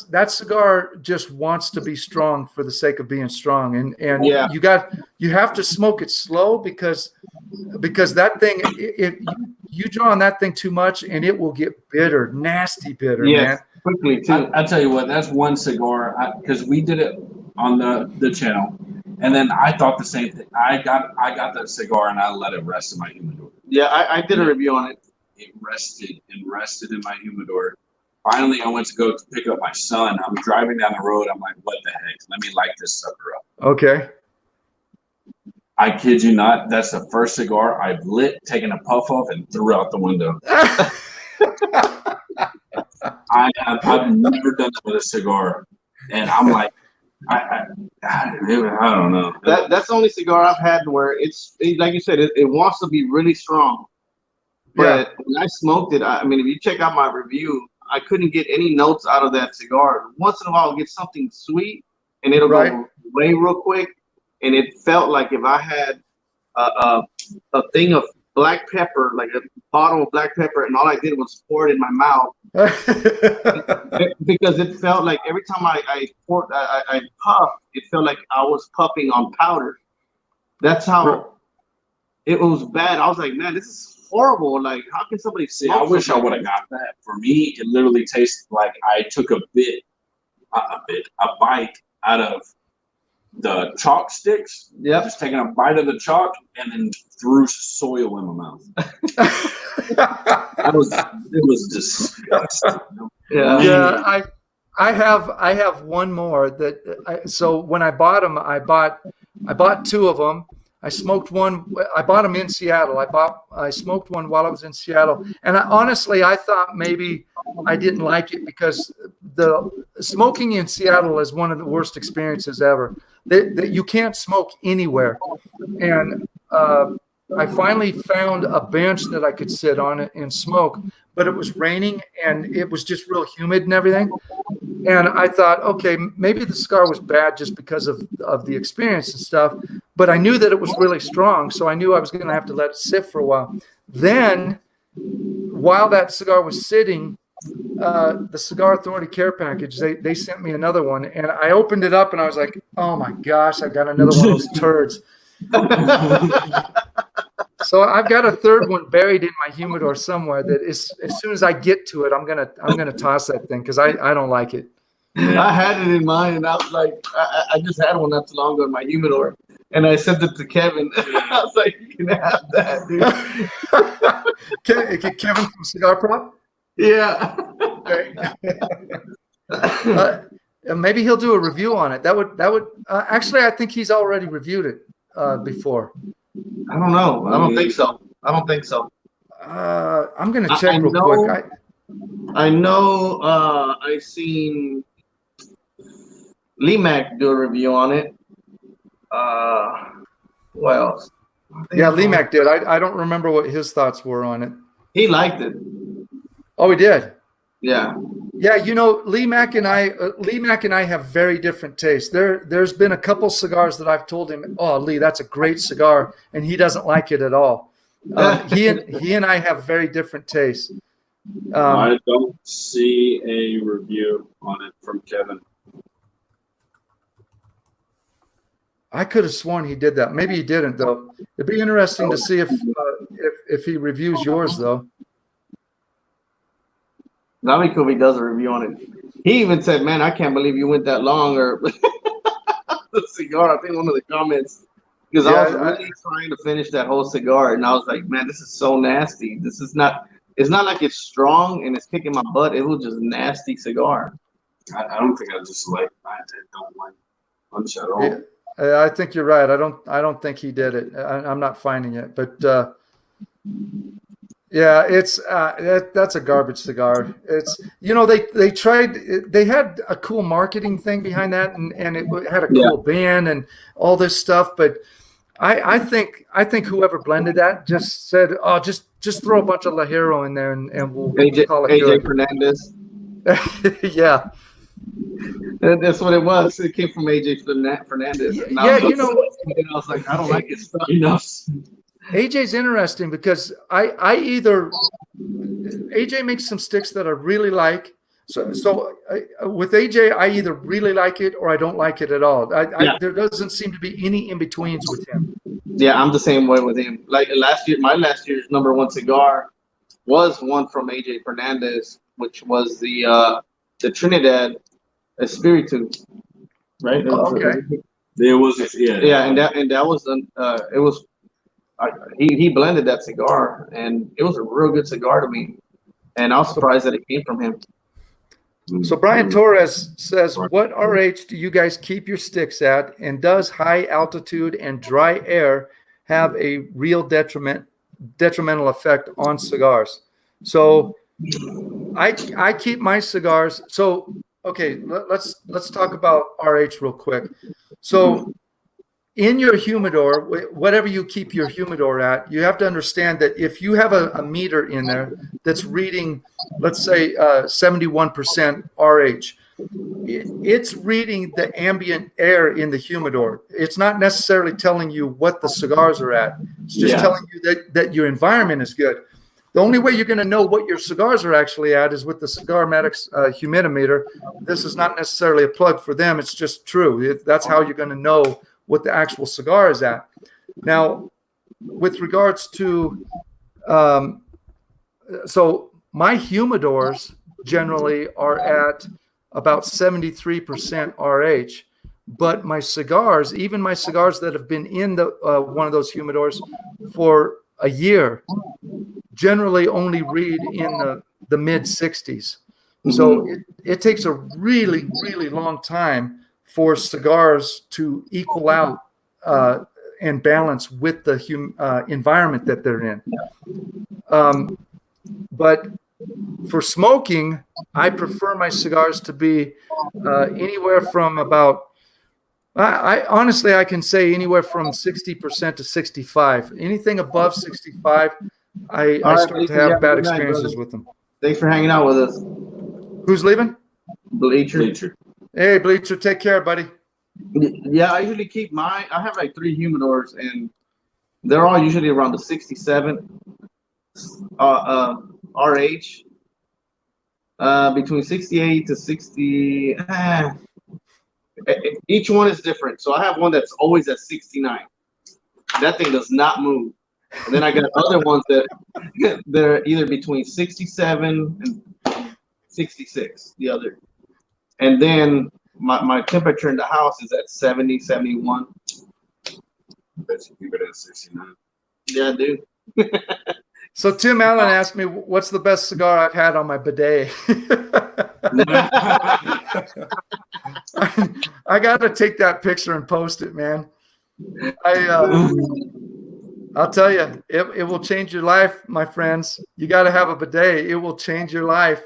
that cigar just wants to be strong for the sake of being strong. And Yeah. you have to smoke it slow because that thing, if you draw on that thing too much and it will get bitter, nasty bitter, man. Quickly too. I tell you what, that's one cigar because we did it on the channel, and then I thought the same thing. I got that cigar and I let it rest in my humidor. Yeah, I did a review on it. It rested in my humidor. Finally, I went to go to pick up my son. I'm driving down the road. I'm like, what the heck? Let me light this sucker up. Okay. I kid you not. That's the first cigar I've lit, taken a puff of, and threw out the window. I've never done that with a cigar, and I'm like, I don't know. That's the only cigar I've had where it's like you said, it wants to be really strong. But when I smoked it, I mean, if you check out my review, I couldn't get any notes out of that cigar. Once in a while, I'll get something sweet, and it'll go away real quick. And it felt like if I had a thing of black pepper, like a bottle of black pepper, and all I did was pour it in my mouth. Because it felt like every time I puffed, it felt like I was puffing on powder. That's how it was bad. I was like, man, this is horrible. Like, how can somebody see? I wish I would have got that. For me, it literally tasted like I took a bite out of the chalk sticks. Yeah, just taking a bite of the chalk and then threw soil in my mouth. It was disgusting. Yeah. I have one more that. So when I bought them, I bought two of them. I smoked one. I bought them in Seattle. I smoked one while I was in Seattle, and honestly, I thought maybe I didn't like it because the smoking in Seattle is one of the worst experiences ever. You can't smoke anywhere, and I finally found a bench that I could sit on it and smoke, but it was raining and it was just real humid and everything. And I thought, okay, maybe the cigar was bad just because of the experience and stuff. But I knew that it was really strong, so I knew I was going to have to let it sit for a while. Then, while that cigar was sitting, the Cigar Authority care package, they sent me another one. And I opened it up and I was like, oh my gosh, I got another one of those turds. So I've got a third one buried in my humidor somewhere that as soon as I get to it, I'm gonna toss that thing because I don't like it. I had it in mine, and I was like, I just had one not too long ago in my humidor, and I sent it to Kevin. I was like, you can have that, dude. Kevin from Cigar Prop? Yeah. Maybe he'll do a review on it. That would actually, I think he's already reviewed it before. I don't know. I don't think so. I'm gonna check real quick. I know. I seen Lee Mack do a review on it. What else? Yeah, Lee Mack did. I don't remember what his thoughts were on it. He liked it. Oh, he did. Yeah. Yeah, you know, Lee Mack and I have very different tastes. There's been a couple cigars that I've told him, "Oh, Lee, that's a great cigar," and he doesn't like it at all. He and I have very different tastes. I don't see a review on it from Kevin. I could have sworn he did that. Maybe he didn't, though. It'd be interesting to see if he reviews yours, though. That'd be cool if he does a review on it. He even said, "Man, I can't believe you went that long." Or the cigar, I think one of the comments, because I was really trying to finish that whole cigar, and I was like, "Man, this is so nasty. This is not. It's not like it's strong and it's kicking my butt. It was just a nasty cigar." I don't think I don't like punch at all. Yeah, I think you're right. I don't think he did it. I'm not finding it, but. Yeah, it's that's a garbage cigar. It's, you know, they had a cool marketing thing behind that, and it had a cool band and all this stuff. But I think whoever blended that just said, "Oh, just throw a bunch of Lajero in there and we'll call it AJ good." Fernandez. Yeah, that's what it was. It came from AJ Fernandez. Yeah, you know. And I was like, I don't like it stuff enough. AJ's interesting because AJ makes some sticks that I really like, So with AJ, I either really like it or I don't like it at all. There doesn't seem to be any in betweens with him. Yeah, I'm the same way with him. Like last year, my last year's #1 cigar was one from AJ Fernandez, which was the Trinidad Espiritu, right? Okay. There was Yeah, and that was it was he blended that cigar, and it was a real good cigar to me, and I was surprised that it came from him. So Brian Torres says, what RH do you guys keep your sticks at, and does high altitude and dry air have a real detrimental effect on cigars? So I keep my cigars. So okay, let's talk about RH real quick. So in your humidor, whatever you keep your humidor at, you have to understand that if you have a meter in there that's reading, let's say 71% RH, it's reading the ambient air in the humidor. It's not necessarily telling you what the cigars are at. It's just telling you that your environment is good. The only way you're going to know what your cigars are actually at is with the Cigarmatics humidimeter. This is not necessarily a plug for them. It's just true. That's how you're going to know what the actual cigar is at. Now, with regards to, so my humidors generally are at about 73% RH, but my cigars, even my cigars that have been in the one of those humidors for a year, generally only read in the mid 60s. So it takes a really, really long time for cigars to equal out and balance with the environment that they're in. But for smoking, I prefer my cigars to be anywhere from about, I honestly, I can say anywhere from 60% to 65. Anything above 65, I start to have bad experiences with them. Thanks for hanging out with us. Who's leaving? Bleacher. Hey, Bleacher, take care, buddy. Yeah, I usually keep I have like 3 humidors, and they're all usually around the 67 RH, between 68 to 60. Each one is different. So I have one that's always at 69. That thing does not move. And then I got other ones that they're either between 67 and 66, the other. And then my temperature in the house is at 70, 71. I bet you keep it at 69. Yeah, I do. So Tim Allen asked me, what's the best cigar I've had on my bidet? I got to take that picture and post it, man. I'll tell you, it will change your life, my friends. You got to have a bidet. It will change your life.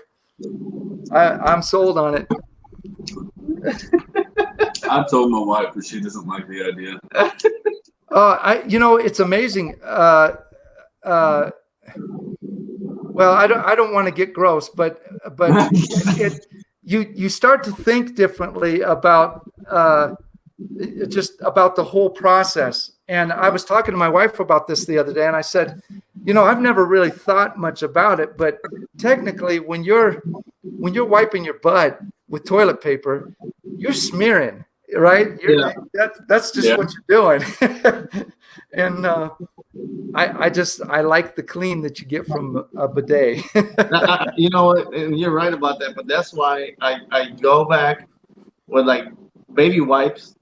I'm sold on it. I told my wife, but she doesn't like the idea. It's amazing. Well, I don't want to get gross, but you start to think differently about just about the whole process. And I was talking to my wife about this the other day, and I said, I've never really thought much about it, but technically, when you're wiping your butt with toilet paper, you're smearing, right? That's just what you're doing. And I like the clean that you get from a bidet. You know what? And you're right about that, but that's why I go back with like baby wipes,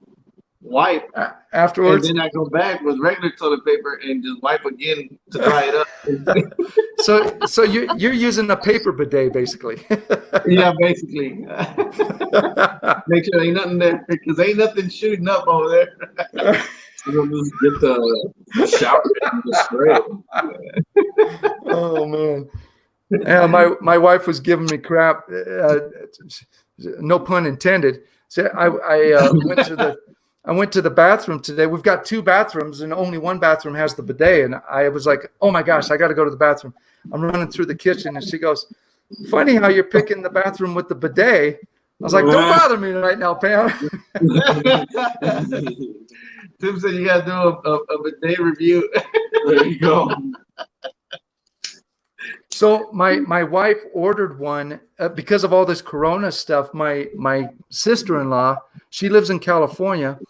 wipe afterwards, and then I go back with regular toilet paper and just wipe again to dry it up. So you're using a paper bidet basically. Yeah, basically. Make sure ain't nothing there, because ain't nothing shooting up over there. You'll just get the shower and just spray it. Oh man. Yeah, my wife was giving me crap. No pun intended. So I went to the bathroom today. We've got 2 bathrooms, and only one bathroom has the bidet. And I was like, oh my gosh, I got to go to the bathroom. I'm running through the kitchen, and she goes, funny how you're picking the bathroom with the bidet. I was like, don't bother me right now, Pam. Tim said you got to do a bidet review. There you go. So my wife ordered one because of all this Corona stuff. My sister-in-law, she lives in California,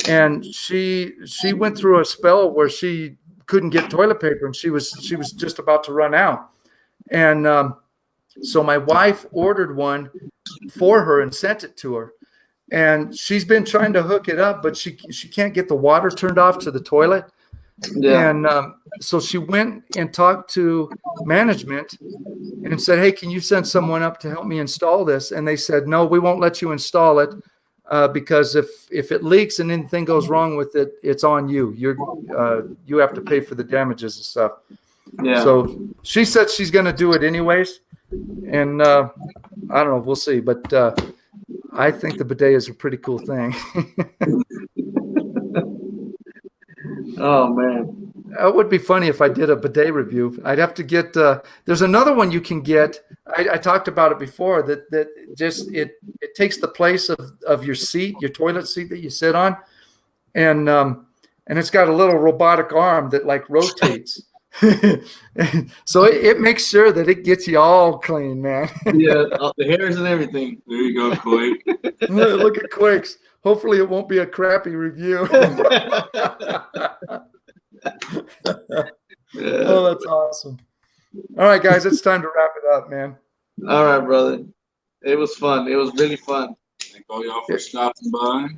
and she went through a spell where she couldn't get toilet paper, and she was just about to run out. And so my wife ordered one for her and sent it to her. And she's been trying to hook it up, but she can't get the water turned off to the toilet. Yeah. And so she went and talked to management and said, "Hey, can you send someone up to help me install this?" And they said, "No, we won't let you install it because if it leaks and anything goes wrong with it, it's on you. You have to pay for the damages and stuff." Yeah. So she said she's going to do it anyways, and I don't know. We'll see, but I think the bidet is a pretty cool thing. Oh man, it would be funny if I did a bidet review. I'd have to get. There's another one you can get. I talked about it before. That just it takes the place of your seat, your toilet seat that you sit on, and it's got a little robotic arm that like rotates. So it makes sure that it gets you all clean, man. Yeah, the hairs and everything. There you go, Quake. Look at Quakes. Hopefully it won't be a crappy review. Oh, that's awesome. All right, guys, it's time to wrap it up, man. All right, brother. It was fun. It was really fun. Thank all y'all for stopping by.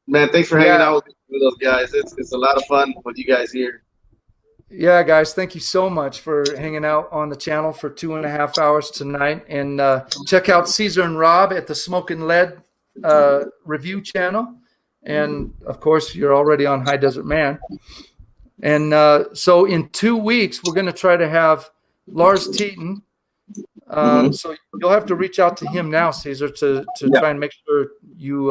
Man, thanks for hanging out with those guys. It's a lot of fun with you guys here. Yeah, guys, thank you so much for hanging out on the channel for 2.5 hours tonight. And check out Caesar and Rob at the Smokin' Lead review channel. And, of course, you're already on High Desert Man. And so in 2 weeks, we're going to try to have Lars Teton. So you'll have to reach out to him now, Caesar, to try and make sure you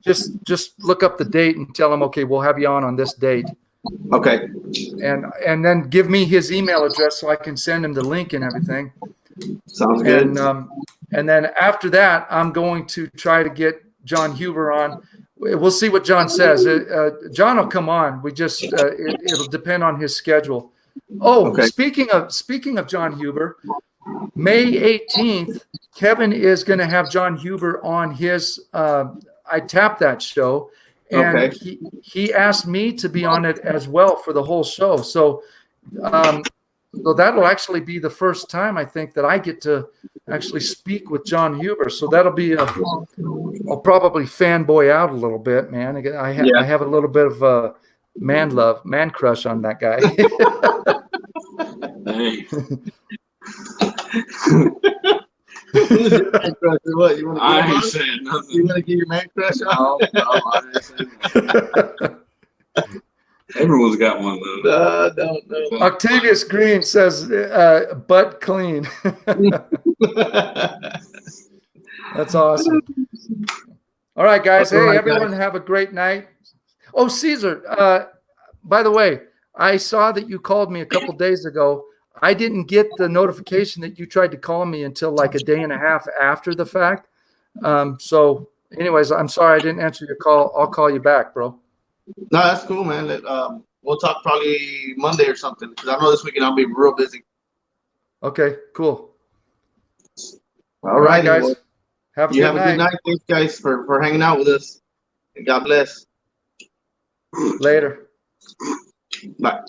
just look up the date and tell him, okay, we'll have you on this date. Okay. And then give me his email address so I can send him the link and everything. Sounds good. And then after that, I'm going to try to get John Huber on. We'll see what John says. John will come on. We just it'll depend on his schedule. Oh, okay. Speaking of John Huber, May 18th, Kevin is going to have John Huber on his I Tap That show. And he asked me to be on it as well for the whole show. So that'll actually be the first time I think that I get to actually speak with John Huber. So that'll be I'll probably fanboy out a little bit, man. I have a little bit of a man crush on that guy. What? You want to I ain't saying nothing. You want to get your man crush on? No, I didn't say nothing. Everyone's got one though. No. Octavius Green says, "Butt clean." That's awesome. All right, guys. Hey, everyone, have a great night. Oh, Caesar. By the way, I saw that you called me a couple days ago. I didn't get the notification that you tried to call me until like a day and a half after the fact. So anyways, I'm sorry I didn't answer your call. I'll call you back, bro. No, that's cool, man. We'll talk probably Monday or something because I know this weekend I'll be real busy. Okay, cool. All right, guys. Well, have a good night. Thanks, guys, for hanging out with us. And God bless. Later. Bye.